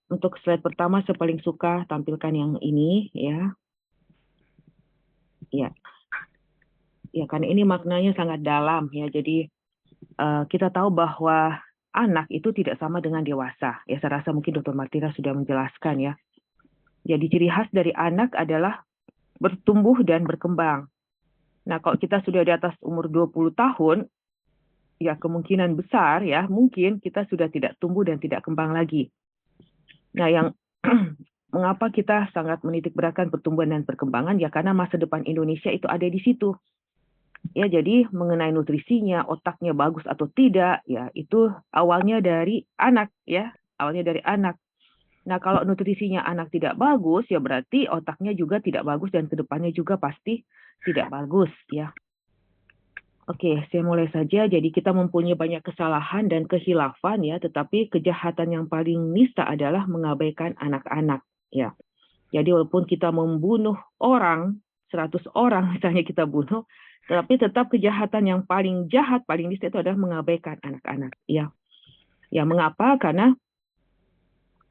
Untuk slide pertama saya paling suka tampilkan yang ini ya. Ya. Ya, karena ini maknanya sangat dalam ya. Jadi kita tahu bahwa anak itu tidak sama dengan dewasa. Ya, saya rasa mungkin Dr. Martina sudah menjelaskan ya. Jadi ciri khas dari anak adalah bertumbuh dan berkembang. Nah, kalau kita sudah di atas umur 20 tahun, ya kemungkinan besar ya, mungkin kita sudah tidak tumbuh dan tidak kembang lagi. Nah, yang mengapa kita sangat menitik beratkan pertumbuhan dan perkembangan, ya karena masa depan Indonesia itu ada di situ. Ya, jadi mengenai nutrisinya, otaknya bagus atau tidak, ya itu awalnya dari anak ya, awalnya dari anak. Nah, kalau nutrisinya anak tidak bagus, ya berarti otaknya juga tidak bagus dan kedepannya juga pasti tidak bagus ya. Oke, saya mulai saja. Jadi kita mempunyai banyak kesalahan dan kehilafan ya, tetapi kejahatan yang paling nista adalah mengabaikan anak-anak ya. Jadi walaupun kita membunuh orang, 100 orang misalnya kita bunuh, tetapi tetap kejahatan yang paling jahat, paling nista itu adalah mengabaikan anak-anak ya. Ya, mengapa? Karena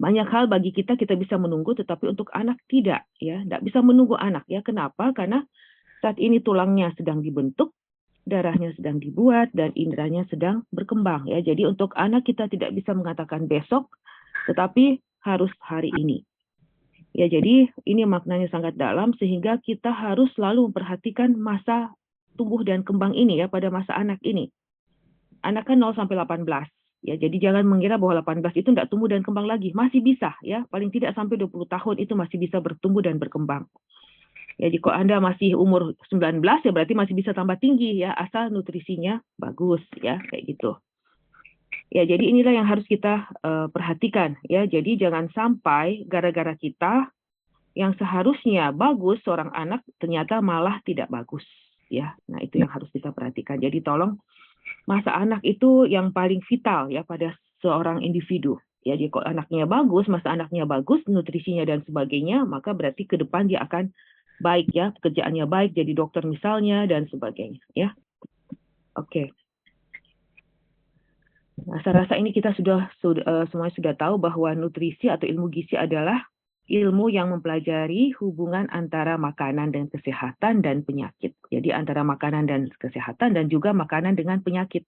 banyak hal bagi kita bisa menunggu, tetapi untuk anak tidak ya, tidak bisa menunggu anak ya. Kenapa? Karena saat ini tulangnya sedang dibentuk, darahnya sedang dibuat, dan inderanya sedang berkembang ya. Jadi untuk anak kita tidak bisa mengatakan besok, tetapi harus hari ini. Ya, jadi ini maknanya sangat dalam sehingga kita harus selalu memperhatikan masa tumbuh dan kembang ini ya pada masa anak ini. Anak kan 0 sampai 18. Ya, jadi jangan mengira bahwa 18 itu tidak tumbuh dan kembang lagi. Masih bisa ya, paling tidak sampai 20 tahun itu masih bisa bertumbuh dan berkembang. Jadi kalau Anda masih umur 19 ya berarti masih bisa tambah tinggi ya, asal nutrisinya bagus ya, kayak gitu. Ya, jadi inilah yang harus kita perhatikan ya. Jadi jangan sampai gara-gara kita yang seharusnya bagus seorang anak ternyata malah tidak bagus ya. Nah, itu yang harus kita perhatikan. Jadi tolong, masa anak itu yang paling vital ya pada seorang individu. Ya, jadi kalau anaknya bagus, masa anaknya bagus, nutrisinya dan sebagainya, maka berarti ke depan dia akan baik ya, pekerjaannya baik, jadi dokter misalnya dan sebagainya ya. Oke. Nah, saya rasa ini kita semuanya sudah tahu bahwa nutrisi atau ilmu gizi adalah ilmu yang mempelajari hubungan antara makanan dan kesehatan dan penyakit. Jadi antara makanan dan kesehatan dan juga makanan dengan penyakit.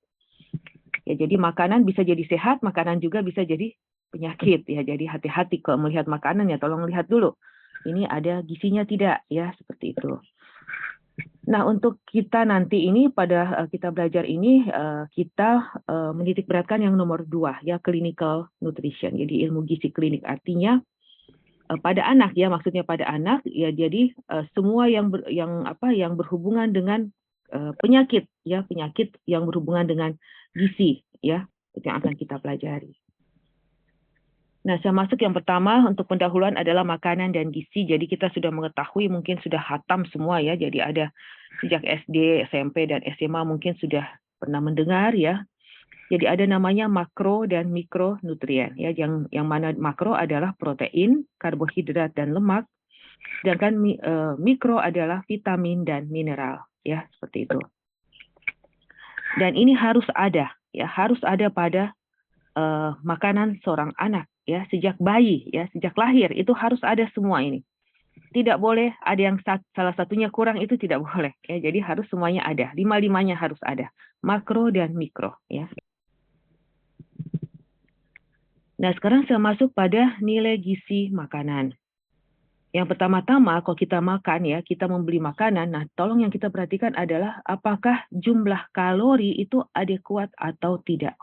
Ya, jadi makanan bisa jadi sehat, makanan juga bisa jadi penyakit ya. Jadi hati-hati kalau melihat makanan ya, tolong lihat dulu. Ini ada gizinya tidak ya, seperti itu. Nah, untuk kita nanti ini pada kita belajar ini kita menitik beratkan yang nomor 2 ya, clinical nutrition. Jadi ilmu gizi klinik artinya pada anak ya, maksudnya pada anak ya. Jadi semua yang berhubungan dengan penyakit ya, penyakit yang berhubungan dengan gizi ya, itu yang akan kita pelajari. Nah, saya masuk yang pertama untuk pendahuluan adalah makanan dan gizi. Jadi kita sudah mengetahui, mungkin sudah hatam semua ya. Jadi ada sejak SD, SMP, dan SMA mungkin sudah pernah mendengar ya. Jadi ada namanya makro dan mikronutrien ya. Yang mana makro adalah protein, karbohidrat, dan lemak. Sedangkan mikro adalah vitamin dan mineral ya, seperti itu. Dan ini harus ada ya, harus ada pada makanan seorang anak ya, sejak bayi ya, sejak lahir itu harus ada semua ini. Tidak boleh ada yang salah satunya kurang, itu tidak boleh ya. Jadi harus semuanya ada, lima-limanya harus ada, makro dan mikro ya. Nah, sekarang saya masuk pada nilai gizi makanan. Yang pertama-tama kalau kita makan ya, kita membeli makanan, nah tolong yang kita perhatikan adalah apakah jumlah kalori itu adekuat atau tidak.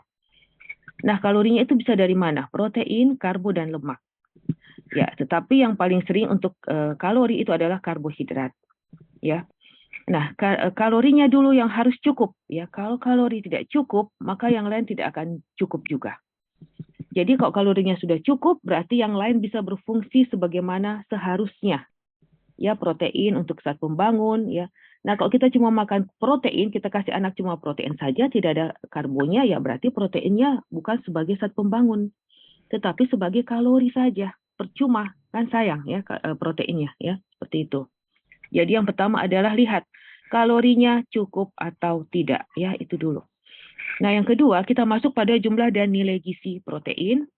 Nah, kalorinya itu bisa dari mana? Protein, karbo, dan lemak. Ya, tetapi yang paling sering untuk kalori itu adalah karbohidrat. Ya. Nah, kalorinya dulu yang harus cukup. Ya, kalau kalori tidak cukup, maka yang lain tidak akan cukup juga. Jadi kalau kalorinya sudah cukup, berarti yang lain bisa berfungsi sebagaimana seharusnya. Ya, protein untuk zat pembangun. Ya. Nah, kalau kita cuma makan protein, kita kasih anak cuma protein saja, tidak ada karbonya, ya berarti proteinnya bukan sebagai zat pembangun, tetapi sebagai kalori saja. Percuma, kan sayang ya proteinnya ya, seperti itu. Jadi yang pertama adalah lihat kalorinya cukup atau tidak ya, itu dulu. Nah, yang kedua kita masuk pada jumlah dan nilai gizi protein.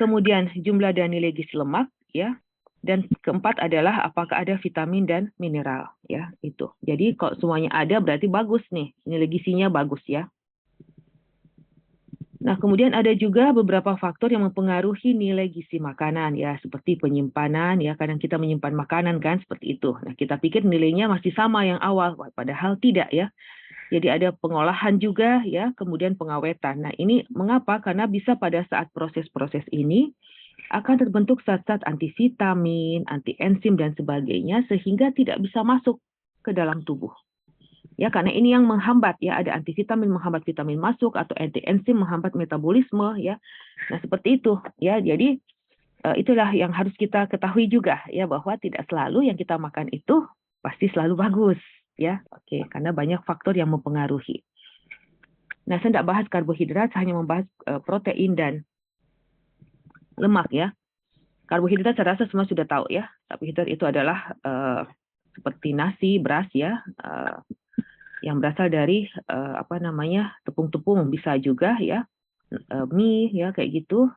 Kemudian jumlah dan nilai gizi lemak, ya. Dan keempat adalah apakah ada vitamin dan mineral, ya, itu. Jadi kalau semuanya ada berarti bagus nih, nilai gizinya bagus ya. Nah, kemudian ada juga beberapa faktor yang mempengaruhi nilai gizi makanan ya, seperti penyimpanan ya, kadang kita menyimpan makanan kan seperti itu. Nah, kita pikir nilainya masih sama yang awal, padahal tidak ya. Jadi ada pengolahan juga ya, kemudian pengawetan. Nah, ini mengapa? Karena bisa pada saat proses-proses ini akan terbentuk zat-zat antivitamin, anti enzim dan sebagainya sehingga tidak bisa masuk ke dalam tubuh. Ya, karena ini yang menghambat ya, ada antivitamin menghambat vitamin masuk atau anti enzim menghambat metabolisme ya. Nah, seperti itu ya. Jadi itulah yang harus kita ketahui juga ya, bahwa tidak selalu yang kita makan itu pasti selalu bagus ya. Oke, karena banyak faktor yang mempengaruhi. Nah, saya tidak bahas karbohidrat, hanya membahas protein dan lemak ya. Karbohidrat saya rasa semua sudah tahu ya. Karbohidrat itu adalah seperti nasi, beras ya, yang berasal dari tepung-tepung, bisa juga ya, mie ya kayak gitu,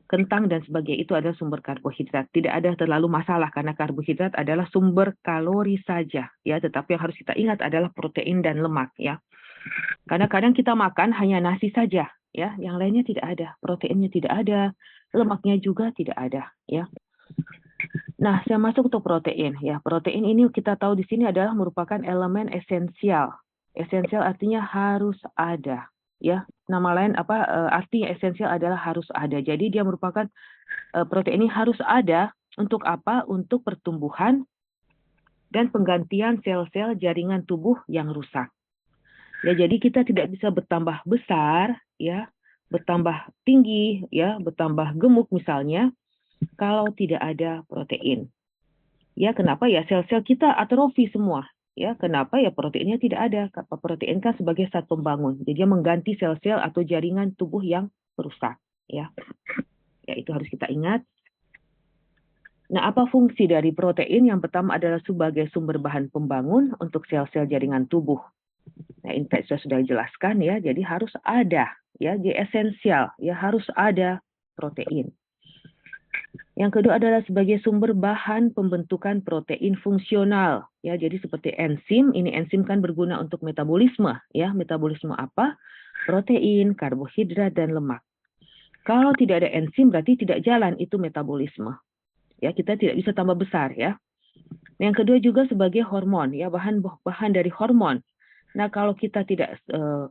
kentang dan sebagainya, itu adalah sumber karbohidrat. Tidak ada terlalu masalah karena karbohidrat adalah sumber kalori saja ya, tetapi yang harus kita ingat adalah protein dan lemak ya. Karena kadang kita makan hanya nasi saja ya, yang lainnya tidak ada, proteinnya tidak ada, lemaknya juga tidak ada ya. Nah, saya masuk untuk protein ya. Protein ini kita tahu di sini adalah merupakan elemen esensial. Esensial artinya harus ada ya. Nama lain artinya esensial adalah harus ada. Jadi dia merupakan protein ini harus ada untuk apa? Untuk pertumbuhan dan penggantian sel-sel jaringan tubuh yang rusak. Ya, jadi kita tidak bisa bertambah besar ya, bertambah tinggi ya, bertambah gemuk misalnya kalau tidak ada protein. Ya, kenapa ya sel-sel kita atrofi semua? Ya, kenapa ya proteinnya tidak ada? Karena protein kan sebagai zat pembangun. Jadi dia mengganti sel-sel atau jaringan tubuh yang rusak. Ya, ya itu harus kita ingat. Nah, apa fungsi dari protein? Yang pertama adalah sebagai sumber bahan pembangun untuk sel-sel jaringan tubuh. Nah, ini saya sudah jelaskan ya. Jadi harus ada, ya, dia esensial. Ya, harus ada protein. Yang kedua adalah sebagai sumber bahan pembentukan protein fungsional. Ya, jadi seperti enzim, ini enzim kan berguna untuk metabolisme. Ya, metabolisme apa? Protein, karbohidrat, dan lemak. Kalau tidak ada enzim berarti tidak jalan itu metabolisme. Ya, kita tidak bisa tambah besar ya. Yang kedua juga sebagai hormon, ya, bahan dari hormon. Nah, kalau kita tidak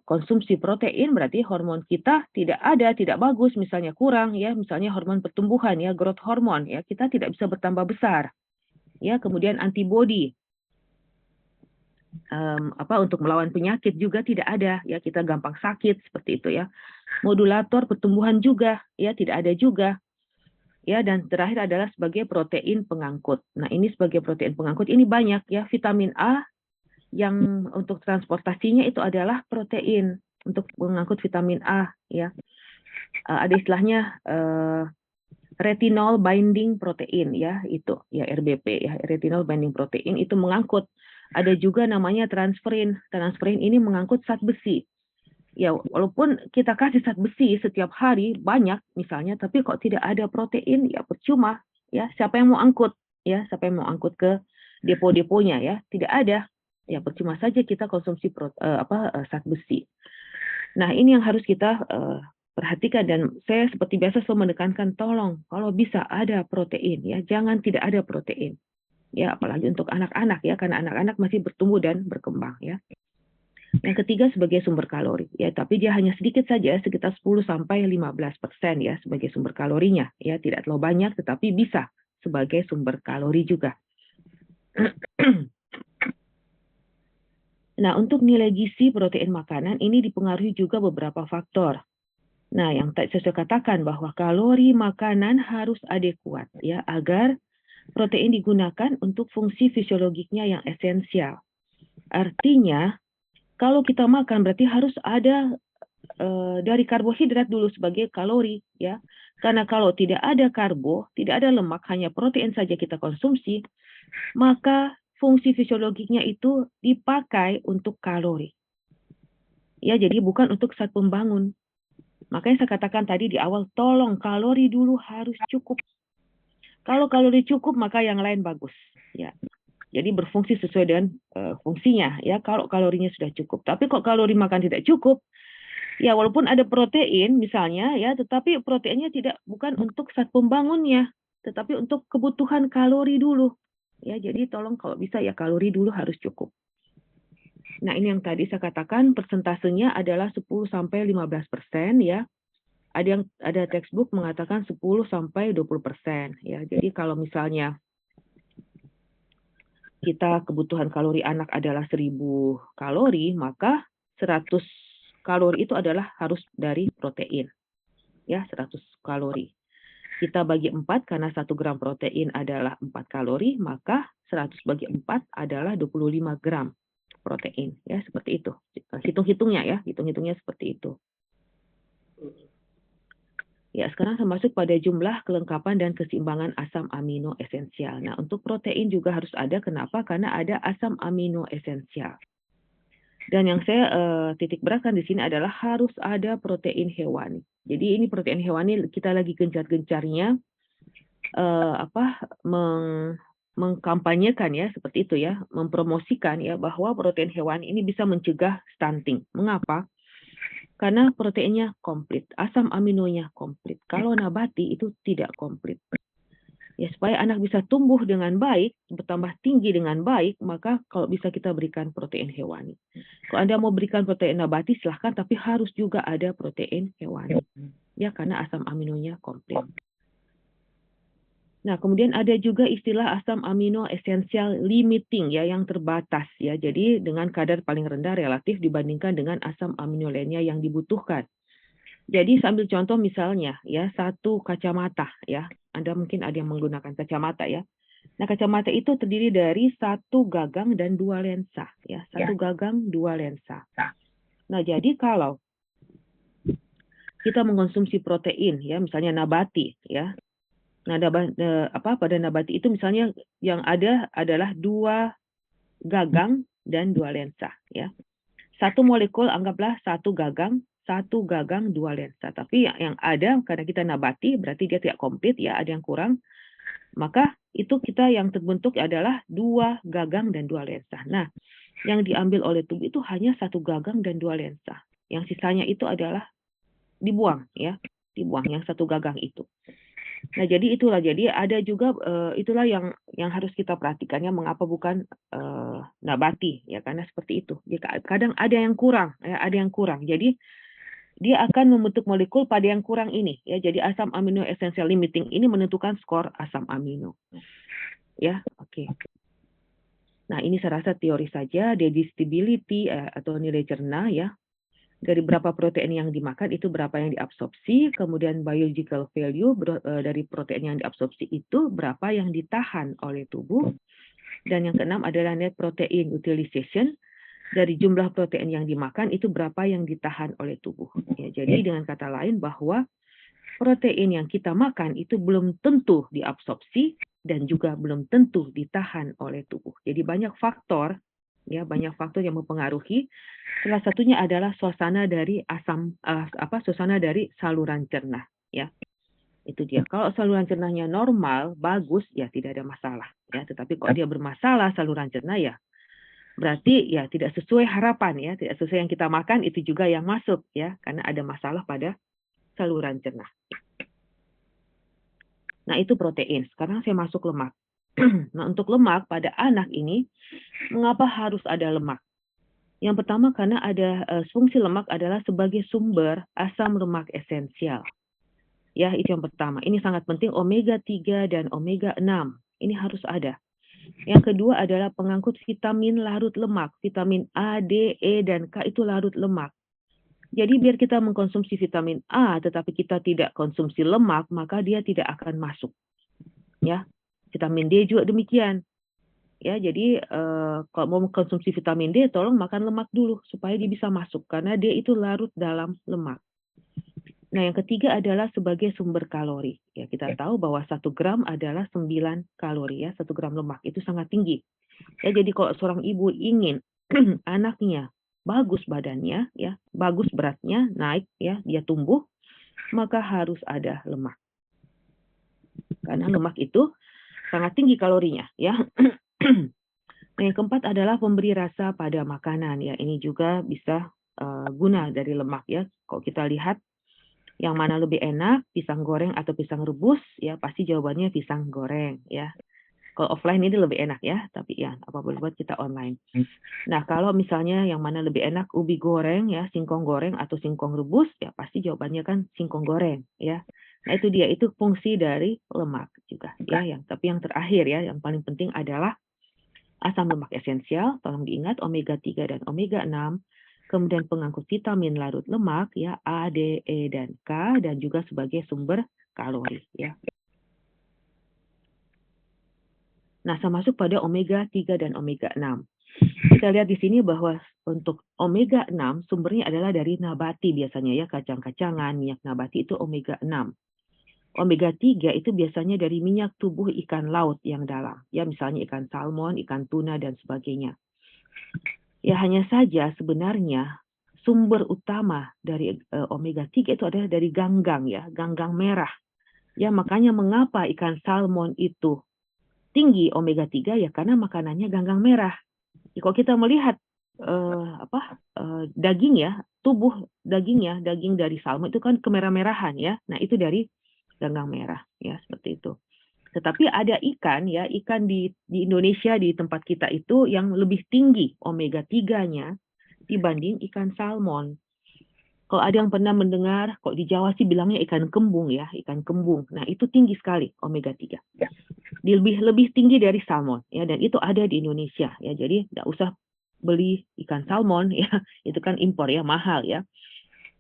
konsumsi protein, berarti hormon kita tidak ada, tidak bagus, misalnya kurang, ya, misalnya hormon pertumbuhan, ya, growth hormone, ya, kita tidak bisa bertambah besar, ya. Kemudian antibodi, untuk melawan penyakit juga tidak ada, ya, kita gampang sakit seperti itu, ya. Modulator pertumbuhan juga, ya, tidak ada juga, ya. Dan terakhir adalah sebagai protein pengangkut. Nah, ini sebagai protein pengangkut ini banyak, ya, vitamin A. Yang untuk transportasinya itu adalah protein untuk mengangkut vitamin A ya. Ada istilahnya retinol binding protein ya, itu ya, RBP ya, retinol binding protein itu mengangkut. Ada juga namanya transferin. Transferin ini mengangkut zat besi. Ya, walaupun kita kasih zat besi setiap hari banyak misalnya, tapi kok tidak ada protein ya percuma ya. Siapa yang mau angkut ya? Siapa yang mau angkut ke depo-deponya ya? Tidak ada. Ya percuma saja kita konsumsi zat besi. Nah, ini yang harus kita perhatikan, dan saya seperti biasa selalu menekankan, tolong kalau bisa ada protein ya, jangan tidak ada protein. Ya, apalagi untuk anak-anak ya, karena anak-anak masih bertumbuh dan berkembang ya. Yang ketiga sebagai sumber kalori ya, tapi dia hanya sedikit saja, sekitar 10-15% ya sebagai sumber kalorinya ya, tidak terlalu banyak tetapi bisa sebagai sumber kalori juga. Nah, untuk nilai gizi protein makanan ini dipengaruhi juga beberapa faktor. Nah, yang tadi saya katakan bahwa kalori makanan harus adekuat ya, agar protein digunakan untuk fungsi fisiologiknya yang esensial. Artinya, kalau kita makan berarti harus ada dari karbohidrat dulu sebagai kalori ya. Karena kalau tidak ada karbo, tidak ada lemak, hanya protein saja kita konsumsi, maka fungsi fisiologiknya itu dipakai untuk kalori. Ya, jadi bukan untuk zat pembangun. Makanya saya katakan tadi di awal, tolong kalori dulu harus cukup. Kalau kalori cukup, maka yang lain bagus. Ya, jadi berfungsi sesuai dengan fungsinya. Ya, kalau kalorinya sudah cukup. Tapi kok kalori makan tidak cukup, ya walaupun ada protein misalnya, ya, tetapi proteinnya bukan untuk zat pembangunnya, tetapi untuk kebutuhan kalori dulu. Ya, jadi tolong kalau bisa ya kalori dulu harus cukup. Nah, ini yang tadi saya katakan persentasenya adalah 10-15% ya. Ada textbook mengatakan 10-20% ya. Jadi kalau misalnya kita kebutuhan kalori anak adalah 1000 kalori, maka 100 kalori itu adalah harus dari protein. Ya, 100 kalori. Kita bagi 4 karena 1 gram protein adalah 4 kalori, maka 100 bagi 4 adalah 25 gram protein. Ya, seperti itu. Hitung-hitungnya ya, hitung-hitungnya seperti itu. Ya, sekarang saya masuk pada jumlah, kelengkapan, dan keseimbangan asam amino esensial. Nah, untuk protein juga harus ada. Kenapa? Karena ada asam amino esensial. Dan yang saya titik beratkan di sini adalah harus ada protein hewani. Jadi ini protein hewani kita lagi gencar-gencarnya mengkampanyekan ya, seperti itu ya, mempromosikan ya bahwa protein hewani ini bisa mencegah stunting. Mengapa? Karena proteinnya komplit, asam aminonya komplit. Kalau nabati itu tidak komplit. Ya, supaya anak bisa tumbuh dengan baik, bertambah tinggi dengan baik, maka kalau bisa kita berikan protein hewani. Kalau Anda mau berikan protein nabati, silahkan, tapi harus juga ada protein hewani. Ya, karena asam aminonya komplit. Nah, kemudian ada juga istilah asam amino esensial limiting ya, yang terbatas ya. Jadi dengan kadar paling rendah relatif dibandingkan dengan asam amino lainnya yang dibutuhkan. Jadi sambil contoh misalnya ya, satu kacamata ya. Anda mungkin ada yang menggunakan kacamata ya. Nah, kacamata itu terdiri dari satu gagang dan dua lensa ya. Satu gagang, dua lensa. Nah, jadi kalau kita mengkonsumsi protein ya, misalnya nabati ya. Nah, pada nabati itu misalnya yang ada adalah dua gagang dan dua lensa ya. Satu molekul anggaplah satu gagang, dua lensa. Tapi yang ada karena kita nabati berarti dia tidak komplit ya, ada yang kurang. Maka itu kita yang terbentuk adalah dua gagang dan dua lensa. Nah, yang diambil oleh tubuh itu hanya satu gagang dan dua lensa. Yang sisanya itu adalah dibuang ya, dibuang yang satu gagang itu. Nah, jadi itulah, jadi ada juga itulah yang harus kita perhatikan ya, mengapa bukan nabati ya, karena seperti itu. Jika kadang ada yang kurang ya, ada yang kurang. Jadi dia akan membentuk molekul pada yang kurang ini ya. Jadi asam amino essential limiting ini menentukan skor asam amino. Ya, oke. Nah, ini saya rasa teori saja, digestibility atau nilai cerna ya. Dari berapa protein yang dimakan itu berapa yang diabsorpsi, kemudian biological value dari protein yang diabsorpsi itu berapa yang ditahan oleh tubuh, dan yang keenam adalah net protein utilization, dari jumlah protein yang dimakan itu berapa yang ditahan oleh tubuh. Ya, jadi dengan kata lain bahwa protein yang kita makan itu belum tentu diabsorpsi dan juga belum tentu ditahan oleh tubuh. Jadi banyak faktor ya, banyak faktor yang mempengaruhi. Salah satunya adalah suasana dari suasana dari saluran cerna ya. Itu dia. Kalau saluran cernanya normal, bagus ya, tidak ada masalah ya. Tetapi kalau dia bermasalah saluran cerna ya, berarti ya tidak sesuai harapan ya, tidak sesuai yang kita makan itu juga yang masuk ya, karena ada masalah pada saluran cerna. Nah, itu protein. Sekarang saya masuk lemak. Nah, untuk lemak pada anak ini, mengapa harus ada lemak? Yang pertama karena ada fungsi lemak adalah sebagai sumber asam lemak esensial. Ya, itu yang pertama. Ini sangat penting, omega 3 dan omega 6. Ini harus ada. Yang kedua adalah pengangkut vitamin larut lemak. Vitamin A, D, E, dan K itu larut lemak. Jadi biar kita mengkonsumsi vitamin A tetapi kita tidak konsumsi lemak, maka dia tidak akan masuk. Ya. Vitamin D juga demikian. Ya, jadi kalau mau mengkonsumsi vitamin D, tolong makan lemak dulu supaya dia bisa masuk karena dia itu larut dalam lemak. Nah, yang ketiga adalah sebagai sumber kalori. Ya, kita tahu bahwa 1 gram adalah 9 kalori ya, 1 gram lemak itu sangat tinggi. Ya, jadi kalau seorang ibu ingin anaknya bagus badannya ya, bagus beratnya, naik ya, dia tumbuh, maka harus ada lemak. Karena lemak itu sangat tinggi kalorinya, ya. Nah, yang keempat adalah pemberi rasa pada makanan, ya. Ini juga bisa guna dari lemak, ya. Kalau kita lihat yang mana lebih enak, pisang goreng atau pisang rebus, ya pasti jawabannya pisang goreng, ya. Kalau offline ini lebih enak, ya, tapi ya apa boleh buat, kita online. Nah, kalau misalnya yang mana lebih enak, ubi goreng, ya, singkong goreng atau singkong rebus, ya pasti jawabannya kan singkong goreng, ya. Nah, itu dia, itu fungsi dari lemak juga, ya. Tapi yang terakhir, ya, yang paling penting adalah asam lemak esensial, tolong diingat omega 3 dan omega 6, kemudian pengangkut vitamin larut lemak, ya, A, D, E, dan K, dan juga sebagai sumber kalori, ya. Nah, saya masuk pada omega 3 dan omega 6. Kita lihat di sini bahwa untuk omega 6 sumbernya adalah dari nabati biasanya, ya, kacang-kacangan, minyak nabati itu omega 6. Omega 3 itu biasanya dari minyak tubuh ikan laut yang dalam, ya, misalnya ikan salmon, ikan tuna, dan sebagainya. Ya, hanya saja sebenarnya sumber utama dari omega 3 itu adalah dari ganggang, ya, ganggang merah. Ya, makanya mengapa ikan salmon itu tinggi omega 3, ya karena makanannya ganggang merah. Kalau kita melihat daging, ya, tubuh dagingnya, daging dari salmon itu kan kemerah-merahan, ya. Nah, itu dari ganggang merah, ya, seperti itu. Tetapi ada ikan, ya, ikan di Indonesia, di tempat kita itu yang lebih tinggi omega 3-nya dibanding ikan salmon. Kalau ada yang pernah mendengar, kok di Jawa sih bilangnya ikan kembung, ya, ikan kembung. Nah, itu tinggi sekali omega 3. Lebih tinggi dari salmon, ya, dan itu ada di Indonesia, ya. Jadi nggak usah beli ikan salmon, ya, itu kan impor, ya, mahal, ya.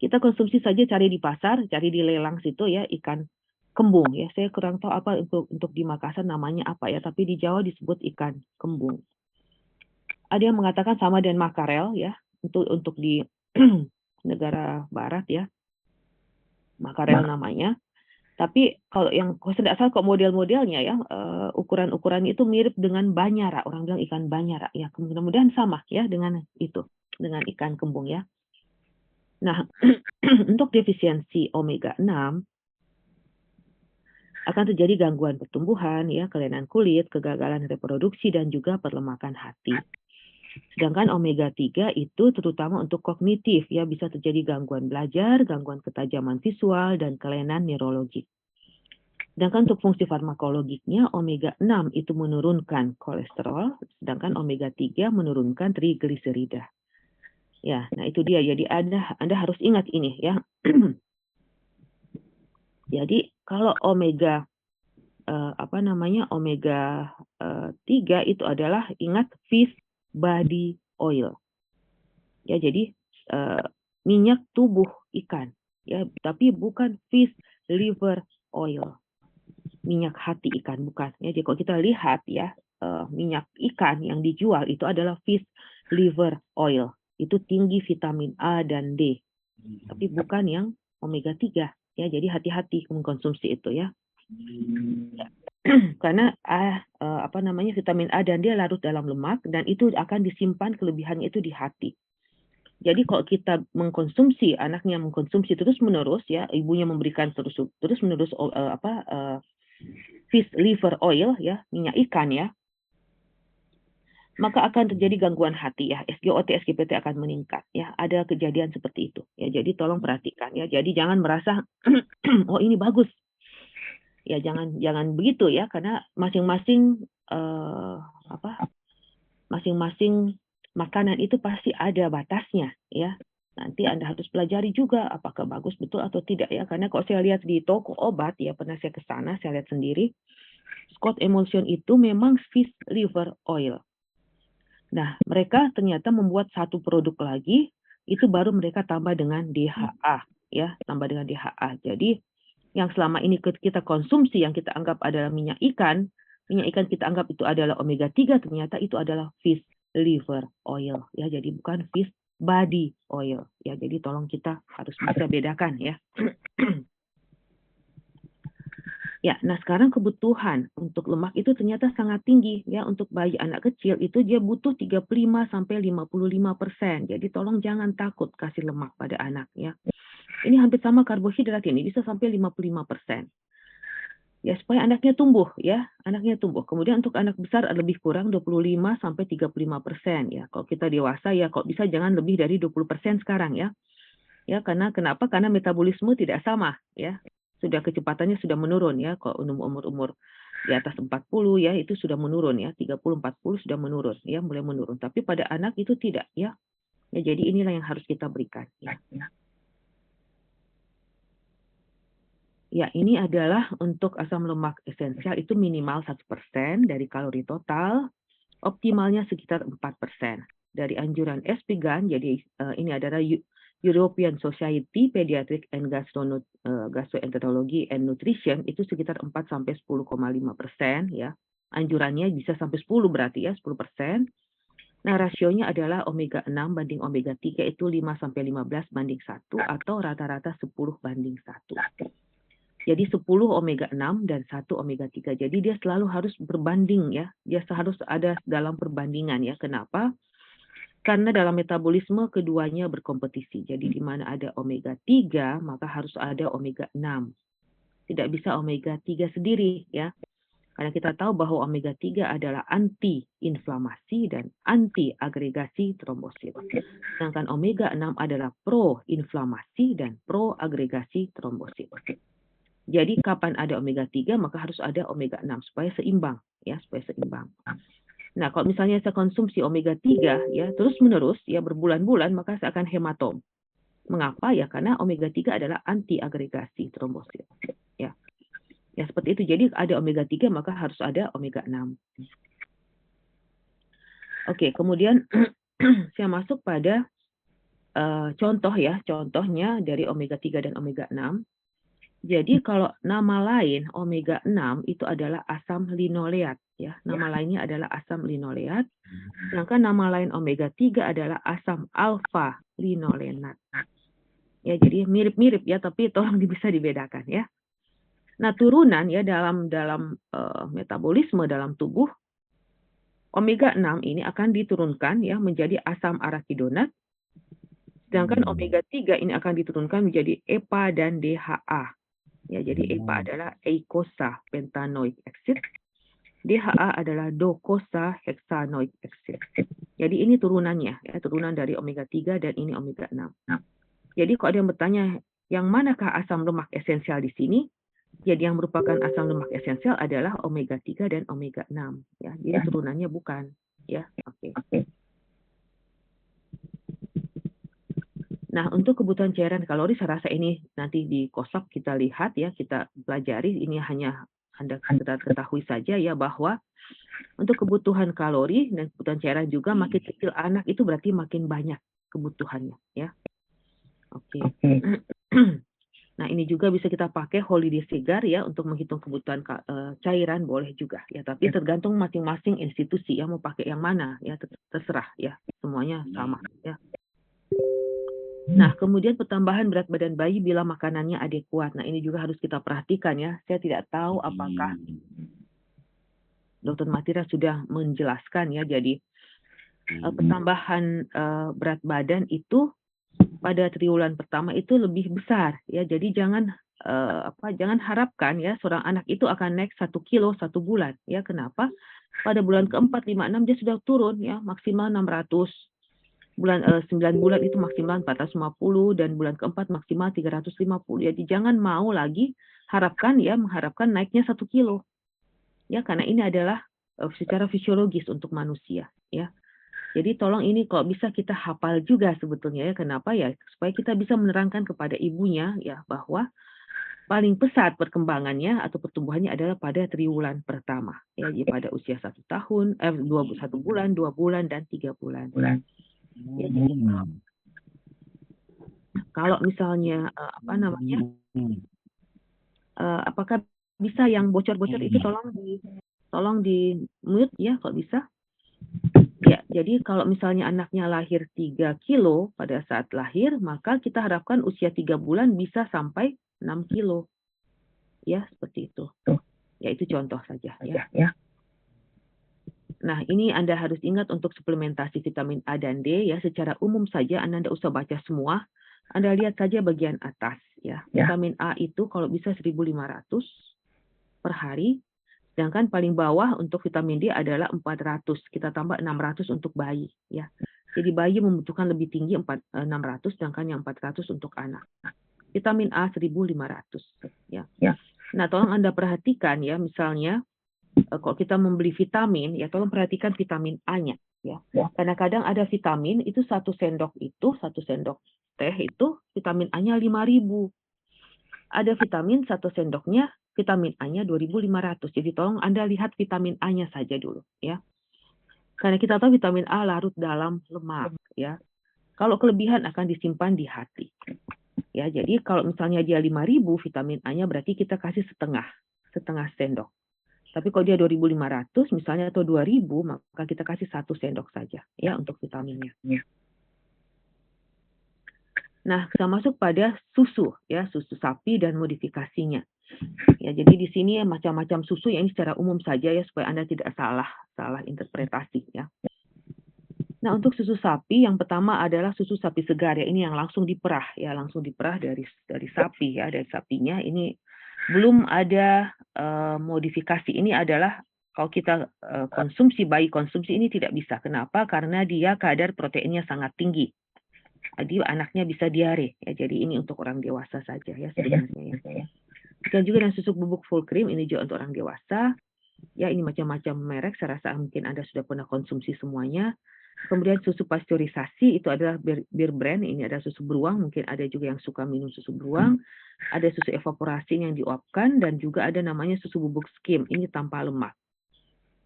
Kita konsumsi saja, cari di pasar, cari di lelang situ, ya, ikan kembung, ya. Saya kurang tahu apa untuk di Makassar namanya apa, ya, tapi di Jawa disebut ikan kembung. Ada yang mengatakan sama dengan makarel, ya, untuk di negara barat, ya, makarel namanya. Tapi kalau yang tidak salah, kok model-modelnya, ya, ukuran-ukuran itu mirip dengan banyara. Orang bilang ikan banyara, ya, mudah-mudahan sama, ya, dengan itu, dengan ikan kembung, ya. Nah, untuk defisiensi omega 6 akan terjadi gangguan pertumbuhan, ya, kelainan kulit, kegagalan reproduksi, dan juga perlemakan hati. Sedangkan omega 3 itu terutama untuk kognitif, ya, bisa terjadi gangguan belajar, gangguan ketajaman visual, dan kelainan neurologik. Sedangkan untuk fungsi farmakologiknya, omega 6 itu menurunkan kolesterol, sedangkan omega 3 menurunkan trigliserida. Ya, nah itu dia. Jadi Anda harus ingat ini, ya. Jadi kalau omega omega 3 itu adalah, ingat, fish body oil. Ya, jadi minyak tubuh ikan, ya, tapi bukan fish liver oil. Minyak hati ikan, bukan, ya. Jadi kalau kita lihat, ya, minyak ikan yang dijual itu adalah fish liver oil. Itu tinggi vitamin A dan D. Tapi bukan yang omega 3, ya. Jadi hati-hati mengkonsumsi itu, ya. Ya. Karena vitamin A dan D larut dalam lemak, dan itu akan disimpan kelebihannya itu di hati. Jadi kalau kita mengkonsumsi, anaknya mengkonsumsi terus-menerus, ya, ibunya memberikan terus-menerus fish liver oil, ya, minyak ikan, ya, maka akan terjadi gangguan hati, ya. SGOT, SGPT akan meningkat, ya. Ada kejadian seperti itu, ya. Jadi tolong perhatikan, ya. Jadi jangan merasa oh ini bagus, ya, jangan begitu, ya, karena masing-masing masing-masing makanan itu pasti ada batasnya, ya. Nanti Anda harus pelajari juga apakah bagus betul atau tidak, ya. Karena kalau saya lihat di toko obat, ya, pernah saya ke sana, saya lihat sendiri, Scott Emulsion itu memang fish liver oil. Nah, mereka ternyata membuat satu produk lagi, itu baru mereka tambah dengan DHA, ya, tambah dengan DHA. Jadi yang selama ini kita konsumsi, yang kita anggap adalah minyak ikan kita anggap itu adalah omega 3, ternyata itu adalah fish liver oil, ya. Jadi bukan fish body oil, ya. Jadi tolong kita harus bisa bedakan, ya. Ya, nah sekarang kebutuhan untuk lemak itu ternyata sangat tinggi, ya. Untuk bayi anak kecil itu dia butuh 35-55%. Jadi tolong jangan takut kasih lemak pada anak, ya. Ini hampir sama karbohidrat ini, bisa sampai 55%. Ya, supaya anaknya tumbuh ya, anaknya tumbuh. Kemudian untuk anak besar lebih kurang 25 sampai 35% ya. Kalau kita dewasa ya kok bisa jangan lebih dari 20% sekarang ya. Ya, karena kenapa? Karena metabolisme tidak sama ya. Sudah kecepatannya sudah menurun ya. Kalau umur-umur di atas 40 ya itu sudah menurun ya, 30-40 sudah menurun ya, mulai menurun. Tapi pada anak itu tidak ya. Ya, jadi inilah yang harus kita berikan ya. Ya, ini adalah untuk asam lemak esensial itu minimal 1% dari kalori total, optimalnya sekitar 4%. Dari anjuran SPGAN, jadi ini adalah European Society Pediatric and Gastroenterology and Nutrition, itu sekitar 4 sampai 10,5% ya. Anjurannya bisa sampai 10 berarti ya, 10%. Nah, rasionya adalah omega 6 banding omega 3 itu 5 sampai 15 banding 1 atau rata-rata 10 banding 1. Jadi 10 omega 6 dan 1 omega 3. Jadi dia selalu harus berbanding ya. Dia harus ada dalam perbandingan ya. Kenapa? Karena dalam metabolisme keduanya berkompetisi. Jadi di mana ada omega 3, maka harus ada omega 6. Tidak bisa omega 3 sendiri ya. Karena kita tahu bahwa omega 3 adalah anti-inflamasi dan anti-agregasi trombosit. Sedangkan omega 6 adalah pro-inflamasi dan pro-agregasi trombosit. Jadi kapan ada omega 3 maka harus ada omega 6 supaya seimbang ya, supaya seimbang. Nah, kalau misalnya saya konsumsi omega 3 ya terus-menerus ya berbulan-bulan maka saya akan hematom. Mengapa? Ya karena omega 3 adalah anti agregasi trombosit ya. Ya seperti itu. Jadi ada omega 3 maka harus ada omega 6. Oke, kemudian saya masuk pada contoh ya, contohnya dari omega 3 dan omega 6. Jadi kalau nama lain omega 6 itu adalah asam linoleat ya. Nama lainnya adalah asam linoleat. Sedangkan nama lain omega 3 adalah asam alfa linolenat. Ya, jadi mirip-mirip ya, tapi tolong bisa dibedakan ya. Nah, turunan ya dalam metabolisme dalam tubuh omega 6 ini akan diturunkan ya menjadi asam arakidonat. Sedangkan omega 3 ini akan diturunkan menjadi EPA dan DHA. Ya, jadi EPA adalah eicosapentaenoic pentanoic acid, DHA adalah docosahexaenoic acid. Jadi ini turunannya, ya, turunan dari omega 3 dan ini omega 6. Jadi kalau ada yang bertanya, yang manakah asam lemak esensial di sini? Jadi yang merupakan asam lemak esensial adalah omega 3 dan omega 6. Ya, jadi turunannya bukan. Ya, oke. Nah, untuk kebutuhan cairan kalori, saya rasa ini nanti di COSAP kita lihat ya, kita pelajari. Ini hanya Anda ketahui saja ya bahwa untuk kebutuhan kalori dan kebutuhan cairan juga makin kecil anak itu berarti makin banyak kebutuhannya ya. Oke. Nah, ini juga bisa kita pakai holiday Segar ya untuk menghitung kebutuhan cairan boleh juga ya, tapi tergantung masing-masing institusi ya mau pakai yang mana ya, terserah ya, semuanya sama ya. Nah, kemudian pertambahan berat badan bayi bila makanannya adekuat. Nah, ini juga harus kita perhatikan ya. Saya tidak tahu apakah Dr. Matira sudah menjelaskan ya. Jadi pertambahan berat badan itu pada triwulan pertama itu lebih besar ya. Jadi jangan harapkan ya seorang anak itu akan naik 1 kilo 1 bulan ya. Kenapa? Pada bulan keempat, 5, 6 dia sudah turun ya, maksimal 600. Bulan 9 bulan itu maksimal 450 dan bulan keempat maksimal 350. Jadi jangan mau lagi mengharapkan naiknya 1 kilo. Ya, karena ini adalah secara fisiologis untuk manusia ya. Jadi tolong ini kalau bisa kita hafal juga sebetulnya ya. Kenapa ya? Supaya kita bisa menerangkan kepada ibunya ya bahwa paling pesat perkembangannya atau pertumbuhannya adalah pada triwulan pertama ya, jadi pada usia 1 tahun, 1 bulan, 2 bulan dan 3 bulan. Ya, jadi kalau misalnya apakah bisa yang bocor-bocor itu tolong di mute ya kalau bisa. Ya, jadi kalau misalnya anaknya lahir 3 kilo pada saat lahir, maka kita harapkan usia 3 bulan bisa sampai 6 kilo. Ya, seperti itu. Ya, itu contoh saja ya. Nah, ini Anda harus ingat untuk suplementasi vitamin A dan D ya, secara umum saja Anda tidak usah baca semua. Anda lihat saja bagian atas ya. Vitamin A itu kalau bisa 1.500 per hari, sedangkan paling bawah untuk vitamin D adalah 400. Kita tambah 600 untuk bayi ya. Jadi bayi membutuhkan lebih tinggi 600, sedangkan yang 400 untuk anak. Vitamin A 1.500 ya. Nah, tolong Anda perhatikan ya, misalnya kalau kita membeli vitamin ya, tolong perhatikan vitamin A-nya ya. Kadang-kadang ada vitamin itu satu sendok teh itu vitamin A-nya 5.000. Ada vitamin satu sendoknya vitamin A-nya 2.500. Jadi tolong Anda lihat vitamin A-nya saja dulu ya. Karena kita tahu vitamin A larut dalam lemak ya. Kalau kelebihan akan disimpan di hati. Ya, jadi kalau misalnya dia 5.000 vitamin A-nya berarti kita kasih setengah sendok. Tapi kalau dia 2.500 misalnya atau 2.000 maka kita kasih 1 sendok saja ya untuk vitaminnya. Nah, kita masuk pada susu ya, susu sapi dan modifikasinya. Ya, jadi di sini macam-macam susu ya, ini secara umum saja ya supaya Anda tidak salah interpretasi ya. Nah, untuk susu sapi yang pertama adalah susu sapi segar ya, ini yang langsung diperah ya, langsung diperah dari sapi ya, dari sapinya. Ini belum ada modifikasi. Ini adalah kalau kita bayi konsumsi ini tidak bisa. Kenapa? Karena dia kadar proteinnya sangat tinggi. Jadi anaknya bisa diare ya. Jadi ini untuk orang dewasa saja ya sebenarnya ya. Dan juga dengan susu bubuk full cream ini juga untuk orang dewasa. Ya, ini macam-macam merek, saya rasa mungkin Anda sudah pernah konsumsi semuanya. Kemudian susu pasteurisasi itu adalah bir brand, ini ada susu beruang, mungkin ada juga yang suka minum susu beruang. Ada susu evaporasi yang diuapkan dan juga ada namanya susu bubuk skim, ini tanpa lemak.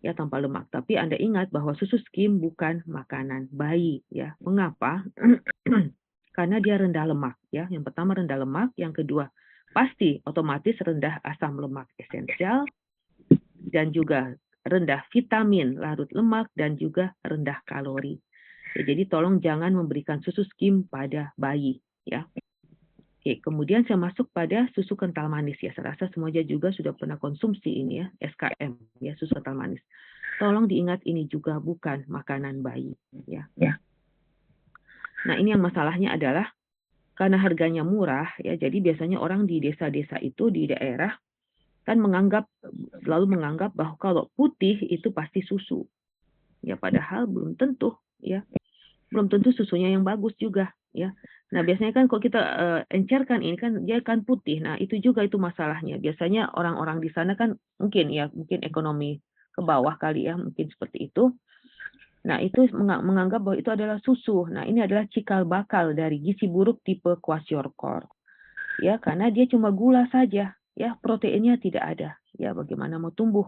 Ya, tanpa lemak. Tapi Anda ingat bahwa susu skim bukan makanan bayi ya. Mengapa? Karena dia rendah lemak ya. Yang pertama rendah lemak, yang kedua pasti otomatis rendah asam lemak esensial dan juga rendah vitamin larut lemak dan juga rendah kalori. Ya, jadi tolong jangan memberikan susu skim pada bayi ya. Oke, kemudian saya masuk pada susu kental manis ya. Saya rasa semuanya juga sudah pernah konsumsi ini ya, SKM ya, susu kental manis. Tolong diingat ini juga bukan makanan bayi ya. Nah, ini yang masalahnya adalah karena harganya murah ya, jadi biasanya orang di desa-desa itu di daerah kan selalu menganggap bahwa kalau putih itu pasti susu. Ya, padahal belum tentu ya. Belum tentu susunya yang bagus juga ya. Nah, biasanya kan kalau kita encerkan ini kan dia kan putih. Nah, itu juga itu masalahnya. Biasanya orang-orang di sana kan mungkin ekonomi ke bawah kali ya, mungkin seperti itu. Nah, itu menganggap bahwa itu adalah susu. Nah, ini adalah cikal bakal dari gizi buruk tipe kwashiorkor. Ya, karena dia cuma gula saja, ya, proteinnya tidak ada. Ya, bagaimana mau tumbuh?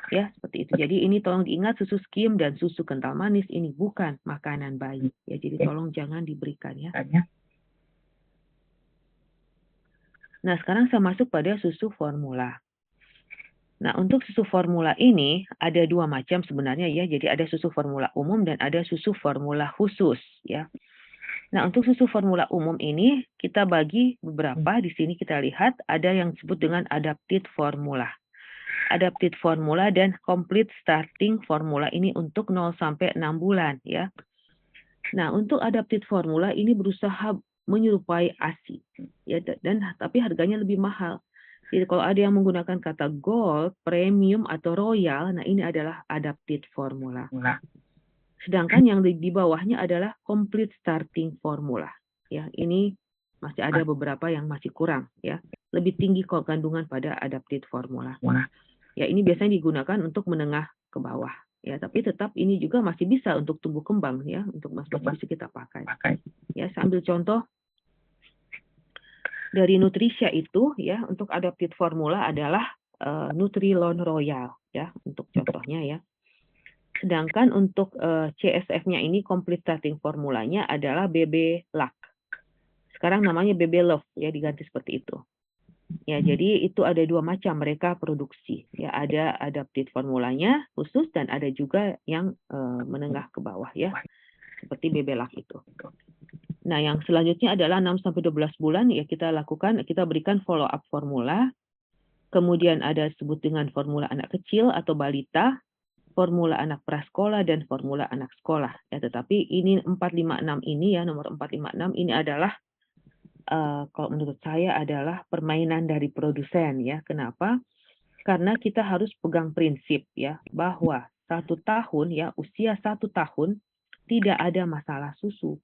Ya, seperti itu. Jadi ini tolong diingat susu skim dan susu kental manis ini bukan makanan bayi. Ya, jadi tolong jangan diberikan ya. Nah, sekarang saya masuk pada susu formula. Nah, untuk susu formula ini ada dua macam sebenarnya ya. Jadi ada susu formula umum dan ada susu formula khusus ya. Nah, untuk susu formula umum ini kita bagi beberapa. Di sini kita lihat ada yang disebut dengan adapted formula. Adapted formula dan complete starting formula ini untuk 0 sampai 6 bulan ya. Nah, untuk adapted formula ini berusaha menyerupai ASI ya, dan tapi harganya lebih mahal. Jadi kalau ada yang menggunakan kata gold, premium atau royal, nah ini adalah adapted formula. Sedangkan yang di bawahnya adalah complete starting formula. Ya, ini masih ada beberapa yang masih kurang ya. Lebih tinggi kandungan pada adapted formula. Ya, ini biasanya digunakan untuk menengah ke bawah. Ya, tapi tetap ini juga masih bisa untuk tumbuh kembang ya, untuk masih bisa kita pakai. Ya, saya ambil contoh dari Nutrisha itu ya, untuk adapted formula adalah Nutrilon Royal ya, untuk contohnya ya. Sedangkan untuk CSF-nya ini complete starting formulanya adalah BB Luck. Sekarang namanya BB Love ya, diganti seperti itu. Ya, jadi itu ada dua macam mereka produksi. Ya, ada adapted formulanya khusus dan ada juga yang menengah ke bawah ya. Seperti BB Luck itu. Nah, yang selanjutnya adalah 6 sampai 12 bulan ya kita berikan follow up formula. Kemudian ada disebut dengan formula anak kecil atau balita, formula anak prasekolah dan formula anak sekolah. Ya, tetapi ini 456 ini ya, nomor 456 ini adalah kalau menurut saya adalah permainan dari produsen ya. Kenapa? Karena kita harus pegang prinsip ya, bahwa 1 tahun ya, usia 1 tahun tidak ada masalah susu.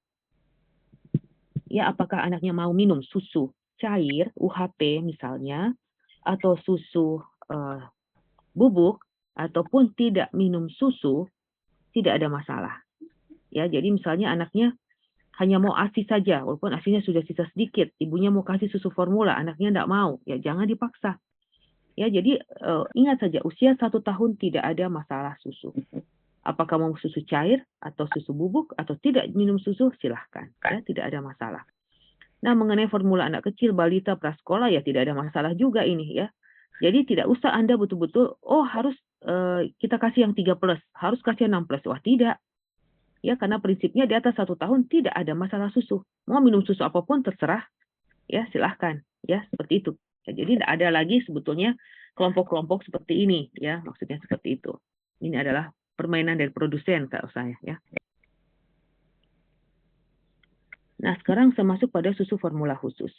Ya, apakah anaknya mau minum susu cair, UHT misalnya, atau susu bubuk, ataupun tidak minum susu, tidak ada masalah. Ya, jadi misalnya anaknya hanya mau ASI saja, walaupun ASInya sudah sisa sedikit, ibunya mau kasih susu formula, anaknya tidak mau, ya jangan dipaksa. Ya, jadi ingat saja, usia 1 tahun tidak ada masalah susu. Apakah mau susu cair atau susu bubuk atau tidak minum susu, silahkan. Ya, tidak ada masalah. Nah, mengenai formula anak kecil, balita, prasekolah, ya tidak ada masalah juga ini ya. Jadi tidak usah Anda betul-betul, harus kita kasih yang 3+, harus kasih 6+. Wah, tidak. Ya, karena prinsipnya di atas 1 tahun tidak ada masalah susu. Mau minum susu apapun terserah, ya silahkan. Ya, seperti itu. Ya, jadi tidak ada lagi sebetulnya kelompok-kelompok seperti ini, ya maksudnya seperti itu. Ini adalah permainan dari produsen kalau saya, ya. Nah, sekarang saya masuk pada susu formula khusus.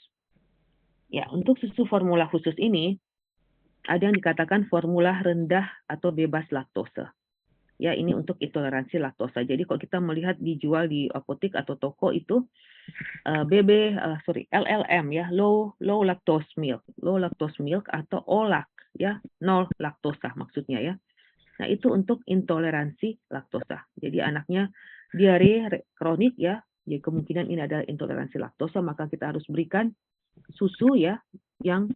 Ya, untuk susu formula khusus ini, ada yang dikatakan formula rendah atau bebas laktosa. Ya, ini untuk intoleransi laktosa. Jadi kalau kita melihat dijual di apotek atau toko itu LLM ya, low lactose milk atau OLAC ya, nol laktosa maksudnya ya. Nah, itu untuk intoleransi laktosa. Jadi anaknya diare kronik ya, jadi kemungkinan ini adalah intoleransi laktosa, maka kita harus berikan susu ya yang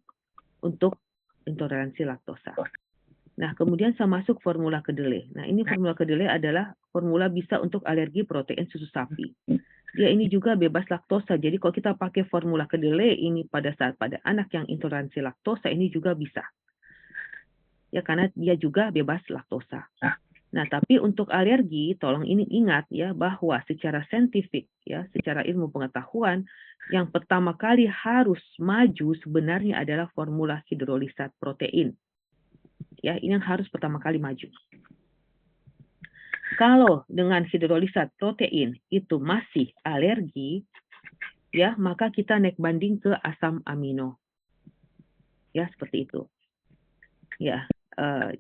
untuk intoleransi laktosa. Nah, kemudian saya masuk formula kedelai. Nah, ini formula kedelai adalah formula bisa untuk alergi protein susu sapi. Dia ini juga bebas laktosa. Jadi kalau kita pakai formula kedelai ini pada anak yang intoleransi laktosa, ini juga bisa. Ya, karena dia juga bebas laktosa. Nah, tapi untuk alergi, tolong ini ingat ya, bahwa secara saintifik, ya, secara ilmu pengetahuan, yang pertama kali harus maju sebenarnya adalah formula hidrolisat protein. Ya, ini yang harus pertama kali maju. Kalau dengan hidrolisat protein itu masih alergi, ya, maka kita naik banding ke asam amino. Ya, seperti itu. Ya,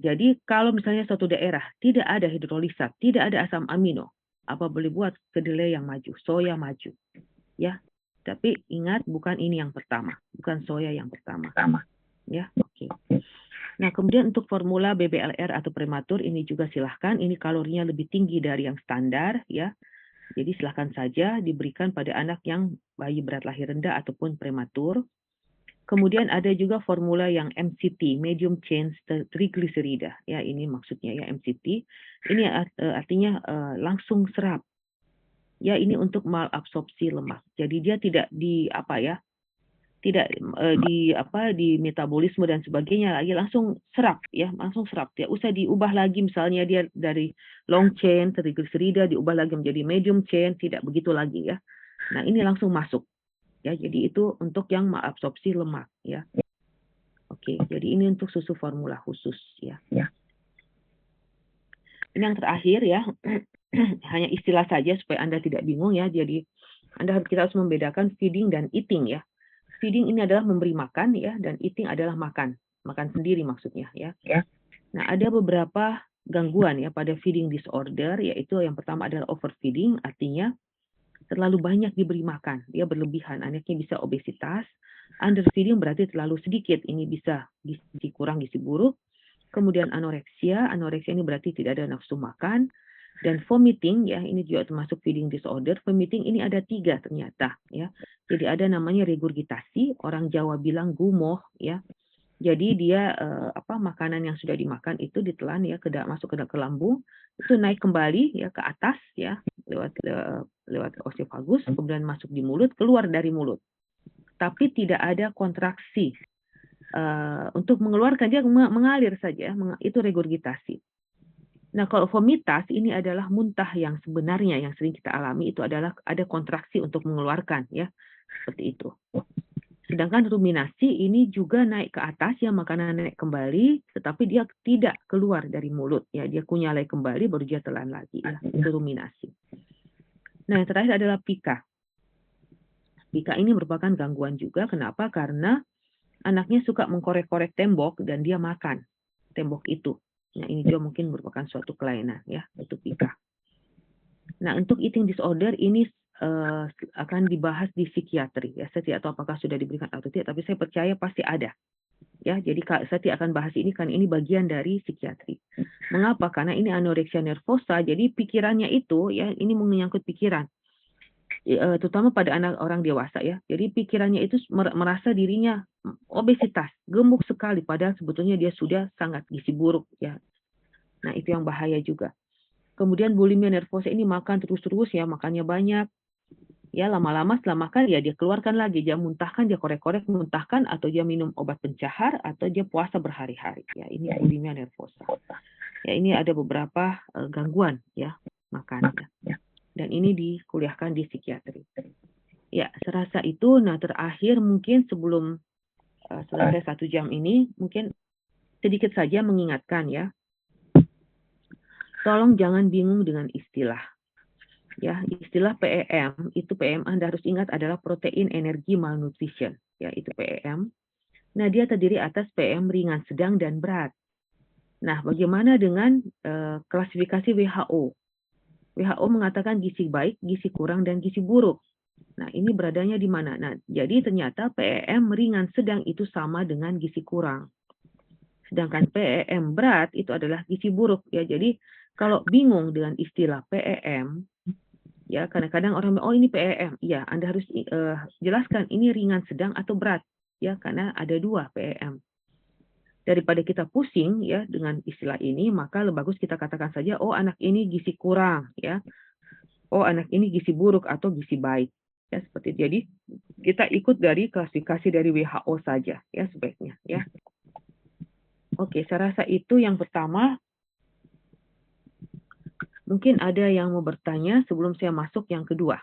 jadi kalau misalnya suatu daerah tidak ada hidrolisat, tidak ada asam amino, apa boleh buat kedelai yang maju, soya maju. Ya, tapi ingat bukan ini yang pertama, bukan soya yang pertama. Ya, oke. Nah, kemudian untuk formula BBLR atau prematur ini juga silahkan, ini kalorinya lebih tinggi dari yang standar ya. Jadi silahkan saja diberikan pada anak yang bayi berat lahir rendah ataupun prematur. Kemudian ada juga formula yang MCT, medium chain triglycerida. Ya, ini maksudnya ya MCT. Ini artinya langsung serap. Ya, ini untuk malabsorpsi lemak. Jadi dia tidak di metabolisme dan sebagainya lagi, langsung serap ya, langsung serap. Ya, usah diubah lagi misalnya dia dari long chain triglycerida diubah lagi menjadi medium chain, tidak begitu lagi ya. Nah, ini langsung masuk. Ya, jadi itu untuk yang malabsorpsi lemak ya. Oke, jadi ini untuk susu formula khusus ya. Ini yang terakhir ya. Hanya istilah saja supaya Anda tidak bingung ya. Jadi kita harus membedakan feeding dan eating ya. Feeding ini adalah memberi makan ya, dan eating adalah makan sendiri maksudnya ya. Nah, ada beberapa gangguan ya pada feeding disorder, yaitu yang pertama adalah overfeeding, artinya terlalu banyak diberi makan, dia berlebihan, anaknya bisa obesitas. Underfeeding berarti terlalu sedikit, ini bisa gizi kurang, gizi buruk. Kemudian anoreksia ini berarti tidak ada nafsu makan. Dan vomiting ya, ini juga termasuk feeding disorder. Vomiting ini ada 3 ternyata ya. Jadi ada namanya regurgitasi, orang Jawa bilang gumoh ya. Jadi dia makanan yang sudah dimakan itu ditelan ya, masuk ke lambung, itu naik kembali ya ke atas ya lewat oesophagus, kemudian masuk di mulut, keluar dari mulut. Tapi tidak ada kontraksi untuk mengeluarkan, dia mengalir saja, itu regurgitasi. Nah, kalau vomitas ini adalah muntah yang sebenarnya yang sering kita alami, itu adalah ada kontraksi untuk mengeluarkan ya, seperti itu. Sedangkan ruminasi ini juga naik ke atas ya, makanan naik kembali, tetapi dia tidak keluar dari mulut ya, dia kunyalai kembali baru dia telan lagi ya, itu ruminasi. Nah, yang terakhir adalah pika. Pika ini merupakan gangguan juga. Kenapa? Karena anaknya suka mengkorek-korek tembok dan dia makan tembok itu. Nah, ini juga mungkin merupakan suatu kelainan ya, itu pika. Nah, untuk eating disorder ini akan dibahas di psikiatri ya. Saya tidak tahu apakah sudah diberikan atau tidak, tapi saya percaya pasti ada. Ya, jadi saya tidak akan bahas ini karena ini bagian dari psikiatri. Mengapa? Karena ini anoreksia nervosa, jadi pikirannya itu ya, ini menyangkut pikiran. Terutama pada anak orang dewasa ya. Jadi pikirannya itu merasa dirinya obesitas, gemuk sekali padahal sebetulnya dia sudah sangat gizi buruk ya. Nah, itu yang bahaya juga. Kemudian bulimia nervosa ini makan terus-terus ya, makannya banyak. Ya, lama-lama setelah makan ya dia keluarkan lagi, dia muntahkan, dia korek-korek, muntahkan, atau dia minum obat pencahar, atau dia puasa berhari-hari. Ya, ini bulimia nervosa. Ya, ini ada beberapa gangguan ya makan ya. Dan ini dikuliahkan di psikiatri. Ya, serasa itu. Nah, terakhir mungkin sebelum selesai 1 jam ini, mungkin sedikit saja mengingatkan ya. Tolong jangan bingung dengan istilah. Ya, istilah PEM, itu PEM Anda harus ingat adalah protein energi malnutrition. Ya, itu PEM. Nah, dia terdiri atas PM ringan, sedang, dan berat. Nah, bagaimana dengan klasifikasi WHO? WHO mengatakan gizi baik, gizi kurang, dan gizi buruk. Nah, ini beradanya di mana? Nah, jadi ternyata PEM ringan sedang itu sama dengan gizi kurang. Sedangkan PEM berat itu adalah gizi buruk. Ya, jadi kalau bingung dengan istilah PEM, ya kadang-kadang orang bilang, oh ini PEM. Iya, Anda harus jelaskan ini ringan sedang atau berat. Ya, karena ada 2 PEM. Daripada kita pusing ya dengan istilah ini, maka lebih bagus kita katakan saja, oh anak ini gizi kurang, ya. Oh anak ini gizi buruk atau gizi baik. Ya, seperti itu. Jadi kita ikut dari klasifikasi dari WHO saja ya sebaiknya ya. Oke, saya rasa itu yang pertama. Mungkin ada yang mau bertanya sebelum saya masuk yang kedua.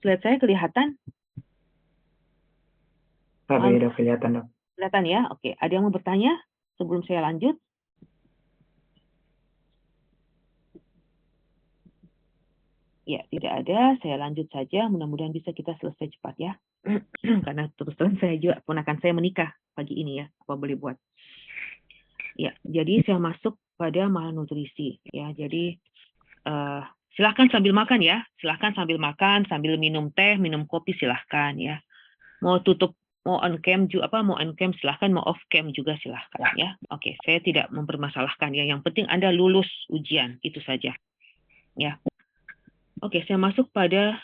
Slide saya kelihatan? Udah kelihatan, Dok. Kelihatan ya? Oke, ada yang mau bertanya sebelum saya lanjut? Ya, tidak ada. Saya lanjut saja. Mudah-mudahan bisa kita selesai cepat ya. Karena terus terang saya juga ponakan saya menikah pagi ini ya. Apa boleh buat? Ya, jadi saya masuk pada malnutrisi ya. Jadi silahkan sambil makan ya. Silahkan sambil makan, sambil minum teh, minum kopi silahkan ya. Mau tutup, mau on cam juga mau on cam silahkan, mau off cam juga silahkan ya. Oke, saya tidak mempermasalahkan ya. Yang penting Anda lulus ujian itu saja ya. Oke, saya masuk pada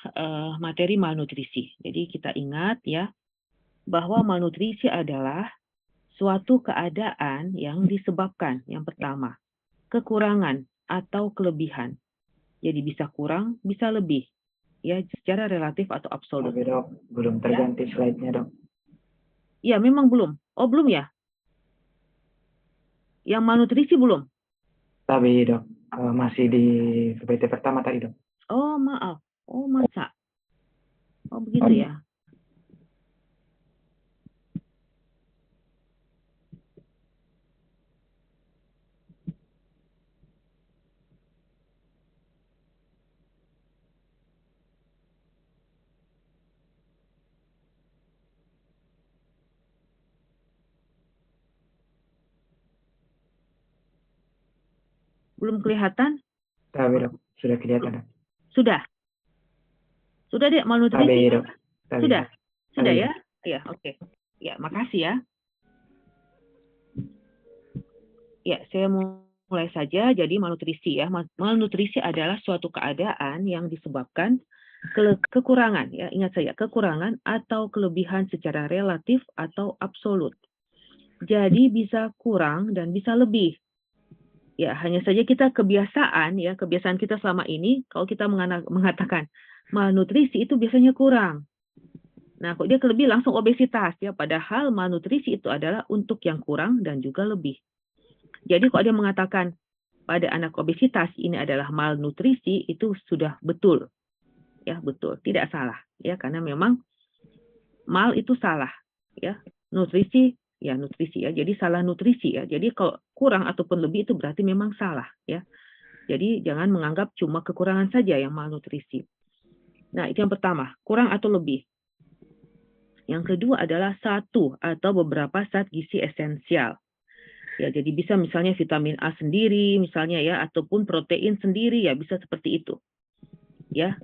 materi malnutrisi. Jadi kita ingat ya bahwa malnutrisi adalah suatu keadaan yang disebabkan yang pertama kekurangan atau kelebihan. Jadi bisa kurang, bisa lebih. Ya, secara relatif atau absolut. Tapi, Dok, belum terganti slide-nya, Dok. Ya, memang belum. Oh, belum ya? Yang malnutrisi belum? Tapi, Dok, masih di PPT pertama tadi, Dok. Oh, maaf. Oh, masa? Oh, begitu ya. Belum kelihatan? Tapi, Dok, sudah kelihatan, Dok. Sudah? Sudah, Dek, malnutrisi? Tapi, Dok. Sudah? Sudah Tapi, ya? Ya, oke. Ya, makasih ya. Ya, saya mulai saja. Jadi malnutrisi ya. Malnutrisi adalah suatu keadaan yang disebabkan kekurangan ya. Ingat saya, kekurangan atau kelebihan secara relatif atau absolut. Jadi bisa kurang dan bisa lebih. Ya, hanya saja kita kebiasaan kita selama ini kalau kita mengatakan malnutrisi itu biasanya kurang. Nah, kok dia kelebih langsung obesitas ya, padahal malnutrisi itu adalah untuk yang kurang dan juga lebih. Jadi kalau dia mengatakan pada anak obesitas ini adalah malnutrisi, itu sudah betul. Ya, betul, tidak salah ya, karena memang mal itu salah ya. Nutrisi ya nutrisi ya. Jadi salah nutrisi ya. Jadi kalau kurang ataupun lebih itu berarti memang salah ya. Jadi jangan menganggap cuma kekurangan saja yang malnutrisi. Nah, itu yang pertama, kurang atau lebih. Yang kedua adalah satu atau beberapa zat gizi esensial. Ya, jadi bisa misalnya vitamin A sendiri, misalnya ya, ataupun protein sendiri, ya bisa seperti itu. Ya.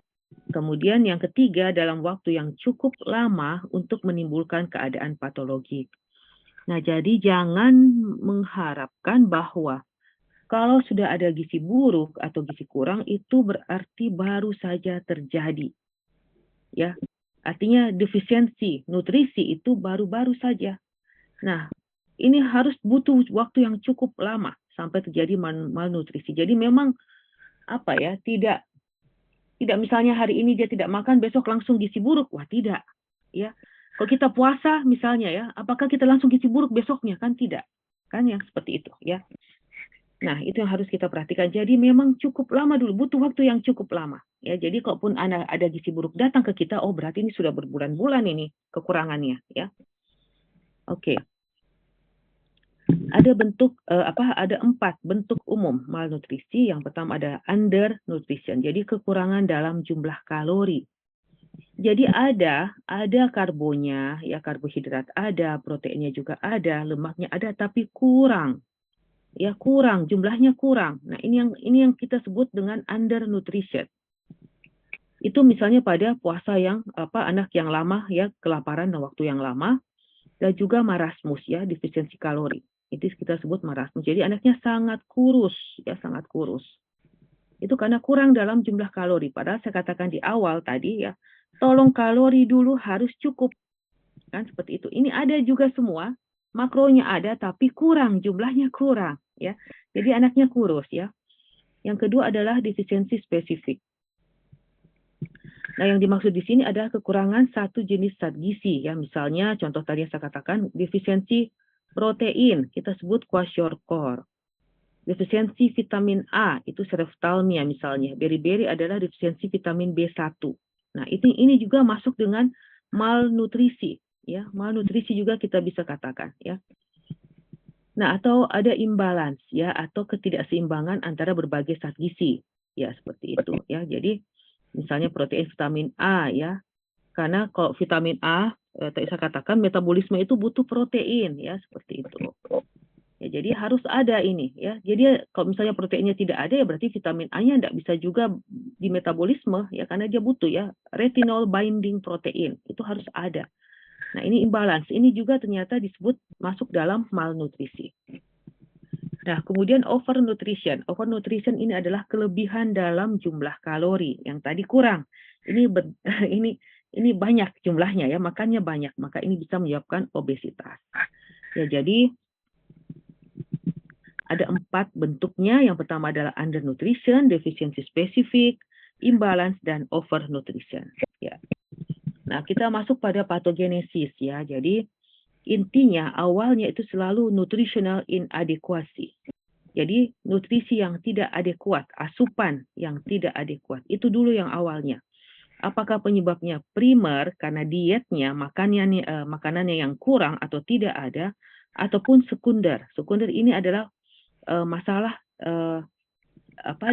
Kemudian yang ketiga, dalam waktu yang cukup lama untuk menimbulkan keadaan patologi. Nah, jadi jangan mengharapkan bahwa kalau sudah ada gizi buruk atau gizi kurang itu berarti baru saja terjadi. Ya. Artinya defisiensi nutrisi itu baru-baru saja. Nah, ini harus butuh waktu yang cukup lama sampai terjadi malnutrisi. Jadi memang apa ya, tidak misalnya hari ini dia tidak makan, besok langsung gizi buruk. Wah, tidak. Ya. Kalau kita puasa misalnya ya, apakah kita langsung gizi buruk besoknya? Kan tidak. Kan yang seperti itu ya. Nah, itu yang harus kita perhatikan. Jadi memang cukup lama dulu, butuh waktu yang cukup lama. Ya, jadi kalaupun ada gizi buruk datang ke kita, oh berarti ini sudah berbulan-bulan ini kekurangannya ya. Oke. Ada ada 4 bentuk umum malnutrisi. Yang pertama ada undernutrition. Jadi kekurangan dalam jumlah kalori. Jadi ada karbonya, ya karbohidrat ada, proteinnya juga ada, lemaknya ada, tapi kurang. Ya kurang, jumlahnya kurang. Nah, ini yang kita sebut dengan undernutrition. Itu misalnya pada puasa yang anak yang lama ya, kelaparan dan waktu yang lama, dan juga marasmus ya, defisiensi kalori. Itu kita sebut marasmus. Jadi anaknya sangat kurus, ya sangat kurus. Itu karena kurang dalam jumlah kalori. Padahal saya katakan di awal tadi ya, tolong kalori dulu harus cukup. Kan seperti itu. Ini ada juga semua, makronya ada tapi kurang, jumlahnya kurang ya. Jadi anaknya kurus ya. Yang kedua adalah defisiensi spesifik. Nah, yang dimaksud di sini adalah kekurangan satu jenis zat gizi ya. Misalnya contoh tadi yang saya katakan defisiensi protein, kita sebut kwashiorkor. Defisiensi vitamin A, itu sereftalmia misalnya. Beri-beri adalah defisiensi vitamin B1. Nah, ini juga masuk dengan malnutrisi ya. Malnutrisi juga kita bisa katakan ya. Nah, atau ada imbalance ya, atau ketidakseimbangan antara berbagai zat gizi. Ya, seperti itu ya. Jadi misalnya protein vitamin A ya. Karena kalau vitamin A tadi saya katakan metabolisme itu butuh protein ya, seperti itu. Ya, jadi harus ada ini ya. Jadi kalau misalnya proteinnya tidak ada ya berarti vitamin A-nya tidak bisa juga di metabolisme ya, karena dia butuh ya retinol binding protein itu harus ada. Nah, ini imbalance. Ini juga ternyata disebut masuk dalam malnutrisi. Nah, kemudian overnutrition. Overnutrition ini adalah kelebihan dalam jumlah kalori yang tadi kurang. Ini ini banyak jumlahnya ya, makannya banyak, maka ini bisa menyebabkan obesitas. Ya, jadi ada 4 bentuknya. Yang pertama adalah undernutrition, defisiensi spesifik, imbalance, dan overnutrition. Ya. Nah, kita masuk pada patogenesis ya. Jadi intinya awalnya itu selalu nutritional inadequacy. Jadi nutrisi yang tidak adekuat, asupan yang tidak adekuat, itu dulu yang awalnya. Apakah penyebabnya primer karena dietnya, makanannya yang kurang atau tidak ada, ataupun sekunder. Sekunder ini adalah masalah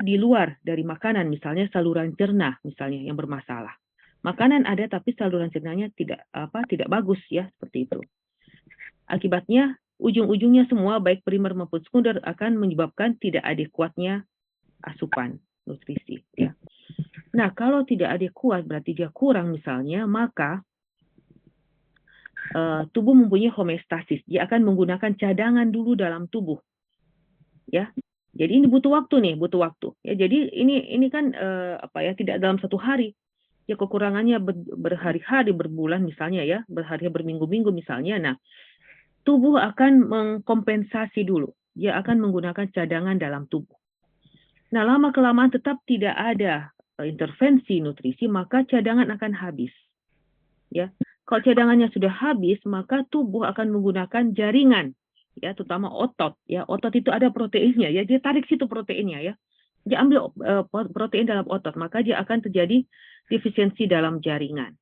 di luar dari makanan, misalnya saluran cerna misalnya yang bermasalah. Makanan ada tapi saluran cernanya tidak bagus ya, seperti itu. Akibatnya ujung-ujungnya semua baik primer maupun sekunder akan menyebabkan tidak adekuatnya asupan nutrisi ya. Nah, kalau tidak adekuat berarti dia kurang misalnya, maka tubuh mempunyai homeostasis. Dia akan menggunakan cadangan dulu dalam tubuh. Ya. Jadi ini butuh waktu nih, butuh waktu. Ya, jadi ini kan tidak dalam satu hari. Ya kekurangannya berhari-hari, berbulan misalnya ya, berhari berminggu-minggu misalnya. Nah, tubuh akan mengkompensasi dulu. Dia akan menggunakan cadangan dalam tubuh. Nah, lama-kelamaan tetap tidak ada intervensi nutrisi, maka cadangan akan habis. Ya, kalau cadangannya sudah habis, maka tubuh akan menggunakan jaringan, ya, terutama otot. Ya, otot itu ada proteinnya, ya, dia tarik situ proteinnya, ya. Dia ambil protein dalam otot, maka dia akan terjadi defisiensi dalam jaringan.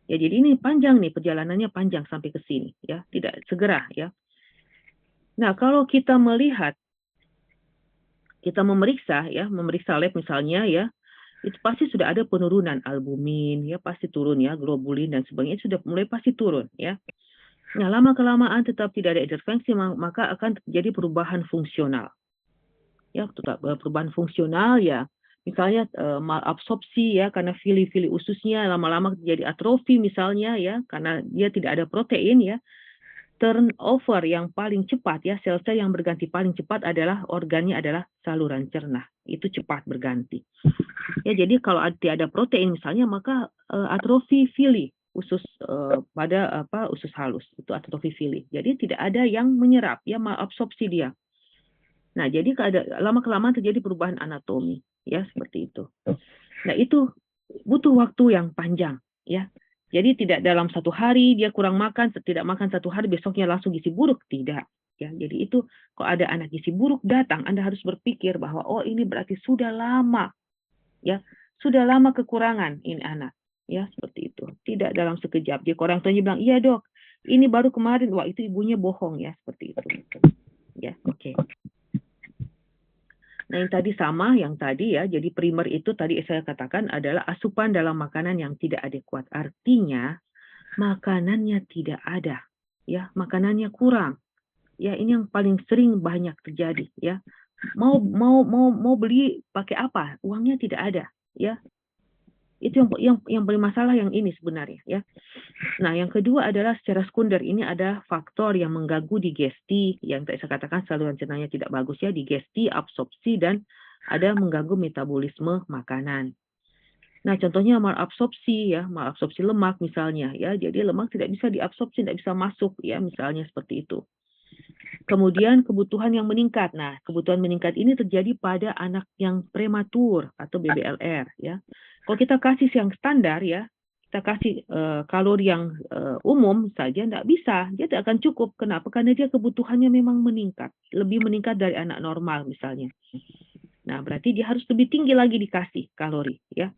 Ya, jadi ini panjang nih, perjalanannya panjang sampai ke sini, ya, tidak segera, ya. Nah, kalau kita melihat kita memeriksa lab misalnya ya, itu pasti sudah ada penurunan albumin ya, pasti turun ya, globulin dan sebagainya sudah mulai pasti turun ya. Nah, lama-kelamaan tetap tidak ada intervensi, maka akan terjadi perubahan fungsional. Ya, perubahan fungsional ya. Misalnya malabsorpsi ya, karena fili-fili ususnya lama-lama jadi atrofi misalnya ya, karena dia tidak ada protein ya. Turnover yang paling cepat ya, sel-sel yang berganti paling cepat adalah organnya adalah saluran cerna. Itu cepat berganti. Ya, jadi kalau tidak ada protein misalnya, maka atrofi fili usus pada usus halus itu atrofi fili. Jadi tidak ada yang menyerap ya, malabsorpsi dia. Nah, jadi lama-kelamaan terjadi perubahan anatomi ya, seperti itu. Nah, itu butuh waktu yang panjang ya. Jadi tidak dalam satu hari dia kurang makan, tidak makan satu hari besoknya langsung gizi buruk, tidak ya. Jadi itu kalau ada anak gizi buruk datang, Anda harus berpikir bahwa oh ini berarti sudah lama ya, sudah lama kekurangan ini anak ya, seperti itu. Tidak dalam sekejap. Jadi orang tuanya bilang, "Iya, Dok, ini baru kemarin." Wah, itu ibunya bohong ya, seperti itu. Ya, oke. Nah, yang tadi sama, yang tadi ya, jadi primer itu tadi saya katakan adalah asupan dalam makanan yang tidak adekuat. Artinya, makanannya tidak ada, ya, makanannya kurang. Ya, ini yang paling sering banyak terjadi, ya. Mau beli pakai apa? Uangnya tidak ada, ya. Itu yang paling masalah yang ini sebenarnya, ya. Nah, yang kedua adalah secara sekunder. Ini ada faktor yang mengganggu digesti, yang tadi saya katakan saluran cernanya tidak bagus ya, digesti, absorpsi, dan ada mengganggu metabolisme makanan. Nah, contohnya malabsorpsi ya, malabsorpsi lemak misalnya ya. Jadi lemak tidak bisa diabsorpsi, tidak bisa masuk ya, misalnya seperti itu. Kemudian kebutuhan yang meningkat. Nah, kebutuhan meningkat ini terjadi pada anak yang prematur atau BBLR ya. Kalau kita kasih yang standar ya, kita kasih kalori yang umum saja tidak bisa, dia tidak akan cukup. Kenapa? Karena dia kebutuhannya memang meningkat, lebih meningkat dari anak normal misalnya. Nah, berarti dia harus lebih tinggi lagi dikasih kalori ya.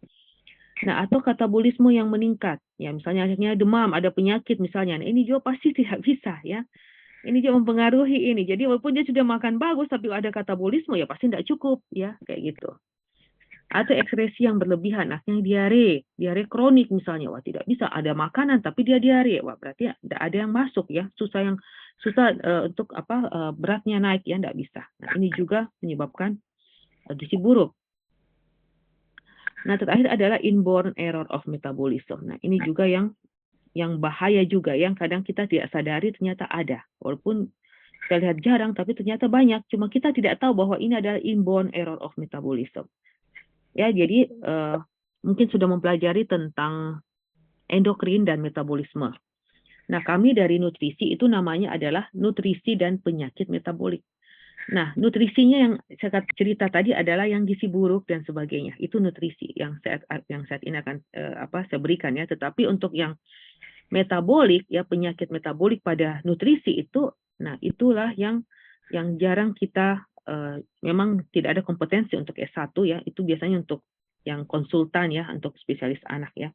Nah, atau katabolisme yang meningkat. Ya, misalnya anaknya demam, ada penyakit misalnya. Nah, ini juga pasti tidak bisa ya. Ini juga mempengaruhi ini. Jadi walaupun dia sudah makan bagus, tapi ada katabolisme ya pasti tidak cukup ya, kayak gitu. Atau ekskresi yang berlebihan, akhirnya diare kronik misalnya. Wah, tidak bisa ada makanan tapi dia diare. Wah, berarti tidak ada yang masuk ya, susah untuk beratnya naik ya, tidak bisa. Nah, ini juga menyebabkan gizi buruk. Nah, terakhir adalah inborn error of metabolism. Nah, ini juga yang bahaya juga, yang kadang kita tidak sadari ternyata ada. Walaupun kita lihat jarang, tapi ternyata banyak. Cuma kita tidak tahu bahwa ini adalah inborn error of metabolism. Ya, jadi mungkin sudah mempelajari tentang endokrin dan metabolisme. Nah, kami dari nutrisi itu namanya adalah nutrisi dan penyakit metabolik. Nah, nutrisinya yang saya cerita tadi adalah yang gizi buruk dan sebagainya. Itu nutrisi yang saat ini akan saya berikan ya. Tetapi untuk yang metabolik ya, penyakit metabolik pada nutrisi itu, nah itulah yang jarang kita memang tidak ada kompetensi untuk S1 ya, itu biasanya untuk yang konsultan ya, untuk spesialis anak ya.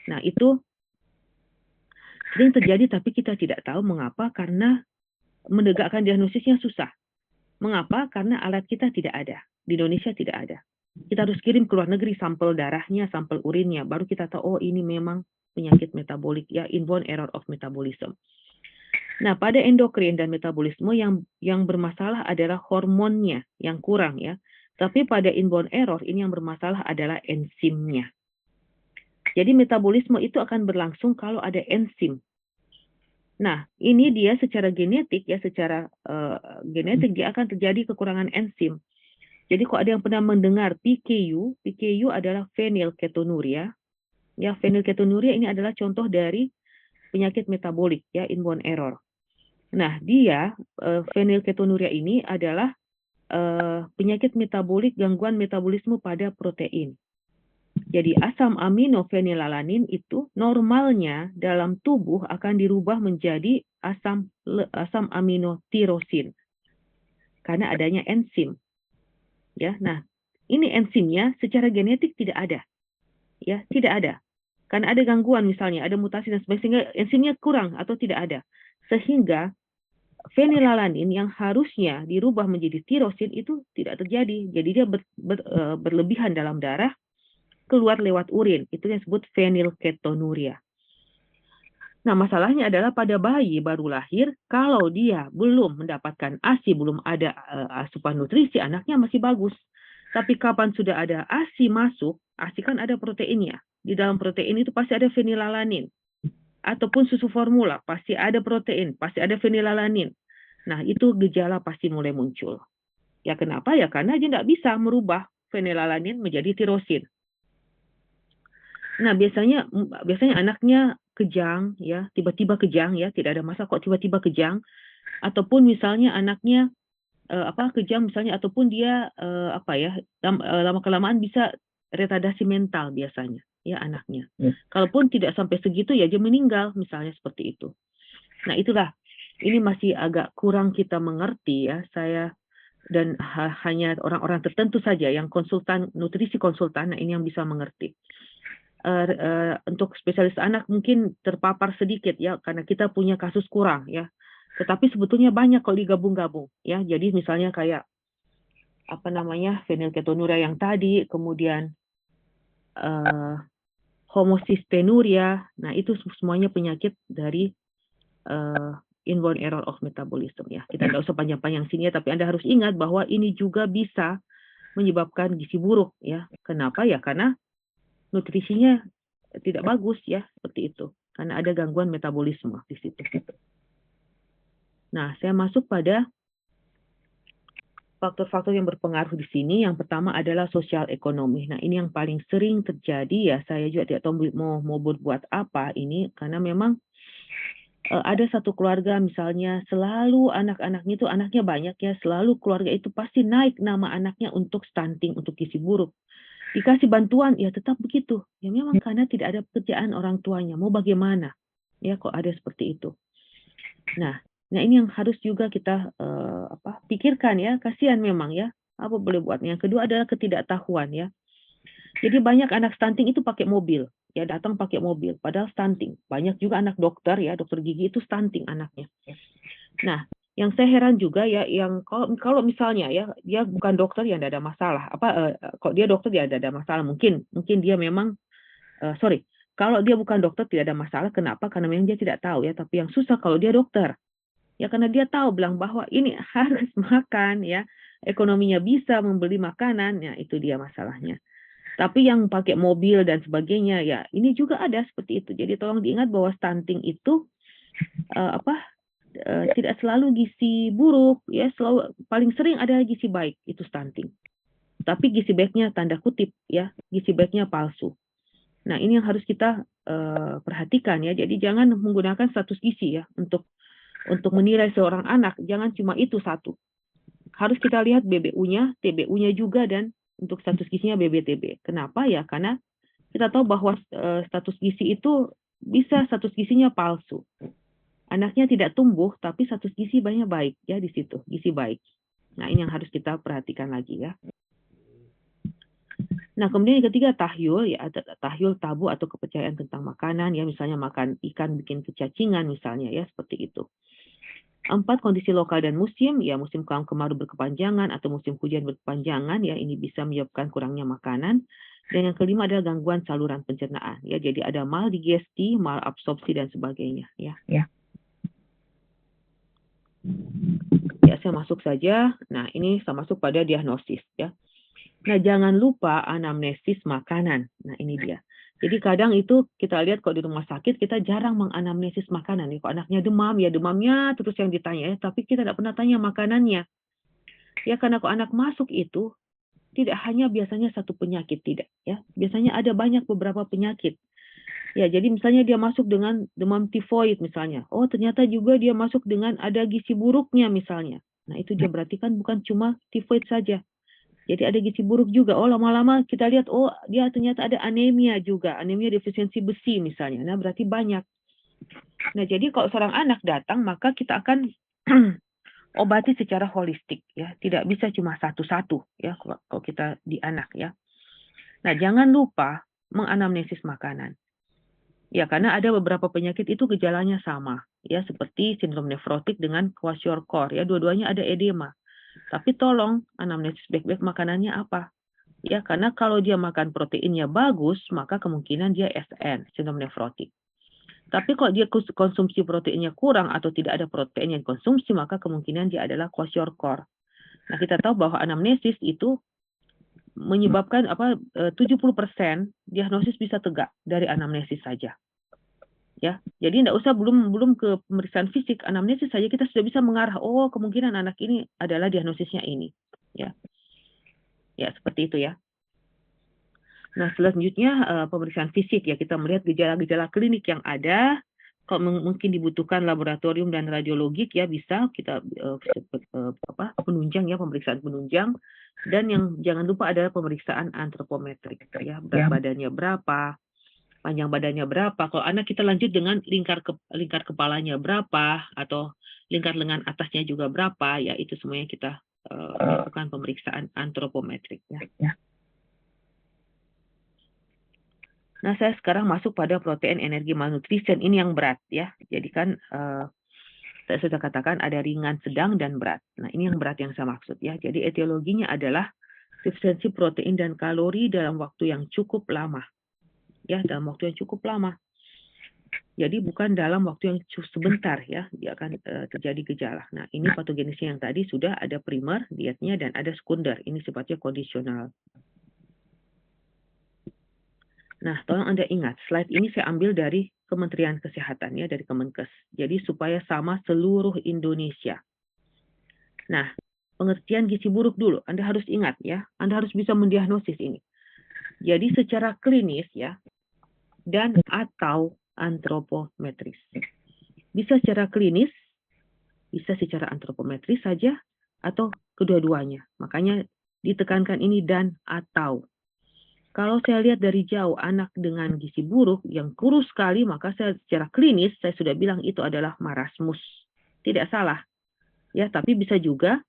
Nah, itu sering terjadi tapi kita tidak tahu mengapa, karena menegakkan diagnosisnya susah. Mengapa? Karena alat kita tidak ada. Di Indonesia tidak ada. Kita harus kirim ke luar negeri sampel darahnya, sampel urinnya, baru kita tahu oh ini memang penyakit metabolik ya, inborn error of metabolism. Nah, pada endokrin dan metabolisme yang bermasalah adalah hormonnya yang kurang ya. Tapi pada inborn error ini yang bermasalah adalah enzimnya. Jadi metabolisme itu akan berlangsung kalau ada enzim. Nah, ini dia secara genetik ya, secara genetik dia akan terjadi kekurangan enzim. Jadi kalau ada yang pernah mendengar PKU adalah phenylketonuria. Ya, phenylketonuria ini adalah contoh dari penyakit metabolik ya, inborn error. Nah, dia phenylketonuria ini adalah penyakit metabolik, gangguan metabolisme pada protein. Jadi asam amino fenilalanin itu normalnya dalam tubuh akan dirubah menjadi asam amino tirosin karena adanya enzim. Ya, nah ini enzimnya secara genetik tidak ada, ya tidak ada. Karena ada gangguan misalnya, ada mutasi dan sebagainya, sehingga enzimnya kurang atau tidak ada, sehingga fenilalanin yang harusnya dirubah menjadi tirosin itu tidak terjadi. Jadi dia berlebihan dalam darah, keluar lewat urin. Itu yang disebut fenilketonuria. Nah, masalahnya adalah pada bayi baru lahir, kalau dia belum mendapatkan ASI, belum ada asupan nutrisi, anaknya masih bagus. Tapi kapan sudah ada ASI masuk, ASI kan ada proteinnya. Di dalam protein itu pasti ada fenilalanin. Ataupun susu formula, pasti ada protein, pasti ada fenilalanin. Nah, itu gejala pasti mulai muncul. Ya kenapa? Ya karena dia tidak bisa merubah fenilalanin menjadi tirosin. Nah, biasanya anaknya kejang ya, tiba-tiba kejang ya, tidak ada masa kok tiba-tiba kejang, ataupun misalnya anaknya kejang misalnya, ataupun dia lama kelamaan bisa retardasi mental biasanya ya anaknya. Kalaupun tidak sampai segitu ya dia meninggal misalnya seperti itu. Nah, itulah ini masih agak kurang kita mengerti ya, saya dan hanya orang-orang tertentu saja yang konsultan nutrisi konsultan, nah ini yang bisa mengerti. Untuk spesialis anak mungkin terpapar sedikit ya karena kita punya kasus kurang ya. Tetapi sebetulnya banyak kalau digabung-gabung ya. Jadi misalnya kayak fenilketonuria yang tadi, kemudian homocystinuria. Nah, itu semuanya penyakit dari inborn error of metabolism ya. Kita nggak usah panjang-panjang sini ya, tapi Anda harus ingat bahwa ini juga bisa menyebabkan gizi buruk ya. Kenapa ya? Karena nutrisinya tidak bagus ya, seperti itu. Karena ada gangguan metabolisme di situ. Nah, saya masuk pada faktor-faktor yang berpengaruh di sini. Yang pertama adalah sosial ekonomi. Nah, ini yang paling sering terjadi ya. Saya juga tidak tahu mau buat apa ini, karena memang ada satu keluarga misalnya selalu anak-anaknya itu anaknya banyak ya, selalu keluarga itu pasti naik nama anaknya untuk stunting, untuk gizi buruk. Dikasih bantuan, ya tetap begitu. Ya memang karena tidak ada pekerjaan orang tuanya. Mau bagaimana? Ya kok ada seperti itu. Nah ini yang harus juga kita pikirkan ya. Kasihan memang ya. Apa boleh buat? Yang kedua adalah ketidaktahuan ya. Jadi banyak anak stunting itu pakai mobil. Ya datang pakai mobil. Padahal stunting. Banyak juga anak dokter ya. Dokter gigi itu stunting anaknya. Nah, yang saya heran juga ya, yang kalau misalnya ya dia bukan dokter ya tidak ada masalah. Kalau dia dokter ya tidak ada masalah. Mungkin dia memang kalau dia bukan dokter tidak ada masalah. Kenapa? Karena memang dia tidak tahu ya. Tapi yang susah kalau dia dokter. Ya karena dia tahu bilang bahwa ini harus makan ya. Ekonominya bisa membeli makanan. Ya itu dia masalahnya. Tapi yang pakai mobil dan sebagainya ya ini juga ada seperti itu. Jadi tolong diingat bahwa stunting itu tidak selalu gizi buruk ya, selalu paling sering ada gizi baik itu stunting. Tapi gizi baiknya tanda kutip ya, gizi baiknya palsu. Nah, ini yang harus kita perhatikan ya. Jadi jangan menggunakan status gizi ya untuk menilai seorang anak, jangan cuma itu satu. Harus kita lihat BBU-nya, TBU-nya juga, dan untuk status gizinya BBTB. Kenapa ya? Karena kita tahu bahwa status gizi itu bisa status gizinya palsu. Anaknya tidak tumbuh, tapi status gizi banyak baik ya di situ, gizi baik. Nah, ini yang harus kita perhatikan lagi ya. Nah, kemudian yang ketiga tahyul ya, tahyul tabu atau kepercayaan tentang makanan ya, misalnya makan ikan bikin kecacingan misalnya ya, seperti itu. 4, kondisi lokal dan musim ya, musim kemarau berkepanjangan atau musim hujan berkepanjangan ya, ini bisa menyebabkan kurangnya makanan. Dan yang kelima adalah gangguan saluran pencernaan ya, jadi ada maldigesti, malabsorpsi dan sebagainya ya. Ya, saya masuk saja. Nah, ini saya masuk pada diagnosis ya. Nah, jangan lupa anamnesis makanan. Nah, ini dia. Jadi kadang itu kita lihat kalau di rumah sakit kita jarang menganamnesis makanan. Kalau anaknya demam, ya demamnya terus yang ditanya ya, tapi kita tidak pernah tanya makanannya. Ya karena kalau anak masuk itu tidak hanya biasanya satu penyakit, tidak ya. Biasanya ada banyak beberapa penyakit. Ya, jadi misalnya dia masuk dengan demam tifoid misalnya. Oh, ternyata juga dia masuk dengan ada gizi buruknya misalnya. Nah, itu dia berarti kan bukan cuma tifoid saja. Jadi ada gizi buruk juga. Oh, lama-lama kita lihat, oh dia ternyata ada anemia juga. Anemia defisiensi besi misalnya. Nah, berarti banyak. Nah, jadi kalau seorang anak datang, maka kita akan obati secara holistik ya. Tidak bisa cuma satu-satu ya kalau kita di anak ya. Nah, jangan lupa menganamnesis makanan. Ya, karena ada beberapa penyakit itu gejalanya sama, ya, seperti sindrom nefrotik dengan kwashiorkor, ya, dua-duanya ada edema. Tapi tolong anamnesis baik-baik makanannya apa? Ya, karena kalau dia makan proteinnya bagus, maka kemungkinan dia SN, sindrom nefrotik. Tapi kalau dia konsumsi proteinnya kurang atau tidak ada protein yang dikonsumsi, maka kemungkinan dia adalah kwashiorkor. Nah, kita tahu bahwa anamnesis itu menyebabkan 70% diagnosis bisa tegak dari anamnesis saja. Ya, jadi tidak usah belum ke pemeriksaan fisik, anamnesis saja kita sudah bisa mengarah, oh kemungkinan anak ini adalah diagnosisnya ini. Ya, ya seperti itu ya. Nah, selanjutnya pemeriksaan fisik ya, kita melihat gejala-gejala klinik yang ada. Kalau mungkin dibutuhkan laboratorium dan radiologik ya bisa kita penunjang ya, pemeriksaan penunjang. Dan yang jangan lupa adalah pemeriksaan antropometrik ya, berat badannya berapa, panjang badannya berapa. Kalau anak kita lanjut dengan lingkar kepalanya berapa atau lingkar lengan atasnya juga berapa ya, itu semuanya kita lakukan pemeriksaan antropometrik ya. Nah, saya sekarang masuk pada protein energi malnutrition. Ini yang berat ya. Jadi kan saya sudah katakan ada ringan, sedang, dan berat. Nah, ini yang berat yang saya maksud ya. Jadi etiologinya adalah deficiensi protein dan kalori dalam waktu yang cukup lama. Ya, dalam waktu yang cukup lama. Jadi bukan dalam waktu yang sebentar ya, dia akan terjadi gejala. Nah, ini patogenisnya yang tadi sudah ada primer, dietnya, dan ada sekunder. Ini sifatnya kondisional. Nah, tolong Anda ingat, slide ini saya ambil dari Kementerian Kesehatan ya, dari Kemenkes. Jadi supaya sama seluruh Indonesia. Nah, pengertian gizi buruk dulu, Anda harus ingat ya, Anda harus bisa mendiagnosis ini. Jadi secara klinis ya, dan atau antropometris. Bisa secara klinis, bisa secara antropometris saja, atau kedua-duanya. Makanya ditekankan ini dan atau. Kalau saya lihat dari jauh anak dengan gizi buruk yang kurus sekali, maka saya secara klinis saya sudah bilang itu adalah marasmus. Tidak salah. Ya, tapi bisa juga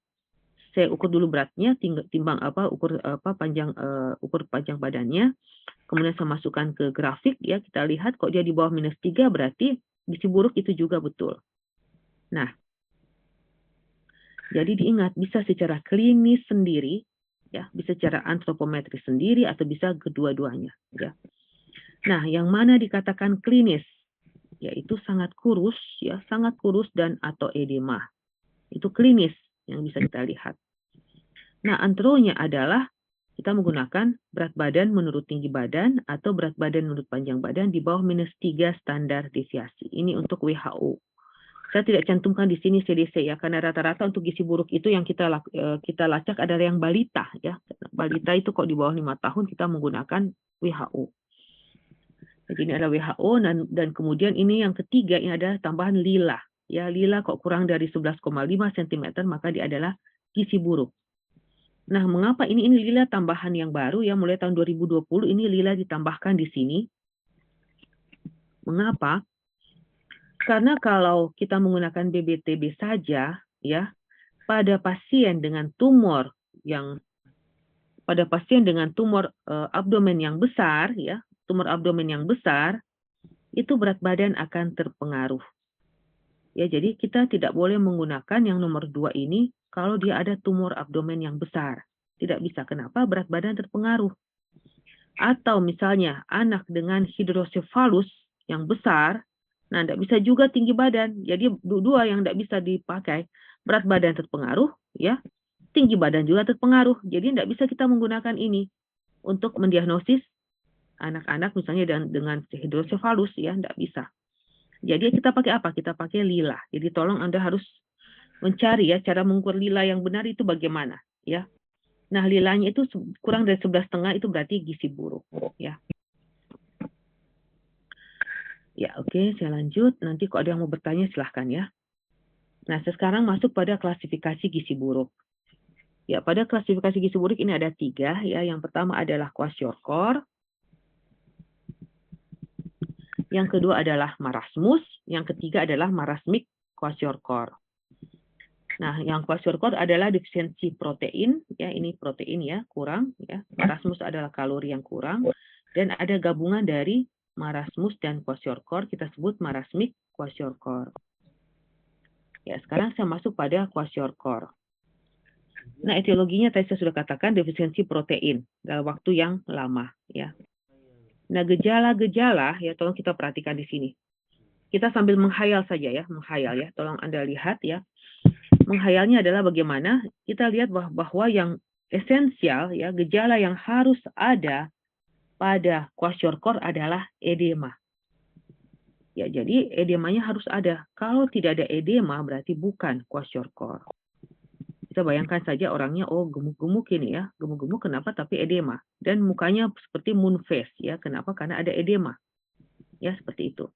saya ukur dulu beratnya, timbang ukur panjang badannya. Kemudian saya masukkan ke grafik ya, kita lihat kok dia di bawah -3 berarti gizi buruk itu juga betul. Nah, jadi diingat bisa secara klinis sendiri ya, bisa secara antropometris sendiri atau bisa kedua-duanya ya. Nah, yang mana dikatakan klinis? Yaitu sangat kurus ya, sangat kurus dan atau edema. Itu klinis yang bisa kita lihat. Nah, antronya adalah kita menggunakan berat badan menurut tinggi badan atau berat badan menurut panjang badan di bawah -3 standar deviasi. Ini untuk WHO. Saya tidak cantumkan di sini CDC ya, karena rata-rata untuk gizi buruk itu yang kita lacak adalah yang balita ya. Balita itu kok di bawah 5 tahun kita menggunakan WHO. Jadi ini adalah WHO dan kemudian ini yang ketiga ini adalah tambahan lila. Ya, lila kok kurang dari 11,5 cm maka dia adalah gizi buruk. Nah, mengapa ini lila tambahan yang baru ya, mulai tahun 2020 ini lila ditambahkan di sini. Mengapa? Karena kalau kita menggunakan BBTB saja ya, pada pasien dengan tumor abdomen yang besar ya, tumor abdomen yang besar itu berat badan akan terpengaruh. Ya, jadi kita tidak boleh menggunakan yang nomor 2 ini kalau dia ada tumor abdomen yang besar. Tidak bisa. Kenapa? Berat badan terpengaruh. Atau misalnya anak dengan hidrosefalus yang besar, nah tidak bisa juga tinggi badan. Jadi dua yang tidak bisa dipakai. Berat badan terpengaruh, ya, tinggi badan juga terpengaruh. Jadi tidak bisa kita menggunakan ini untuk mendiagnosis anak-anak misalnya dengan hidrosefalus, ya, tidak bisa. Jadi kita pakai apa? Kita pakai lila. Jadi tolong Anda harus mencari ya cara mengukur lila yang benar itu bagaimana, ya. Nah, lilanya itu kurang dari 11,5 itu berarti gizi buruk, ya. Ya, oke, saya lanjut. Nanti kalau ada yang mau bertanya silahkan ya. Nah, sekarang masuk pada klasifikasi gizi buruk. Ya, pada klasifikasi gizi buruk ini ada 3 ya. Yang pertama adalah kwashiorkor. Yang kedua adalah marasmus. Yang ketiga adalah marasmik kwashiorkor. Nah, yang kwashiorkor adalah defisiensi protein, ya, ini protein ya, kurang ya. Marasmus adalah kalori yang kurang dan ada gabungan dari marasmus dan kwashiorkor kita sebut marasmik kwashiorkor. Ya, sekarang saya masuk pada kwashiorkor. Nah, etiologinya tadi saya sudah katakan defisiensi protein dalam waktu yang lama, ya. Nah, gejala-gejala ya tolong kita perhatikan di sini. Kita sambil menghayal saja ya, menghayal ya. Tolong Anda lihat ya. Menghayalnya adalah bagaimana kita lihat bahwa yang esensial ya, gejala yang harus ada pada kwashiorkor adalah edema. Ya, jadi edemanya harus ada. Kalau tidak ada edema berarti bukan kwashiorkor. Kita bayangkan saja orangnya, oh gemuk-gemuk ini ya, gemuk-gemuk kenapa tapi edema. Dan mukanya seperti moon face ya, kenapa? Karena ada edema. Ya, seperti itu.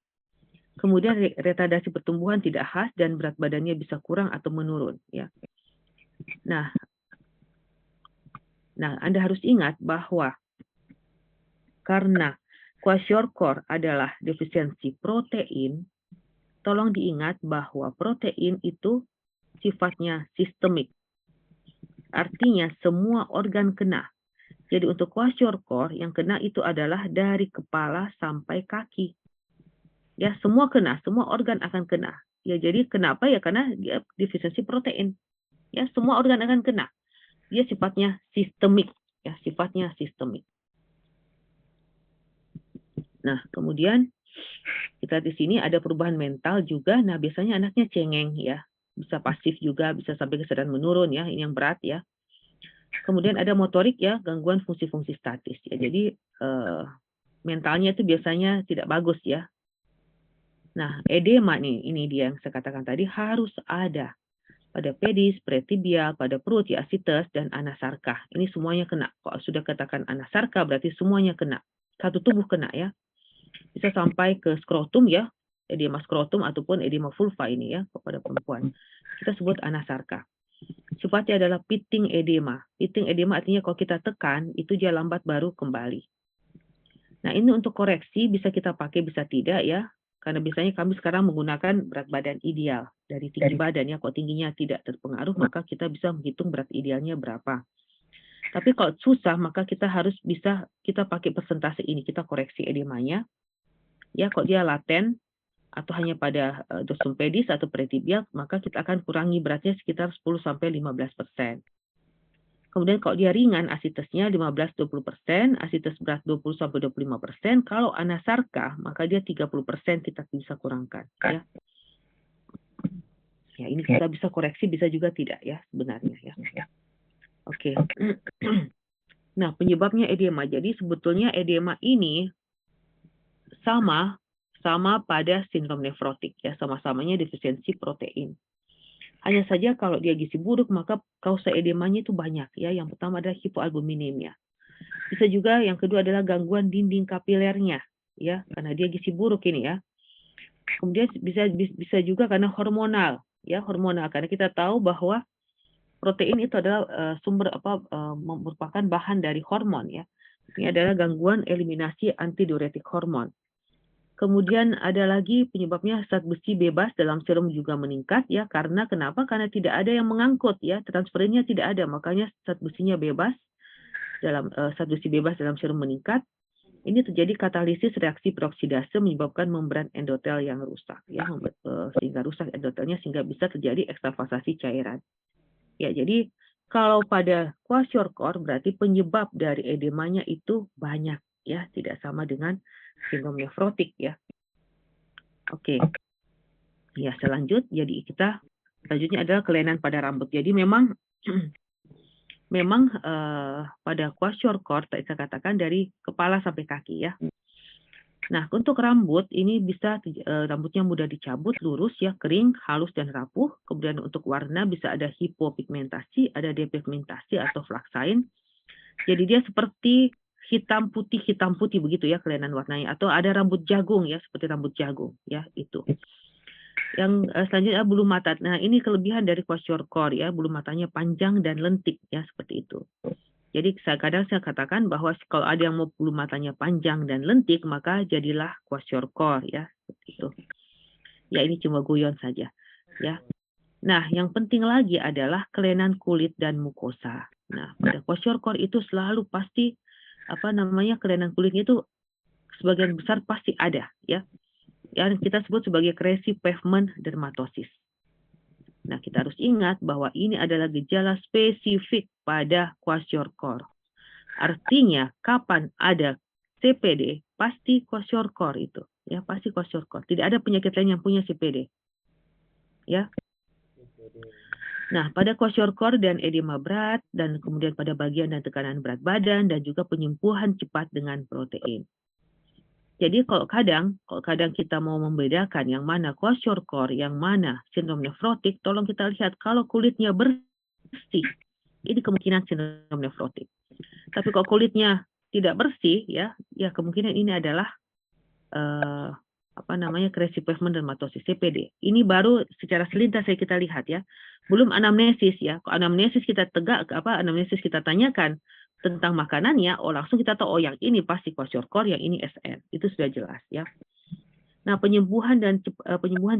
Kemudian retardasi pertumbuhan tidak khas dan berat badannya bisa kurang atau menurun ya. Nah, Anda harus ingat bahwa karena kwashiorkor adalah defisiensi protein, tolong diingat bahwa protein itu sifatnya sistemik. Artinya semua organ kena. Jadi untuk kwashiorkor yang kena itu adalah dari kepala sampai kaki. Ya, semua kena, semua organ akan kena. Ya, jadi kenapa ya? Karena dia defisiensi protein. Ya, semua organ akan kena. Dia sifatnya sistemik, ya, sifatnya sistemik. Nah, kemudian kita di sini ada perubahan mental juga. Nah, biasanya anaknya cengeng ya. Bisa pasif juga, bisa sampai kesadaran menurun ya. Ini yang berat ya. Kemudian ada motorik ya, gangguan fungsi-fungsi statis ya. Jadi mentalnya itu biasanya tidak bagus ya. Nah, edema nih, ini dia yang saya katakan tadi harus ada pada pedis, pretibial, pada perut, ya, asites, dan anasarka. Ini semuanya kena. Kalau sudah katakan anasarka berarti semuanya kena. Satu tubuh kena ya. Bisa sampai ke skrotum ya, edema skrotum ataupun edema vulva ini ya kepada perempuan. Kita sebut anasarka. Sifatnya adalah pitting edema. Pitting edema artinya kalau kita tekan, itu dia lambat baru kembali. Nah, ini untuk koreksi bisa kita pakai, bisa tidak ya. Karena biasanya kami sekarang menggunakan berat badan ideal dari tinggi badan ya. Kalau tingginya tidak terpengaruh, maka kita bisa menghitung berat idealnya berapa. Tapi kalau susah, maka kita harus bisa kita pakai persentase ini. Kita koreksi edemanya. Ya, kalau dia laten atau hanya pada dorsum pedis atau pretibial, maka kita akan kurangi beratnya sekitar 10-15%. Kemudian kalau dia ringan, asitesnya 15-20%, asites berat 20-25%. Kalau anasarka, maka dia 30% kita bisa kurangkan. Ya. Ya, ini kita bisa koreksi, bisa juga tidak ya sebenarnya ya. Oke. Nah, penyebabnya edema. Jadi sebetulnya edema ini sama pada sindrom nefrotik ya, sama-samanya defisiensi protein. Hanya saja kalau dia gizi buruk maka kausa edemanya itu banyak ya. Yang pertama adalah hipoalbuminemia. Bisa juga yang kedua adalah gangguan dinding kapilernya ya, karena dia gizi buruk ini ya. Kemudian bisa juga karena hormonal ya, hormonal karena kita tahu bahwa protein itu adalah merupakan bahan dari hormon ya. Ini adalah gangguan eliminasi antidiuretik hormon. Kemudian ada lagi penyebabnya zat besi bebas dalam serum juga meningkat ya, karena kenapa? Karena tidak ada yang mengangkut ya, transferinnya tidak ada, makanya zat besinya bebas dalam zat besi bebas dalam serum meningkat. Ini terjadi katalisis reaksi peroksidase menyebabkan membran endotel yang rusak ya, sehingga rusak endotelnya sehingga bisa terjadi ekstravasasi cairan. Ya, jadi kalau pada kwashiorkor berarti penyebab dari edemanya itu banyak ya, tidak sama dengan sindrom nefrotik ya. Oke. Ya, jadi selanjutnya adalah kelainan pada rambut. Jadi memang pada kwashiorkor saya katakan dari kepala sampai kaki ya. Nah, untuk rambut ini bisa rambutnya mudah dicabut, lurus ya, kering, halus dan rapuh. Kemudian untuk warna bisa ada hipopigmentasi, ada depigmentasi atau flaxine. Jadi dia seperti hitam putih begitu ya kelainan warnanya, atau ada rambut jagung ya, seperti rambut jagung ya, itu. Yang selanjutnya bulu mata. Nah, ini kelebihan dari kwashiorkor ya, bulu matanya panjang dan lentik ya, seperti itu. Jadi kadang saya katakan bahwa kalau ada yang mau bulu matanya panjang dan lentik, maka jadilah kwashiorkor ya, seperti itu. Ya, ini cuma guyon saja ya. Nah, yang penting lagi adalah kelainan kulit dan mukosa. Nah, pada kwashiorkor itu selalu pasti kelainan kulitnya itu sebagian besar pasti ada, ya. Yang kita sebut sebagai crazy pavement dermatosis. Nah, kita harus ingat bahwa ini adalah gejala spesifik pada kwashiorkor. Artinya, kapan ada CPD, pasti kwashiorkor itu. Ya, pasti kwashiorkor. Tidak ada penyakit lain yang punya CPD. Ya. Nah, pada kwashiorkor dan edema berat, dan kemudian pada bagian dan tekanan berat badan, dan juga penyembuhan cepat dengan protein. Jadi kalau kadang kita mau membedakan yang mana kwashiorkor, yang mana sindrom nefrotik, tolong kita lihat kalau kulitnya bersih, ini kemungkinan sindrom nefrotik. Tapi kalau kulitnya tidak bersih, ya kemungkinan ini adalah crazy pavement dermatosis CPD. Ini baru secara selintas kita lihat ya. Belum anamnesis ya. Kalau anamnesis kita anamnesis kita tanyakan tentang makanannya, langsung kita tahu yang ini pasti kwashiorkor, yang ini SN. Itu sudah jelas ya. Nah, penyembuhan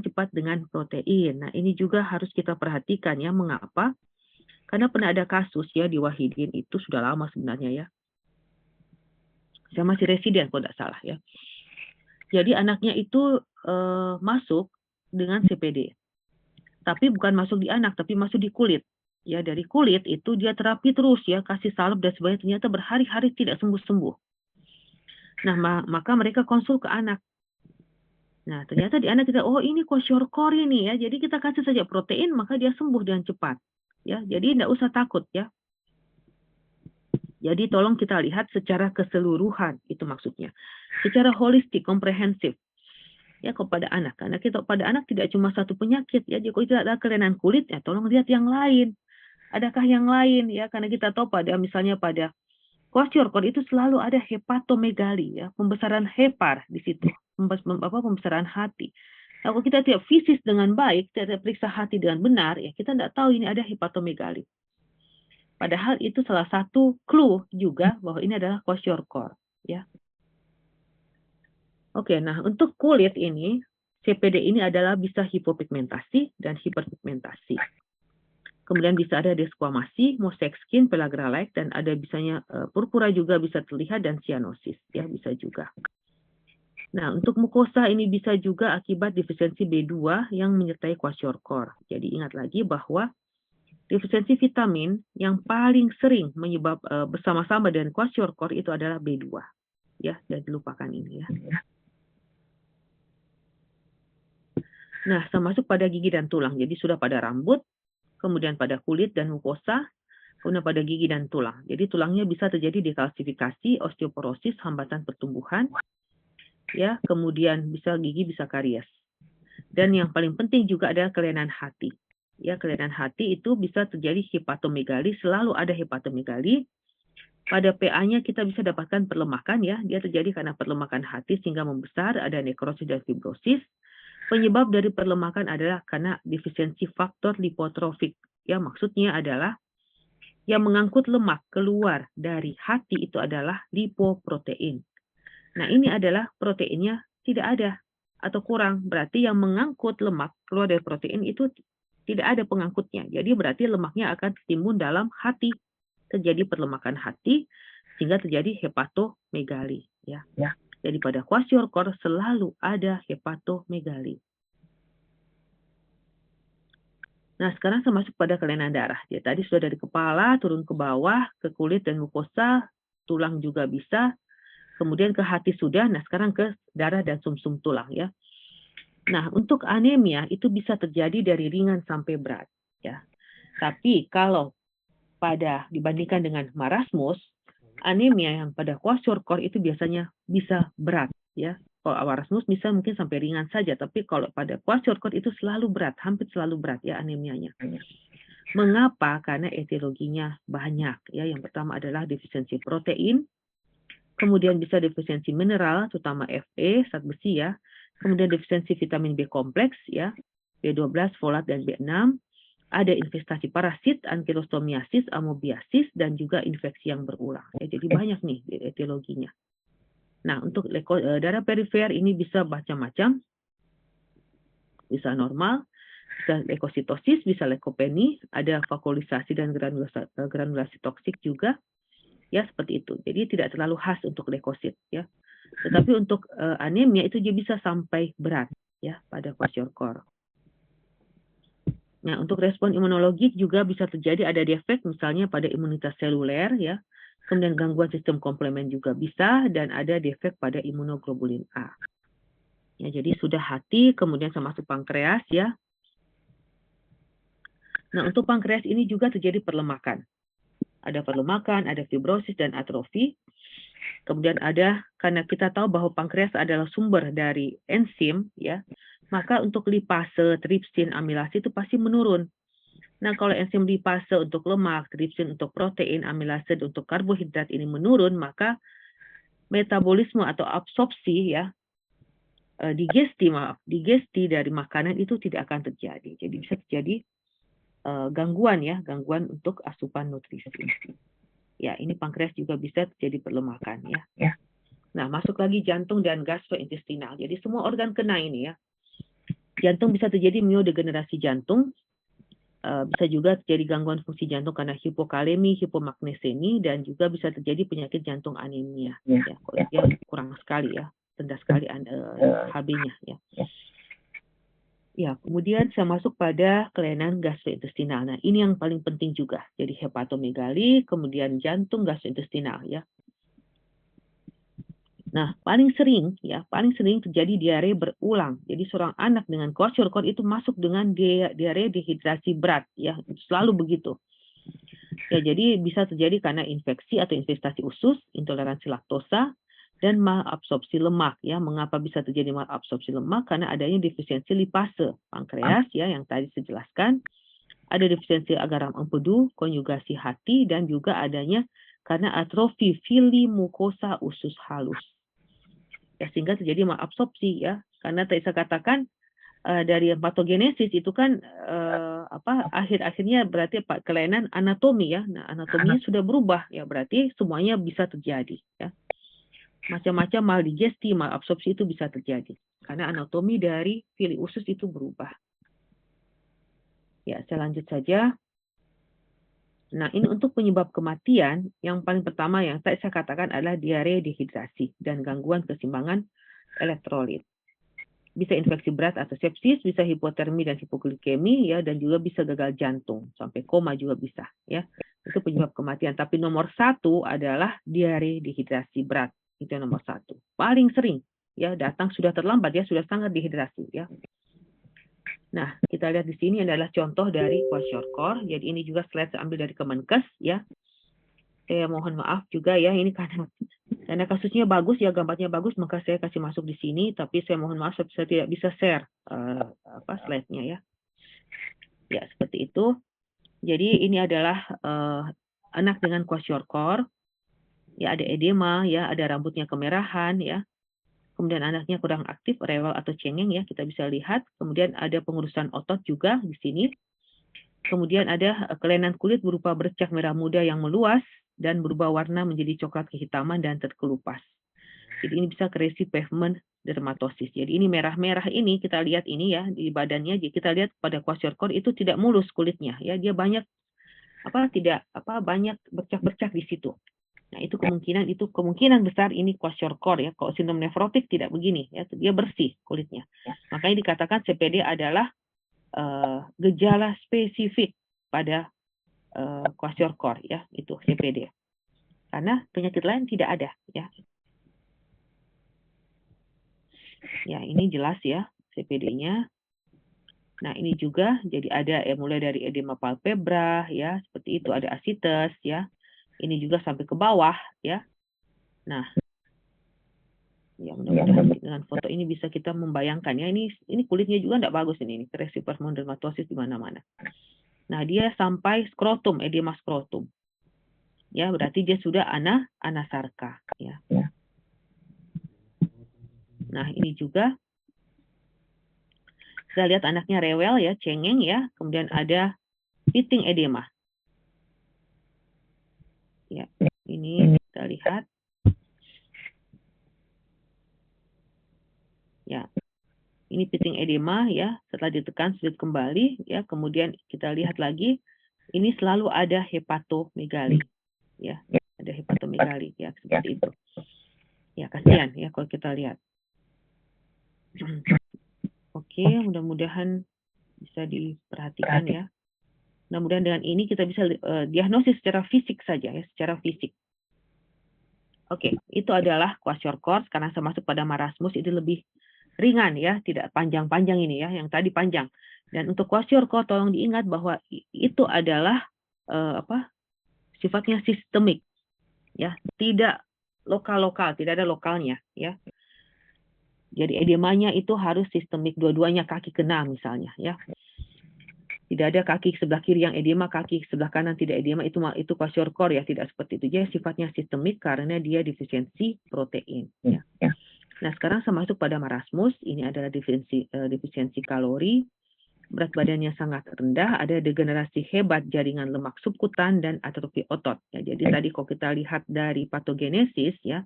cepat dengan protein. Nah, ini juga harus kita perhatikan ya. Mengapa? Karena pernah ada kasus ya di Wahidin, itu sudah lama sebenarnya ya. Saya masih residen kalau tidak salah ya. Jadi anaknya itu masuk dengan CPD. Tapi bukan masuk di anak, tapi masuk di kulit. Ya, dari kulit itu dia terapi terus ya, kasih salep dan sebagainya, ternyata berhari-hari tidak sembuh-sembuh. Nah, maka mereka konsul ke anak. Nah, ternyata di anak kita, ini kwashiorkor ini ya. Jadi kita kasih saja protein, maka dia sembuh dengan cepat. Ya, jadi tidak usah takut ya. Jadi tolong kita lihat secara keseluruhan, itu maksudnya. Secara holistik, komprehensif. Ya, kepada anak. Karena kita pada anak tidak cuma satu penyakit. Ya, jika tidak ada kelainan kulit, ya tolong lihat yang lain. Adakah yang lain? Ya, karena kita tahu misalnya pada kwashiorkor itu selalu ada hepatomegali, ya, pembesaran hepar di situ, pembesaran hati. Nah, kalau kita tidak fisis dengan baik, tidak periksa hati dengan benar, ya kita tidak tahu ini ada hepatomegali. Padahal itu salah satu clue juga bahwa ini adalah kwashiorkor, ya. Oke, nah untuk kulit ini, CPD ini adalah bisa hipopigmentasi dan hiperpigmentasi. Kemudian bisa ada desquamasi, mosaic skin, pellagra like, dan ada bisanya purpura juga bisa terlihat, dan cyanosis, ya bisa juga. Nah, untuk mukosa ini bisa juga akibat defisiensi B2 yang menyertai kwashiorkor. Jadi ingat lagi bahwa defisiensi vitamin yang paling sering bersama-sama dengan kwashiorkor itu adalah B2. Ya, dan dilupakan ini ya. Nah, masuk pada gigi dan tulang. Jadi sudah pada rambut, kemudian pada kulit dan mukosa, kemudian pada gigi dan tulang. Jadi tulangnya bisa terjadi dekalsifikasi, osteoporosis, hambatan pertumbuhan, ya, kemudian gigi bisa karies. Dan yang paling penting juga ada kelainan hati. Ya, kelainan hati itu bisa terjadi hepatomegali, selalu ada hepatomegali. Pada PA-nya kita bisa dapatkan perlemakan ya, dia terjadi karena perlemakan hati sehingga membesar, ada nekrosis dan fibrosis. Penyebab dari perlemakan adalah karena defisiensi faktor lipotrofik. Ya, maksudnya adalah yang mengangkut lemak keluar dari hati itu adalah lipoprotein. Nah, ini adalah proteinnya tidak ada atau kurang. Berarti yang mengangkut lemak keluar dari protein itu tidak ada pengangkutnya. Jadi berarti lemaknya akan tertimbun dalam hati. Terjadi perlemakan hati sehingga terjadi hepatomegali. Ya. Jadi pada kwashiorkor selalu ada hepatomegali. Nah, sekarang saya masuk pada kelainan darah. Ya, tadi sudah dari kepala, turun ke bawah, ke kulit dan mukosa, tulang juga bisa, kemudian ke hati sudah, nah sekarang ke darah dan sumsum tulang ya. Nah, untuk anemia itu bisa terjadi dari ringan sampai berat ya. Tapi kalau dibandingkan dengan marasmus, anemia yang pada kwashiorkor itu biasanya bisa berat ya. Kalau marasmus bisa mungkin sampai ringan saja, tapi kalau pada kwashiorkor itu selalu berat, hampir selalu berat ya anemianya. Mengapa? Karena etiologinya banyak ya. Yang pertama adalah defisiensi protein, kemudian bisa defisiensi mineral, terutama Fe, zat besi ya. Kemudian defisiensi vitamin B kompleks ya, B12, folat dan B6. Ada infestasi parasit, ankylostomiasis, amoebiasis, dan juga infeksi yang berulang. Ya, jadi banyak nih etiologinya. Nah, untuk darah perifer ini bisa macam-macam. Bisa normal, bisa leukositosis, bisa leukopeni, ada vakuolisasi dan granulasi toksik juga. Ya, seperti itu. Jadi tidak terlalu khas untuk leukosit ya. Tetapi untuk anemia itu dia bisa sampai berat ya pada kwashiorkor. Nah, untuk respon imunologi juga bisa terjadi ada defek misalnya pada imunitas seluler ya. Kemudian gangguan sistem komplement juga bisa dan ada defek pada imunoglobulin A. Ya, jadi sudah hati kemudian masuk pankreas ya. Nah, untuk pankreas ini juga terjadi perlemakan. Ada perlemakan, ada fibrosis dan atrofi. Kemudian ada, karena kita tahu bahwa pankreas adalah sumber dari enzim, ya, maka untuk lipase, tripsin, amilase itu pasti menurun. Nah, kalau enzim lipase untuk lemak, tripsin untuk protein, amilase untuk karbohidrat ini menurun, maka metabolisme atau absorpsi, ya, digesti dari makanan itu tidak akan terjadi. Jadi bisa terjadi gangguan ya, gangguan untuk asupan nutrisi. Ya, ini pankreas juga bisa terjadi perlemakan ya. Nah, masuk lagi jantung dan gastrointestinal. Jadi semua organ kena ini ya. Jantung bisa terjadi miodegenerasi jantung, bisa juga terjadi gangguan fungsi jantung karena hipokalemi, hipomagnesemi, dan juga bisa terjadi penyakit jantung anemia. Ya, kalau dia kurang sekali ya, rendah sekali HB-nya ya. Ya, kemudian saya masuk pada kelainan gastrointestinal. Nah, ini yang paling penting juga. Jadi hepatomegali, kemudian jantung, gastrointestinal ya. Nah, paling sering terjadi diare berulang. Jadi seorang anak dengan kwashiorkor itu masuk dengan diare dehidrasi berat ya, selalu begitu. Ya, jadi bisa terjadi karena infeksi atau infestasi usus, intoleransi laktosa, dan malabsorpsi lemak ya. Mengapa bisa terjadi malabsorpsi lemak? Karena adanya defisiensi lipase pankreas ya yang tadi saya jelaskan. Ada defisiensi agar empedu, konjugasi hati, dan juga adanya karena atrofi fili mukosa usus halus. Ya, sehingga terjadi malabsorpsi ya. Karena tadi saya katakan dari patogenesis itu kan akhir-akhirnya berarti kelainan anatomi ya. Nah, anatominya sudah berubah ya, berarti semuanya bisa terjadi ya. Macam-macam maldigesti, malabsorpsi itu bisa terjadi karena anatomi dari fili usus itu berubah. Ya, saya lanjut saja. Nah, ini untuk penyebab kematian, yang paling pertama yang saya katakan adalah diare dehidrasi dan gangguan keseimbangan elektrolit. Bisa infeksi berat atau sepsis, bisa hipotermi dan hipoglikemi ya, dan juga bisa gagal jantung sampai koma juga bisa ya. Itu penyebab kematian. Tapi nomor 1 adalah diare dehidrasi berat. Itu yang nomor 1. Paling sering ya, datang sudah terlambat ya, sudah sangat dehidrasi ya. Nah, kita lihat di sini adalah contoh dari kwashiorkor. Jadi ini juga slide saya ambil dari Kemenkes ya. Saya mohon maaf juga ya, ini karena kasusnya bagus ya, gambarnya bagus, maka saya kasih masuk di sini. Tapi saya mohon maaf, saya tidak bisa share slide-nya ya. Ya, seperti itu. Jadi ini adalah anak dengan kwashiorkor. Ya, ada edema ya, ada rambutnya kemerahan ya. Kemudian anaknya kurang aktif, rewel atau cengeng ya, kita bisa lihat. Kemudian ada pengurusan otot juga di sini. Kemudian ada kelainan kulit berupa bercak merah muda yang meluas dan berubah warna menjadi coklat kehitaman dan terkelupas. Jadi ini bisa kresi pavement dermatosis. Jadi ini merah-merah ini kita lihat ini ya di badannya. Jadi kita lihat pada kwashiorkor itu tidak mulus kulitnya ya, dia banyak banyak bercak-bercak di situ. Nah, itu kemungkinan besar ini kwashiorkor ya. Kalau sindrom nefrotik tidak begini ya, dia bersih kulitnya. Makanya dikatakan CPD adalah gejala spesifik pada kwashiorkor ya, itu CPD. Karena penyakit lain tidak ada ya. Ya, ini jelas ya CPD-nya. Nah, ini juga jadi ada mulai dari edema palpebra ya, seperti itu, ada asites ya. Ini juga sampai ke bawah ya. Nah, ya mudah-mudahan dengan foto ini bisa kita membayangkan ya, ini kulitnya juga enggak bagus ini kresi pavement dermatosis di mana-mana. Nah, dia sampai skrotum, edema skrotum. Ya, berarti dia sudah anasarka ya. Nah, ini juga kita lihat anaknya rewel ya, cengeng ya, kemudian ada pitting edema. Ya, ini kita lihat. Ya, ini pitting edema ya, setelah ditekan sulit kembali ya, kemudian kita lihat lagi, ini selalu ada hepatomegali ya, ada hepatomegali ya, seperti itu. Ya, kasihan ya kalau kita lihat. Oke, mudah-mudahan bisa diperhatikan ya. Mudah-mudahan dengan ini kita bisa diagnosis secara fisik saja ya, secara fisik. Oke, itu adalah kwashiorkor. Karena saya masuk pada marasmus itu lebih ringan ya, tidak panjang-panjang ini ya, yang tadi panjang. Dan untuk kwashiorkor tolong diingat bahwa itu adalah sifatnya sistemik ya, tidak lokal-lokal, tidak ada lokalnya ya. Jadi edemanya itu harus sistemik, dua-duanya kaki kena misalnya ya. Tidak ada kaki sebelah kiri yang edema, kaki sebelah kanan tidak edema, itu kwashiorkor ya, tidak seperti itu. Jadi sifatnya sistemik karena dia defisiensi protein ya. Nah, sekarang saya masuk pada marasmus. Ini adalah defisiensi kalori, berat badannya sangat rendah, ada degenerasi hebat jaringan lemak subkutan dan atrofi otot. Ya, jadi tadi kalau kita lihat dari patogenesis ya,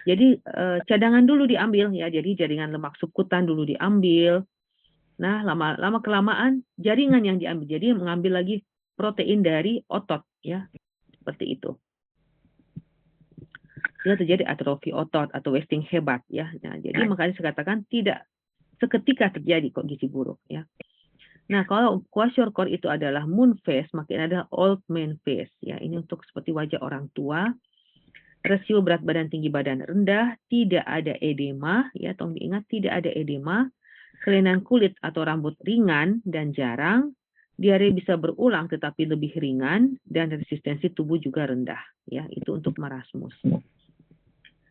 jadi cadangan dulu diambil ya, jadi jaringan lemak subkutan dulu diambil. Nah, lama kelamaan jaringan yang diambil, jadi mengambil lagi protein dari otot ya, seperti itu. Sehingga terjadi atrofi otot atau wasting hebat ya. Nah, jadi makanya saya katakan tidak seketika terjadi kok gizi buruk ya. Nah, kalau kwashiorkor itu adalah moon face, makin ada old man face ya. Ini untuk seperti wajah orang tua. Rasio berat badan tinggi badan rendah, tidak ada edema ya, tolong diingat tidak ada edema. Kelainan kulit atau rambut ringan dan jarang. Diare bisa berulang tetapi lebih ringan dan resistensi tubuh juga rendah ya. Itu untuk marasmus.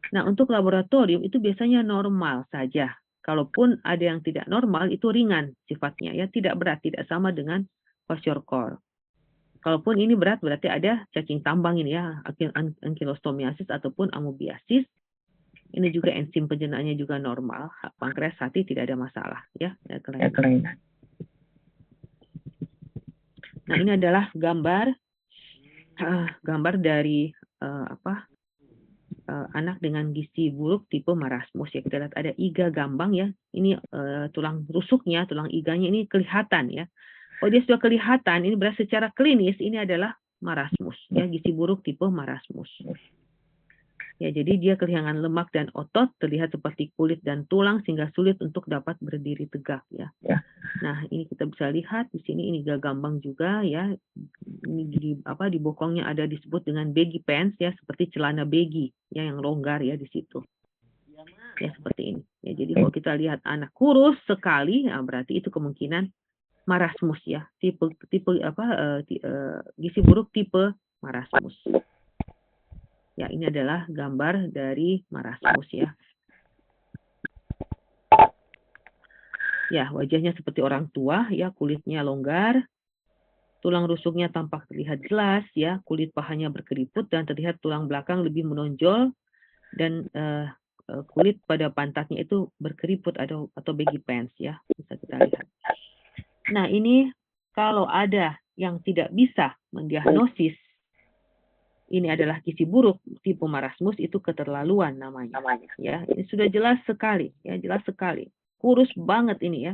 Nah, untuk laboratorium itu biasanya normal saja. Kalaupun ada yang tidak normal, itu ringan sifatnya, ya tidak berat, tidak sama dengan kwashiorkor. Kalaupun ini berat, berarti ada cacing tambang ini ya, ankylostomiasis ataupun amoebiasis. Ini juga enzim pencernaannya juga normal, pankreas hati tidak ada masalah ya, kelainan. Nah, ini adalah gambar dari anak dengan gizi buruk tipe marasmus ya. Kita lihat ada iga gambang ya. Ini tulang rusuknya, tulang iganya ini kelihatan ya. Kalau dia sudah kelihatan, ini berarti secara klinis ini adalah marasmus ya, gizi buruk tipe marasmus. Ya, jadi dia kehilangan lemak dan otot, terlihat seperti kulit dan tulang sehingga sulit untuk dapat berdiri tegak ya. Nah, ini kita bisa lihat di sini ini gagambang juga ya. Ini di bokongnya ada disebut dengan baggy pants ya, seperti celana baggy ya yang longgar ya di situ. Ya seperti ini. Ya, jadi kalau kita lihat anak kurus sekali, nah berarti itu kemungkinan marasmus ya. Gizi buruk tipe marasmus. Ya, ini adalah gambar dari marasmus ya. Ya, wajahnya seperti orang tua ya, kulitnya longgar, tulang rusuknya tampak terlihat jelas ya, kulit pahanya berkeriput dan terlihat tulang belakang lebih menonjol dan kulit pada pantatnya itu berkeriput atau baggy pants ya, bisa kita lihat. Nah, ini kalau ada yang tidak bisa mendiagnosis ini adalah gizi buruk tipe marasmus, itu keterlaluan namanya. Ya, ini sudah jelas sekali ya, jelas sekali. Kurus banget ini ya.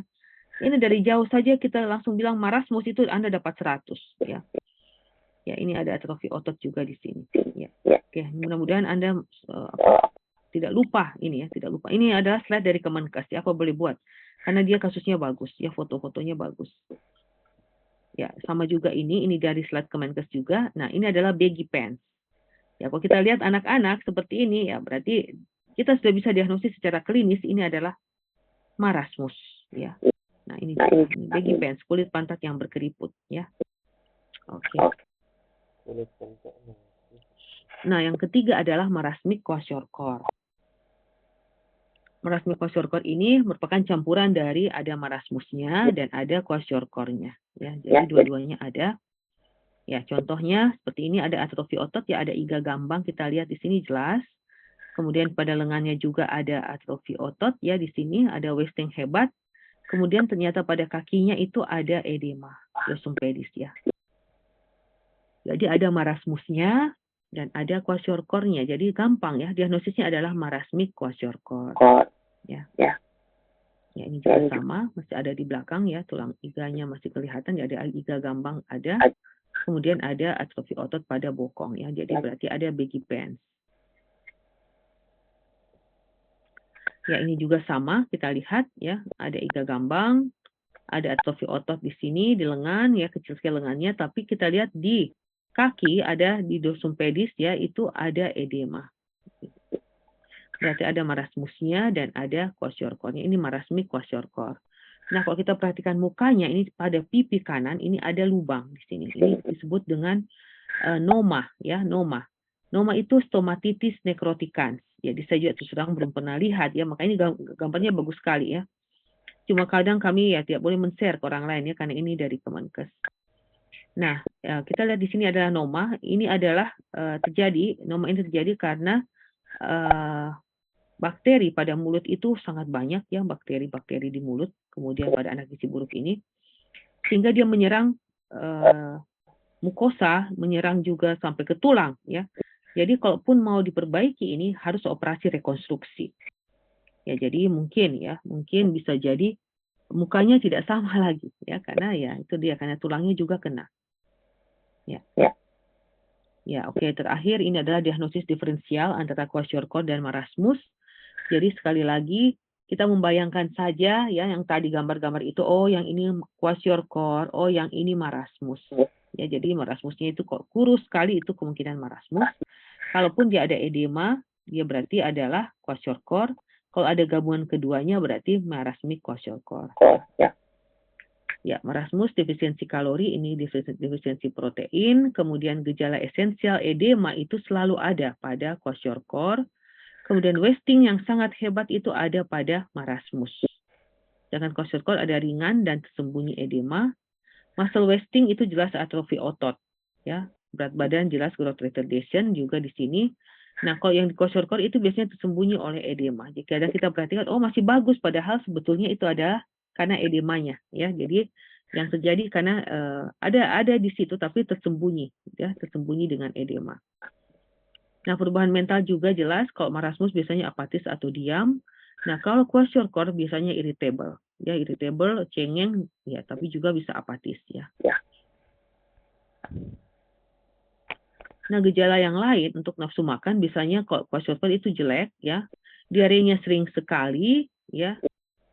Ini dari jauh saja kita langsung bilang marasmus itu Anda dapat 100 ya. Ya, ini ada atrofi otot juga di sini ya. Oke, mudah-mudahan Anda tidak lupa ini ya, tidak lupa. Ini adalah slide dari Kemenkes ya, apa boleh buat. Karena dia kasusnya bagus ya, foto-fotonya bagus. Ya, sama juga ini dari slide Kemenkes juga. Nah, ini adalah baggy pants. Ya, kalau kita lihat anak-anak seperti ini ya, berarti kita sudah bisa diagnosis secara klinis ini adalah marasmus ya. Nah, ini baggy pants, kulit pantat yang berkeriput ya. Oke. Nah, yang ketiga adalah marasmik kwashiorkor. Marasmik kwashiorkor ini merupakan campuran dari ada marasmusnya dan ada kwashiorkornya ya. Jadi dua-duanya ada. Ya, contohnya seperti ini ada atrofi otot ya, ada iga gambang, kita lihat di sini jelas. Kemudian pada lengannya juga ada atrofi otot ya, di sini ada wasting hebat. Kemudian ternyata pada kakinya itu ada edema, yosumpedis ya. Jadi ada marasmusnya dan ada kwashiorkornya. Jadi gampang ya, diagnosisnya adalah marasmik kwashiorkor. Ya. Ya, ini juga sama, masih ada di belakang ya, tulang iganya masih kelihatan, ya, ada iga gambang ada. Kemudian ada atrofi otot pada bokong ya. Jadi berarti ada baggy pants. Ya, ini juga sama, kita lihat ya, ada iga gambang, ada atrofi otot di sini, di lengan, ya kecil sekali lengannya, tapi kita lihat di kaki, ada di dorsum pedis ya, itu ada edema. Berarti ada marasmusnya dan ada kwashiorkornya. Ini marasmik kwashiorkor. Nah, kalau kita perhatikan mukanya, ini pada pipi kanan, ini ada lubang di sini. Ini disebut dengan noma, ya, noma. Noma itu stomatitis necroticans. Ya, saya juga terus terang belum pernah lihat ya, makanya ini gambarnya bagus sekali ya. Cuma kadang kami ya tidak boleh men-share ke orang lain ya, karena ini dari Kemenkes. Nah, kita lihat di sini adalah noma. Ini adalah noma ini terjadi karena bakteri pada mulut itu sangat banyak ya, bakteri-bakteri di mulut, kemudian pada anak gizi buruk ini, sehingga dia menyerang mukosa, menyerang juga sampai ke tulang ya. Jadi kalaupun mau diperbaiki ini harus operasi rekonstruksi. Ya, jadi mungkin bisa jadi mukanya tidak sama lagi ya, karena ya itu dia, karena tulangnya juga kena. Ya. Ya, oke. Terakhir ini adalah diagnosis diferensial antara kwashiorkor dan marasmus. Jadi sekali lagi kita membayangkan saja ya, yang tadi gambar-gambar itu, oh yang ini kwashiorkor, oh yang ini marasmus. Ya, jadi marasmusnya itu kok kurus sekali, itu kemungkinan marasmus. Kalaupun dia ada edema, dia berarti adalah kwashiorkor. Kalau ada gabungan keduanya berarti marasmik kwashiorkor. Ya, marasmus defisiensi kalori, ini defisiensi protein, kemudian gejala esensial edema itu selalu ada pada kwashiorkor. Kemudian wasting yang sangat hebat itu ada pada marasmus. Sedangkan kwashiorkor ada ringan dan tersembunyi edema. Muscle wasting itu jelas atrofi otot, ya. Berat badan jelas growth retardation juga di sini. Nah, kalau yang di kwashiorkor itu biasanya tersembunyi oleh edema. Jika ada kita perhatikan, oh masih bagus, padahal sebetulnya itu adalah karena edemanya, ya. Jadi yang terjadi karena ada di situ tapi tersembunyi, ya, tersembunyi dengan edema. Nah, perubahan mental juga jelas. Kalau marasmus biasanya apatis atau diam. Nah, kalau kwashiorkor biasanya irritable, ya, irritable, cengeng, ya, tapi juga bisa apatis, ya. Nah, gejala yang lain untuk nafsu makan biasanya kalau kwashiorkor itu jelek, ya, diarenya sering sekali, ya.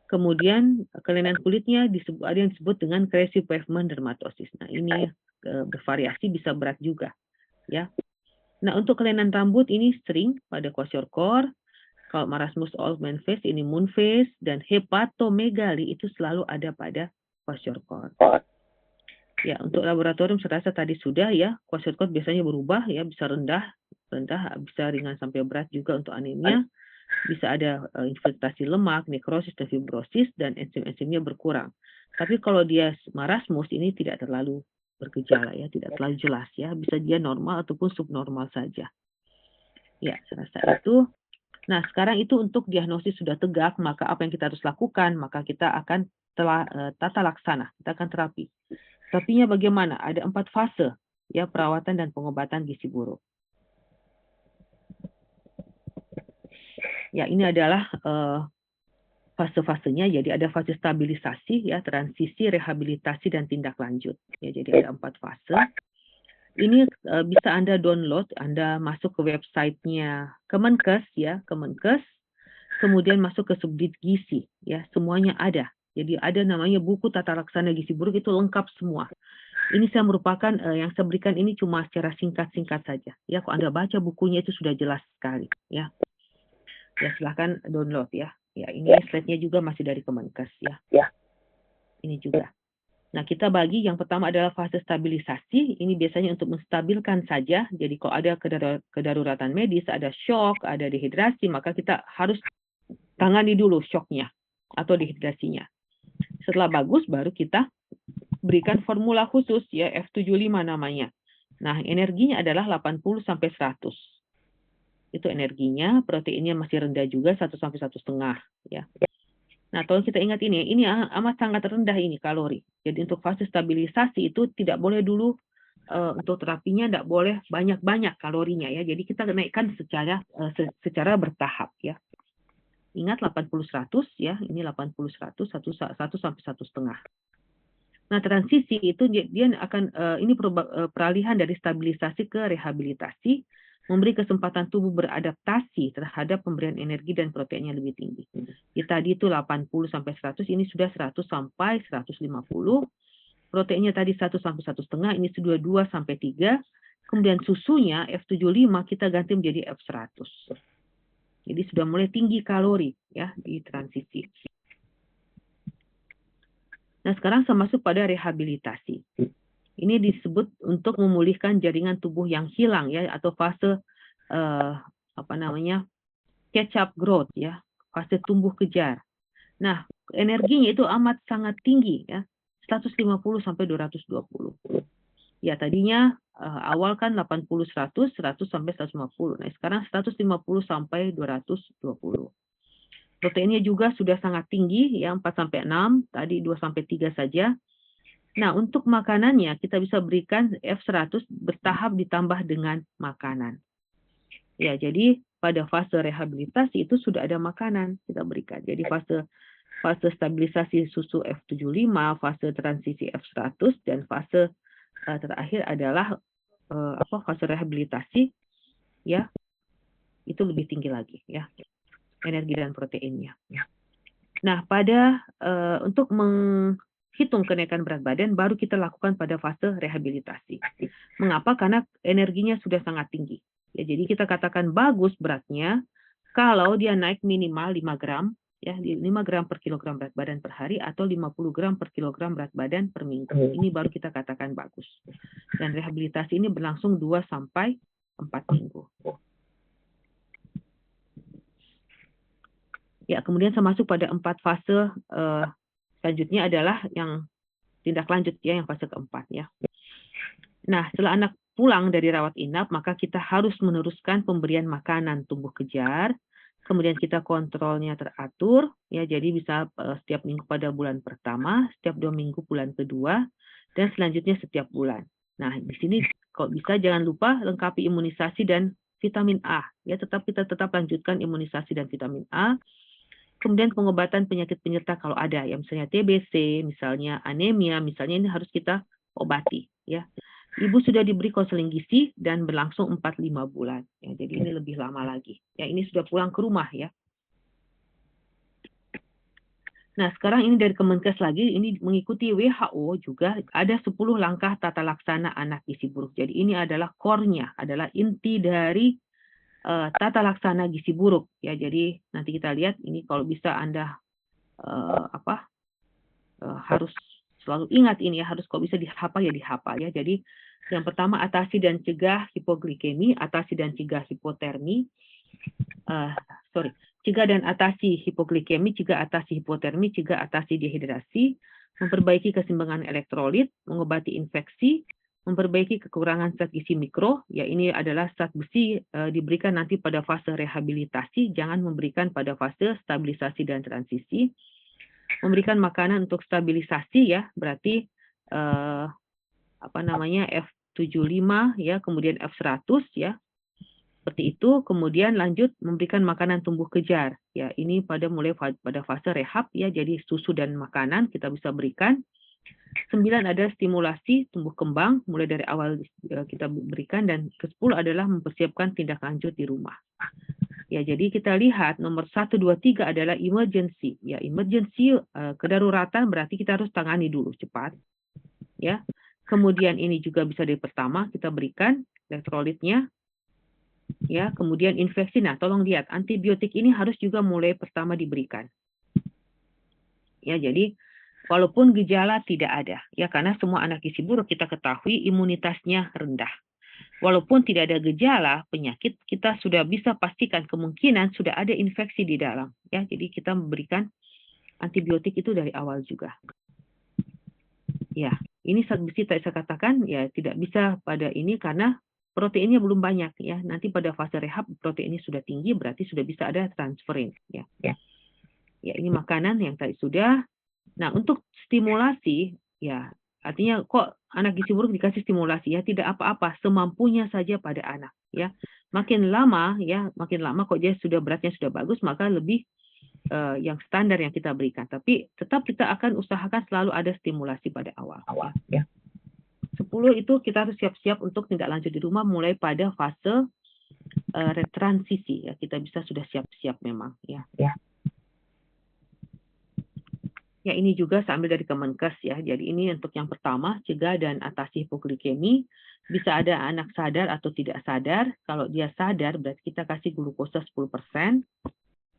Kemudian kelainan kulitnya ada yang disebut dengan crazy pavement dermatosis. Nah, ini bervariasi, bisa berat juga, ya. Nah, untuk kelainan rambut ini sering pada kwashiorkor. Kalau marasmus old man face, ini moon face, dan hepatomegali itu selalu ada pada kwashiorkor. Ya, untuk laboratorium saya rasa tadi sudah ya, kwashiorkor biasanya berubah ya, bisa rendah, bisa ringan sampai berat juga untuk anemia, bisa ada infiltrasi lemak, nekrosis dan fibrosis, dan enzim-enzimnya berkurang. Tapi kalau dia marasmus ini tidak terlalu bergejala ya, tidak terlalu jelas ya, bisa dia normal ataupun subnormal saja. Ya, saya rasa itu. Nah, sekarang itu untuk diagnosis sudah tegak, maka apa yang kita harus lakukan? Maka kita akan tata laksana, kita akan terapi. Terapinya bagaimana? Ada 4 fase, ya, perawatan dan pengobatan gizi buruk. Ya, ini adalah fase-fasenya. Jadi ada fase stabilisasi, ya, transisi, rehabilitasi, dan tindak lanjut. Ya, jadi ada 4 fase. Ini bisa Anda download, Anda masuk ke websitenya Kemenkes, ya, Kemenkes. Kemudian masuk ke subdit gizi, ya, semuanya ada. Jadi ada namanya buku tata laksana gizi buruk, itu lengkap semua. Ini saya merupakan yang saya berikan ini cuma secara singkat-singkat saja. Ya, kalau Anda baca bukunya itu sudah jelas sekali, ya. Ya, silahkan download ya. Ya, ini slide-nya juga masih dari Kemenkes ya. Ini juga. Nah, kita bagi yang pertama adalah fase stabilisasi. Ini biasanya untuk menstabilkan saja. Jadi kalau ada kedaruratan medis, ada shock, ada dehidrasi, maka kita harus tangani dulu shocknya atau dehidrasinya. Setelah bagus, baru kita berikan formula khusus ya, F75 namanya. Nah, energinya adalah 80 sampai 100. Itu energinya, proteinnya masih rendah juga 1 sampai 1,5 ya. Nah, tolong kita ingat ini amat sangat rendah ini kalori. Jadi untuk fase stabilisasi itu tidak boleh dulu untuk terapinya tidak boleh banyak-banyak kalorinya ya. Jadi kita naikkan secara bertahap ya. Ingat 80-100 ya, ini 80-100, 1 sampai 1,5. Nah, transisi itu dia akan ini peralihan dari stabilisasi ke rehabilitasi. memberi kesempatan tubuh beradaptasi terhadap pemberian energi dan proteinnya lebih tinggi. Ya, tadi itu 80 sampai 100, ini sudah 100 sampai 150. Proteinnya tadi 1 sampai 1,5, ini sudah 2 sampai 3. Kemudian susunya F75 kita ganti menjadi F100. Jadi sudah mulai tinggi kalori ya di transisi. Nah, sekarang saya masuk pada rehabilitasi. Ini disebut untuk memulihkan jaringan tubuh yang hilang ya, atau fase catch up growth ya, fase tumbuh kejar. Nah, energinya itu amat sangat tinggi ya, 150 sampai 220. Ya, tadinya awal kan 80 100 sampai 150. Nah, sekarang 150 sampai 220. Proteinnya juga sudah sangat tinggi ya, 4 sampai 6, tadi 2 sampai 3 saja. Nah, untuk makanannya kita bisa berikan F100 bertahap ditambah dengan makanan. Ya, jadi pada fase rehabilitasi itu sudah ada makanan kita berikan. Jadi fase stabilisasi susu F75, fase transisi F100, dan fase terakhir adalah fase rehabilitasi ya, itu lebih tinggi lagi ya, energi dan proteinnya. Nah, pada untuk menghitung kenaikan berat badan baru kita lakukan pada fase rehabilitasi. Mengapa? Karena energinya sudah sangat tinggi. Ya, jadi kita katakan bagus beratnya kalau dia naik minimal 5 gram ya, 5 gram per kilogram berat badan per hari atau 50 gram per kilogram berat badan per minggu. Ini baru kita katakan bagus. Dan rehabilitasi ini berlangsung 2 sampai 4 minggu. Ya, kemudian saya masuk pada 4 fase selanjutnya adalah yang tindak lanjut ya, yang fase keempat ya. Nah, setelah anak pulang dari rawat inap, maka kita harus meneruskan pemberian makanan tumbuh kejar. Kemudian kita kontrolnya teratur, ya, jadi bisa setiap minggu pada bulan pertama, setiap 2 minggu bulan kedua, dan selanjutnya setiap bulan. Nah, di sini kalau bisa jangan lupa lengkapi imunisasi dan vitamin A. Ya, kita tetap lanjutkan imunisasi dan vitamin A. Kemudian pengobatan penyakit penyerta kalau ada, ya, misalnya TBC, misalnya anemia, misalnya ini harus kita obati. Ya. Ibu sudah diberi konseling gizi dan berlangsung 4-5 bulan. Ya, jadi ini lebih lama lagi. Ya, ini sudah pulang ke rumah ya. Nah, sekarang ini dari Kemenkes lagi, ini mengikuti WHO juga ada 10 langkah tata laksana anak gizi buruk. Jadi ini adalah core-nya, adalah inti dari tata laksana gizi buruk. Ya, jadi nanti kita lihat ini kalau bisa Anda harus selalu ingat ini ya, harus kalau bisa dihafal ya dihafal ya. Jadi yang pertama, atasi dan cegah hipoglikemi, atasi dan cegah hipotermi, cegah dan atasi hipoglikemi, cegah atasi hipotermi, cegah atasi dehidrasi, memperbaiki keseimbangan elektrolit, mengobati infeksi, memperbaiki kekurangan zat gizi mikro, ya ini adalah zat besi diberikan nanti pada fase rehabilitasi, jangan memberikan pada fase stabilisasi dan transisi. Memberikan makanan untuk stabilisasi ya, berarti F75 ya, kemudian F100 ya. Seperti itu, kemudian lanjut memberikan makanan tumbuh kejar. Ya, ini mulai pada fase rehab ya, jadi susu dan makanan kita bisa berikan. 9 ada stimulasi tumbuh kembang, mulai dari awal kita berikan, dan ke-10 adalah mempersiapkan tindak lanjut di rumah. Ya, jadi kita lihat nomor 1, 2, 3 adalah emergency. Ya, emergency kedaruratan berarti kita harus tangani dulu cepat. Ya. Kemudian ini juga bisa dari pertama kita berikan elektrolitnya. Ya, kemudian infeksi. Nah, tolong lihat antibiotik ini harus juga mulai pertama diberikan. Ya, jadi walaupun gejala tidak ada, ya, karena semua anak gizi buruk kita ketahui imunitasnya rendah. Walaupun tidak ada gejala penyakit, kita sudah bisa pastikan kemungkinan sudah ada infeksi di dalam. Ya, jadi kita memberikan antibiotik itu dari awal juga. Ya, ini zat besi tadi saya katakan ya tidak bisa pada ini karena proteinnya belum banyak ya. Nanti pada fase rehab proteinnya sudah tinggi, berarti sudah bisa ada transferin ya. Ya, ini makanan yang tadi sudah. Nah, untuk stimulasi ya, artinya kok anak gizi buruk dikasih stimulasi ya, tidak apa-apa, semampunya saja pada anak ya. Makin lama kok dia sudah beratnya sudah bagus, maka lebih yang standar yang kita berikan. Tapi tetap kita akan usahakan selalu ada stimulasi pada awal ya. 10 itu kita harus siap-siap untuk tindak lanjut di rumah mulai pada fase transisi ya, kita bisa sudah siap-siap memang ya. Ya, ini juga saya ambil dari Kemenkes ya. Jadi ini untuk yang pertama, cegah dan atasi hipoglikemi. Bisa ada anak sadar atau tidak sadar. Kalau dia sadar berarti kita kasih glukosa 10%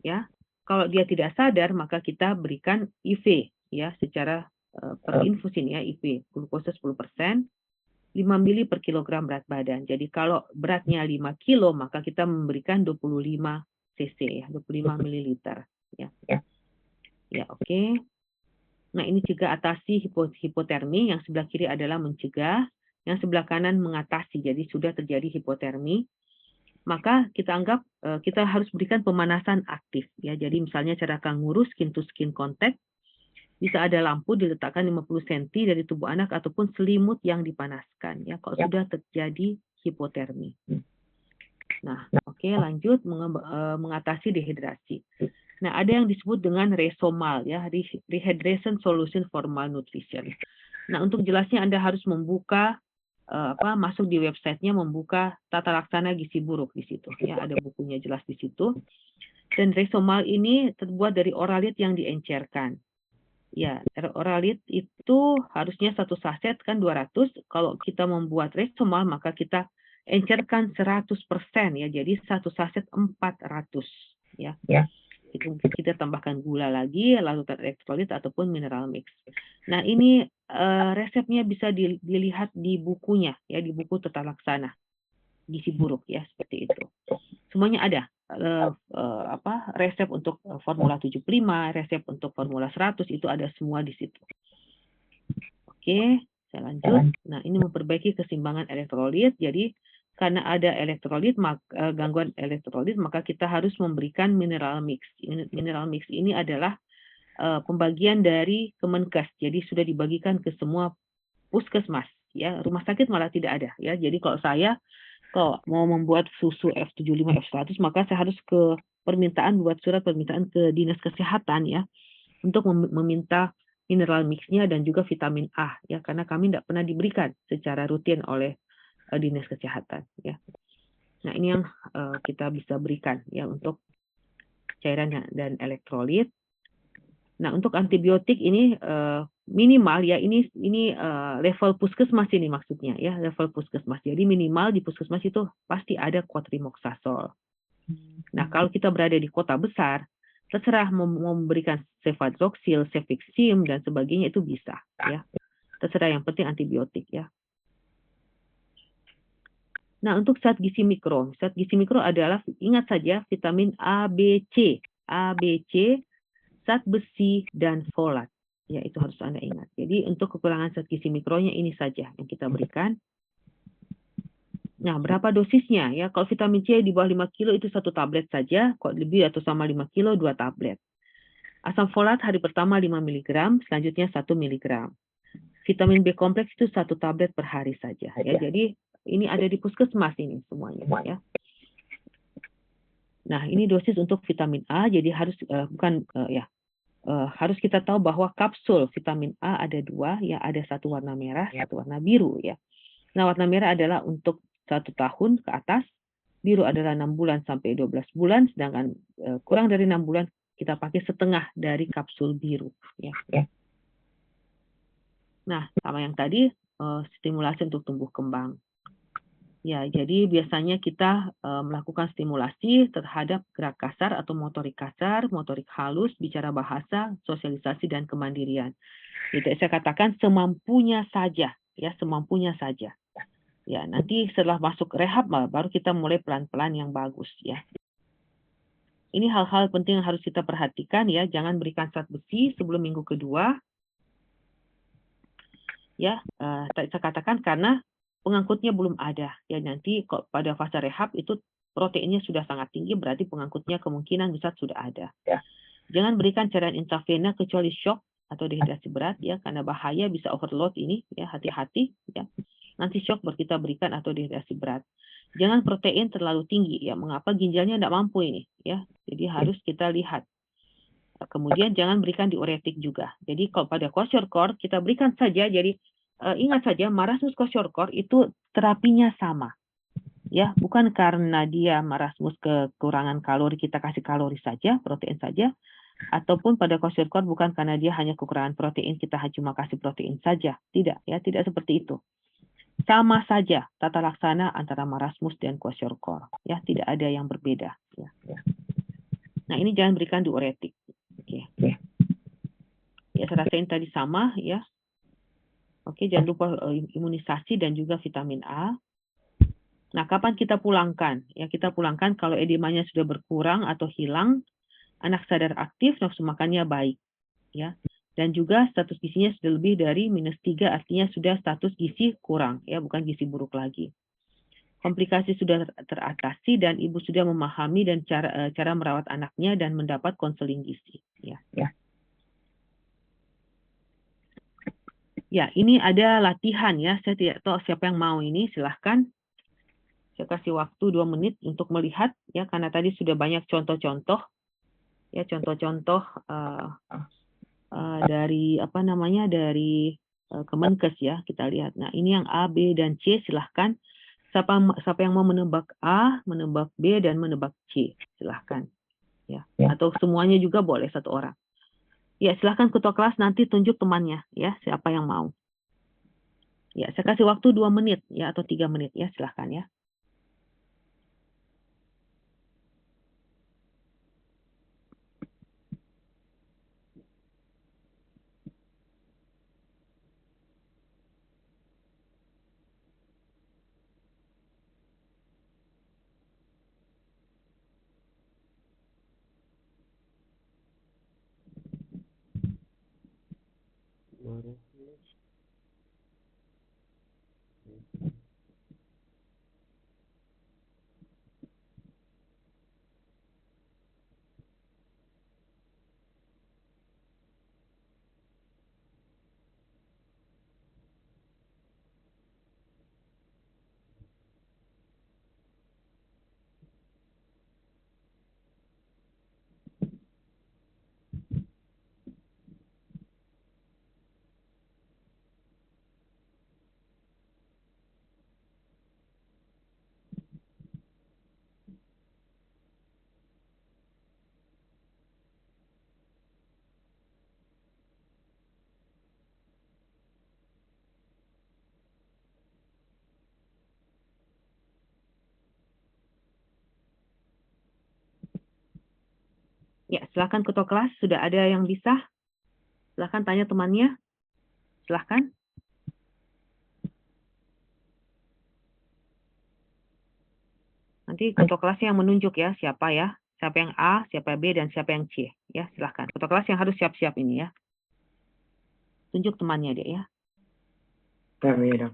ya. Kalau dia tidak sadar maka kita berikan IV ya, secara per infus ini ya, IV glukosa 10%, 5 mili per kilogram berat badan. Jadi kalau beratnya 5 kilo maka kita memberikan 25 cc ya, 25 mililiter ya. Ya, oke. Nah, ini juga atasi hipotermi, yang sebelah kiri adalah mencegah, yang sebelah kanan mengatasi. Jadi sudah terjadi hipotermi, maka kita anggap kita harus berikan pemanasan aktif ya. Jadi misalnya cara ngurus skin to skin contact, bisa ada lampu diletakkan 50 cm dari tubuh anak ataupun selimut yang dipanaskan ya kalau sudah terjadi hipotermi. Nah, oke, lanjut mengatasi dehidrasi. Nah, ada yang disebut dengan Resomal ya, Rehydration Solution for Malnutrition. Nah, untuk jelasnya Anda harus membuka masuk di websitenya, membuka tata laksana gizi buruk di situ ya, ada bukunya jelas di situ. Dan Resomal ini terbuat dari oralit yang diencerkan. Ya, oralit itu harusnya satu saset kan 200. Kalau kita membuat Resomal maka kita encerkan 100% ya. Jadi satu saset 400 ya. Itu kita tambahkan gula lagi, larutan elektrolit ataupun mineral mix. Nah, ini resepnya bisa dilihat di bukunya ya, di buku tata laksana gizi buruk ya, seperti itu. Semuanya ada resep untuk formula 75, resep untuk formula 100 itu ada semua di situ. Oke, saya lanjut. Nah, ini memperbaiki keseimbangan elektrolit. Jadi karena ada elektrolit, gangguan elektrolit, maka kita harus memberikan mineral mix. Mineral mix ini adalah pembagian dari Kemenkes. Jadi sudah dibagikan ke semua puskesmas. Ya, rumah sakit malah tidak ada. Ya, jadi kalau mau membuat susu F75, F100, maka saya harus ke buat surat permintaan ke Dinas Kesehatan ya, untuk meminta mineral mix-nya dan juga vitamin A ya, karena kami tidak pernah diberikan secara rutin oleh Dinas Kesehatan ya. Nah, ini yang kita bisa berikan ya untuk cairan dan elektrolit. Nah, untuk antibiotik ini minimal ya, ini level puskesmas ini maksudnya ya, level puskesmas. Jadi minimal di puskesmas itu pasti ada quatrimoxazole. Nah, kalau kita berada di kota besar, terserah mau memberikan cefadroxil, cefixim dan sebagainya itu bisa ya. Terserah, yang penting antibiotik ya. Nah, untuk zat gizi mikro adalah, ingat saja, vitamin A, B, C, zat besi dan folat. Ya, itu harus Anda ingat. Jadi untuk kekurangan zat gizi mikronya ini saja yang kita berikan. Nah, berapa dosisnya ya? Kalau vitamin C di bawah 5 kilo itu 1 tablet saja, kalau lebih atau sama 5 kilo 2 tablet. Asam folat hari pertama 5 mg, selanjutnya 1 mg. Vitamin B kompleks itu 1 tablet per hari saja ya. Jadi ini ada di puskesmas ini semuanya ya. Nah, ini dosis untuk vitamin A, jadi harus harus kita tahu bahwa kapsul vitamin A ada 2 ya, ada satu warna merah, satu warna biru ya. Nah, warna merah adalah untuk 1 tahun ke atas, biru adalah 6 bulan sampai 12 bulan, sedangkan kurang dari 6 bulan kita pakai setengah dari kapsul biru ya. Nah, sama yang tadi, stimulasi untuk tumbuh kembang. Ya, jadi biasanya kita melakukan stimulasi terhadap gerak kasar atau motorik kasar, motorik halus, bicara bahasa, sosialisasi, dan kemandirian. Jadi saya katakan semampunya saja, ya, semampunya saja. Ya, nanti setelah masuk rehab baru kita mulai pelan-pelan yang bagus ya. Ini hal-hal penting yang harus kita perhatikan ya, jangan berikan zat besi sebelum minggu kedua. Ya, saya katakan karena pengangkutnya belum ada ya, nanti kok pada fase rehab itu proteinnya sudah sangat tinggi, berarti pengangkutnya kemungkinan besar sudah ada. Jangan berikan cairan intravena kecuali shock atau dehidrasi berat ya, karena bahaya bisa overload ini ya, hati-hati ya. Nanti shock baru kita berikan atau dehidrasi berat. Jangan protein terlalu tinggi ya, mengapa ginjalnya tidak mampu ini ya, jadi harus kita lihat. Kemudian jangan berikan diuretik juga. Jadi kalau pada kwashiorkor kita berikan saja, jadi ingat saja Marasmus kwashiorkor itu terapinya sama. Ya, bukan karena dia marasmus kekurangan kalori, kita kasih kalori saja, protein saja, ataupun pada kwashiorkor bukan karena dia hanya kekurangan protein, kita cuma kasih protein saja. Tidak, ya, tidak seperti itu. Sama saja tata laksana antara marasmus dan kwashiorkor, ya, tidak ada yang berbeda. Ya. Nah, ini jangan berikan diuretik. Oke. Ya, saya rasain tadi sama, ya. Oke, jangan lupa imunisasi dan juga vitamin A. Nah, kapan kita pulangkan? Ya, kita pulangkan kalau edemanya sudah berkurang atau hilang, anak sadar aktif, nafsu makannya baik. Ya. Dan juga status gizinya sudah lebih dari -3, artinya sudah status gizi kurang, ya, bukan gizi buruk lagi. Komplikasi sudah teratasi dan ibu sudah memahami dan cara merawat anaknya dan mendapat konseling gizi. Ya. Ya, ini ada latihan ya. Saya tidak tahu siapa yang mau ini, silahkan. Saya kasih waktu 2 menit untuk melihat ya, karena tadi sudah banyak contoh-contoh ya, contoh-contoh dari apa namanya, dari Kemenkes ya, kita lihat. Nah, ini yang A, B, dan C, silahkan. Siapa yang mau menebak A, menebak B, dan menebak C, silahkan. Ya. Atau semuanya juga boleh, satu orang. Ya, silahkan ketua kelas nanti tunjuk temannya ya, siapa yang mau. Ya, saya kasih waktu 2 menit ya, atau 3 menit ya, silahkan ya. Ya, silahkan ketua kelas, sudah ada yang bisa? Silahkan tanya temannya. Silahkan. Nanti ketua kelasnya yang menunjuk ya, siapa ya. Siapa yang A, siapa B, dan siapa yang C. Ya, silahkan. Ketua kelas yang harus siap-siap ini ya. Tunjuk temannya dia ya. Kami, Dok.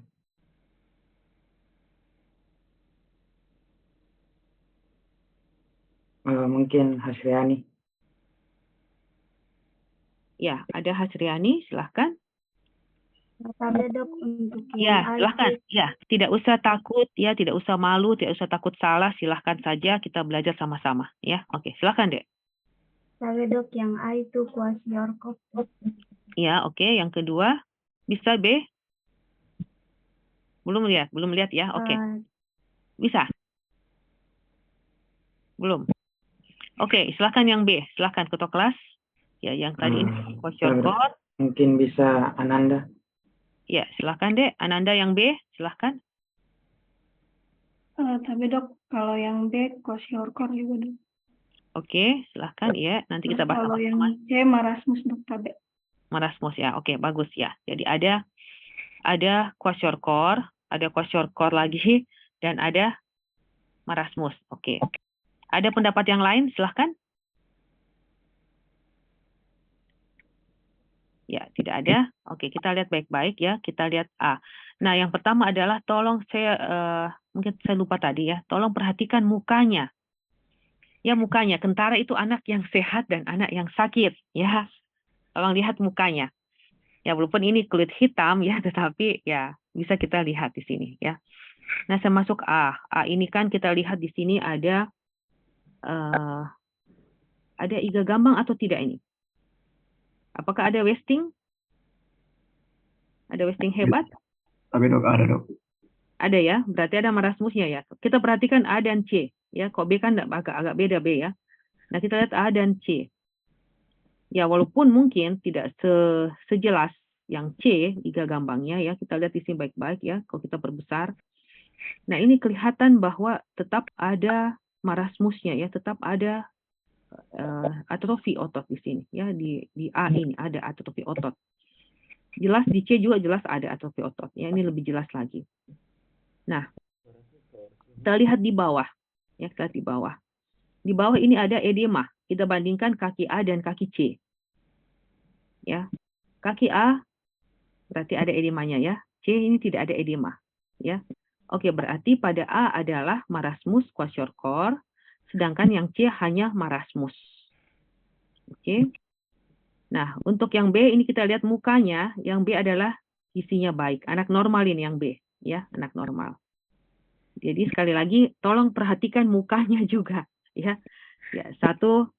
Mungkin Hasriani. Ya, ada Hasriani, silahkan. Ada Dok untuk Ya, yang silahkan. Ya, tidak usah takut, ya, tidak usah malu, tidak usah takut salah, silahkan saja kita belajar sama-sama. Ya, oke, silahkan dek. Ada Dok yang A itu kwashiorkor. Ya, oke, yang kedua. Bisa B? Belum lihat ya, oke. Bisa? Belum? Oke, silahkan yang B. Silahkan ketua kelas. Ya, yang tadi ini kwashiorkor. Mungkin bisa Ananda. Ya, silahkan dek. Ananda yang B, silahkan. Tapi Dok, kalau yang B kwashiorkor juga Dok. Oke, silahkan ya. Nanti kita bahas Kalau yang sama-sama. C marasmus Dok Tabe. Marasmus ya. Oke, bagus ya. Jadi ada kwashiorkor, ada kwashiorkor lagi, dan ada marasmus. Oke. Ada pendapat yang lain? Silahkan. Ya, tidak ada. Oke, kita lihat baik-baik ya. Kita lihat A. Nah, yang pertama adalah tolong mungkin saya lupa tadi ya. Tolong perhatikan mukanya. Ya, mukanya. Kentara itu anak yang sehat dan anak yang sakit. Ya, tolong lihat mukanya. Ya, walaupun ini kulit hitam ya, tetapi ya bisa kita lihat di sini ya. Nah, saya masuk A. A ini kan kita lihat di sini ada iga gambang atau tidak ini? Apakah ada wasting? Ada wasting hebat? Tapi Dok, ada Dok. Ada ya, berarti ada marasmusnya ya. Kita perhatikan A dan C. Ya, kok B kan agak beda B ya. Nah, kita lihat A dan C. Ya, walaupun mungkin tidak sejelas yang C, iga gambangnya ya. Kita lihat di sini baik-baik ya, kalau kita perbesar. Nah, ini kelihatan bahwa tetap ada marasmusnya ya, tetap ada atrofi otot di sini ya, di A ini ada atrofi otot. Jelas di C juga jelas ada atrofi otot ya, ini lebih jelas lagi. Nah, kita lihat di bawah ya, kita lihat di bawah. Di bawah ini ada edema. Kita bandingkan kaki A dan kaki C. Ya, kaki A berarti ada edemanya ya. C ini tidak ada edema. Ya, oke, berarti pada A adalah marasmus kwashiorkor, sedangkan yang C hanya marasmus. Oke. Nah, untuk yang B ini kita lihat mukanya. Yang B adalah isinya baik. Anak normal ini yang B, ya, anak normal. Jadi sekali lagi tolong perhatikan mukanya juga, ya. Ya, satu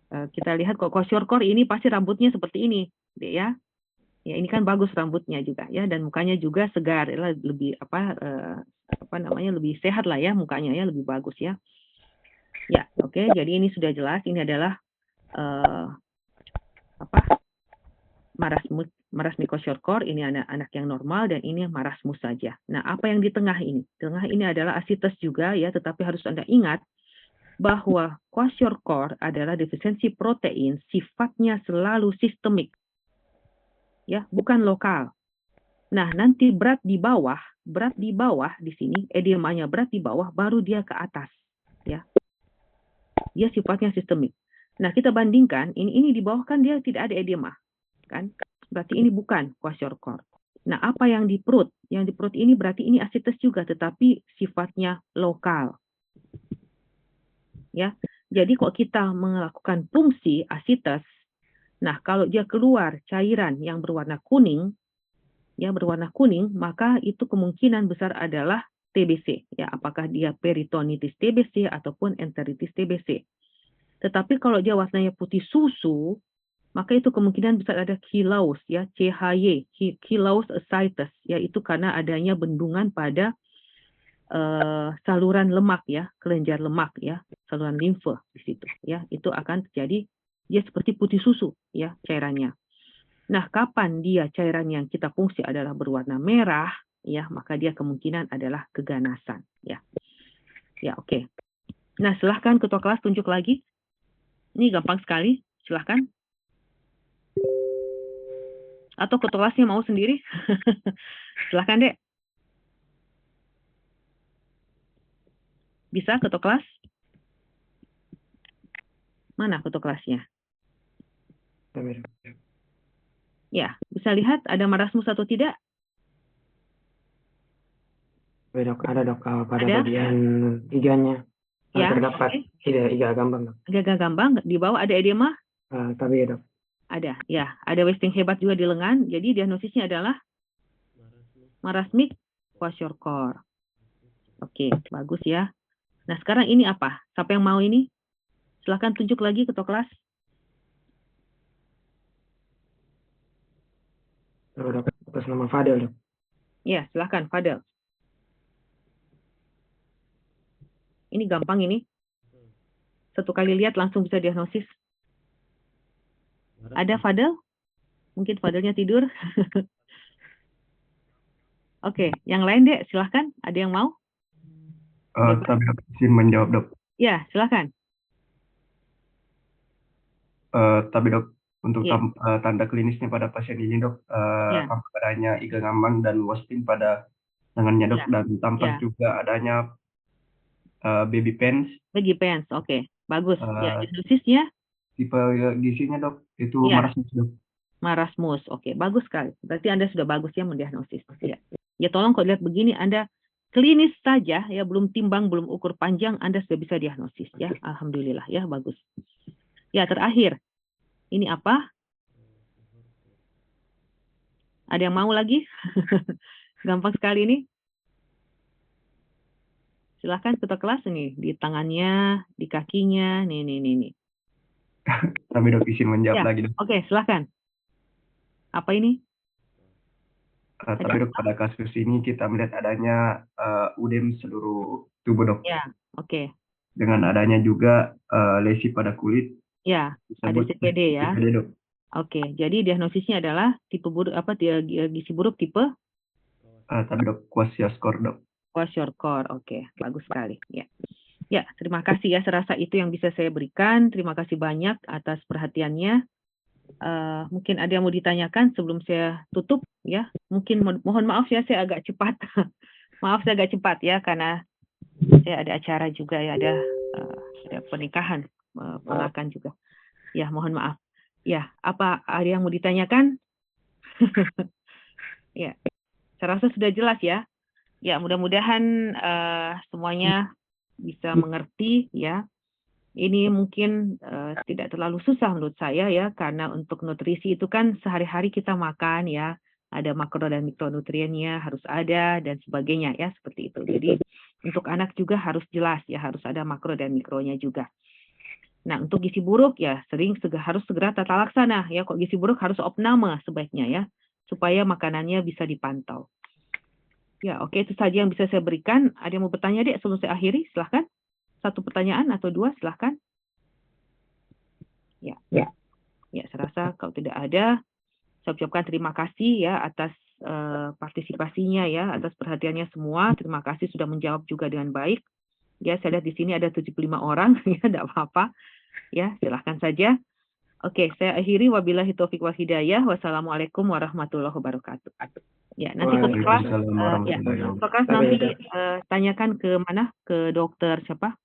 kita lihat kok kwashiorkor ini pasti rambutnya seperti ini, ya. Ya, ini kan bagus rambutnya juga ya, dan mukanya juga segar, lebih lebih sehat lah ya mukanya ya, lebih bagus ya. Ya, oke. Jadi ini sudah jelas, ini adalah marasmus kwashiorkor, ini anak yang normal, dan ini marasmus saja. Nah, apa yang di tengah ini? Tengah ini adalah asites juga ya, tetapi harus Anda ingat bahwa kwashiorkor adalah defisiensi protein, sifatnya selalu sistemik. Ya, bukan lokal. Nah, nanti berat di bawah di sini, edemanya berat di bawah, baru dia ke atas. Ya, dia sifatnya sistemik. Nah, kita bandingkan, ini di bawah kan dia tidak ada edema. Kan? Berarti ini bukan kwashiorkor. Nah, apa yang di perut? Yang di perut ini berarti ini asites juga, tetapi sifatnya lokal. Ya, jadi kok kita melakukan fungsi asites, nah kalau dia keluar cairan yang berwarna kuning, maka itu kemungkinan besar adalah TBC. Ya, apakah dia peritonitis TBC ataupun enteritis TBC. Tetapi kalau dia warnanya putih susu, maka itu kemungkinan besar ada kilaus ya, CHY, kilaus ascites, yaitu karena adanya bendungan pada saluran lemak ya, kelenjar lemak ya, saluran limfe di situ ya, itu akan terjadi dia seperti putih susu ya cairannya. Nah, kapan dia cairan yang kita fungsi adalah berwarna merah ya, maka dia kemungkinan adalah keganasan ya. Ya, oke. Nah, silahkan ketua kelas tunjuk lagi. Ini gampang sekali, silahkan. Atau ketua kelasnya mau sendiri? Silahkan, Dek. Bisa ketua kelas? Mana ketua kelasnya? Ya, bisa lihat ada marasmus atau tidak? Dok, ada dok, pada Ada? bagian iganya Ya, terdapat iga gambang dok. Iga gambang, di bawah ada edema? Tapi ya dok. Ada, ya. Ada wasting hebat juga di lengan. Jadi diagnosisnya adalah marasmik kwashiorkor. Oke, bagus ya. Nah, sekarang ini apa? Siapa yang mau ini? Silahkan tunjuk lagi ketua kelas. Dok, atas nama Fadel dok. Ya, silahkan Fadel. Ini gampang ini. Satu kali lihat langsung bisa diagnosis. Ada Fadel? Mungkin Fadelnya tidur. Oke, yang lain Dek, silahkan. Ada yang mau? Tapi dok, izin menjawab dok. Ya, silahkan. Tapi dok, untuk tanda klinisnya pada pasien ini dok, tampak adanya iga gambang dan wasting pada lengannya dok, dan tampak juga adanya baby pants. Baby pants, oke. Bagus. Ya, diagnosisnya? Tipe gisinya dok, itu marasmus dok. Marasmus, oke. Bagus sekali. Berarti Anda sudah bagus ya mendiagnosis. Ya, tolong kalau lihat begini, Anda klinis saja, ya, belum timbang, belum ukur panjang, Anda sudah bisa diagnosis ya. Alhamdulillah ya, bagus. Ya, terakhir. Ini apa? Ada yang mau lagi? Gampang sekali ini. Silahkan ketua kelas nih, di tangannya, di kakinya, nih. Tapi dok, izin menjawab lagi dok. Oke, silahkan. Apa ini? Tapi dok, pada kasus ini kita melihat adanya udem seluruh tubuh dok. Ya, oke. Dengan adanya juga lesi pada kulit. Ya, ada CPD ya. CPD dok. Oke, jadi diagnosisnya adalah tipe buruk gizi buruk tipe? Tapi dok, kwashiorkor dok. Kwashiorkor, oke, bagus sekali. Ya. Ya, terima kasih ya. Serasa itu yang bisa saya berikan. Terima kasih banyak atas perhatiannya. Mungkin ada yang mau ditanyakan sebelum saya tutup ya. Mungkin mohon maaf ya, saya agak cepat. Maaf saya agak cepat ya, karena saya ada acara juga ya, ada pernikahan ponakan juga. Ya, mohon maaf. Ya, apa ada yang mau ditanyakan? Ya, saya rasa sudah jelas ya. Ya, mudah-mudahan semuanya bisa mengerti ya. Ini mungkin tidak terlalu susah menurut saya ya, karena untuk nutrisi itu kan sehari-hari kita makan ya, ada makro dan mikronutriennya harus ada dan sebagainya ya, seperti itu. Jadi untuk anak juga harus jelas ya, harus ada makro dan mikronya juga. Nah, untuk gizi buruk ya harus segera tata laksana ya. Kok gizi buruk harus opname sebaiknya ya, supaya makanannya bisa dipantau. Ya, oke, itu saja yang bisa saya berikan. Ada yang mau bertanya, Dek, sebelum saya akhiri? Silahkan. Satu pertanyaan atau dua, silahkan. Ya, saya rasa kalau tidak ada, saya ucapkan terima kasih ya atas partisipasinya ya, atas perhatiannya semua. Terima kasih sudah menjawab juga dengan baik. Ya, saya lihat di sini ada 75 orang, ya, tidak apa-apa. Ya, silahkan saja. Oke, saya akhiri. Wabillahi taufiq wal hidayah. Wassalamualaikum warahmatullahi wabarakatuh. Ya, nanti ke kelas, nanti tanyakan ke mana? Ke dokter siapa?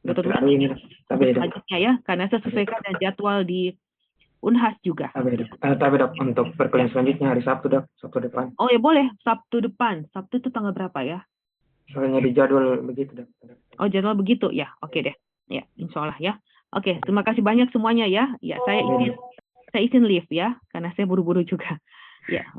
Dokter selanjutnya ya, karena saya sesuaikan dengan jadwal di Unhas juga. Tapi dok, untuk perkuliahan selanjutnya hari Sabtu dok, Sabtu depan. Oh ya boleh, Sabtu depan. Sabtu itu tanggal berapa ya? Soalnya di jadwal begitu dok. Oh, jadwal begitu ya. Oke deh. Ya, insya Allah ya. Oke, terima kasih banyak semuanya ya. Ya, saya izin leave ya, karena saya buru-buru juga. Ya.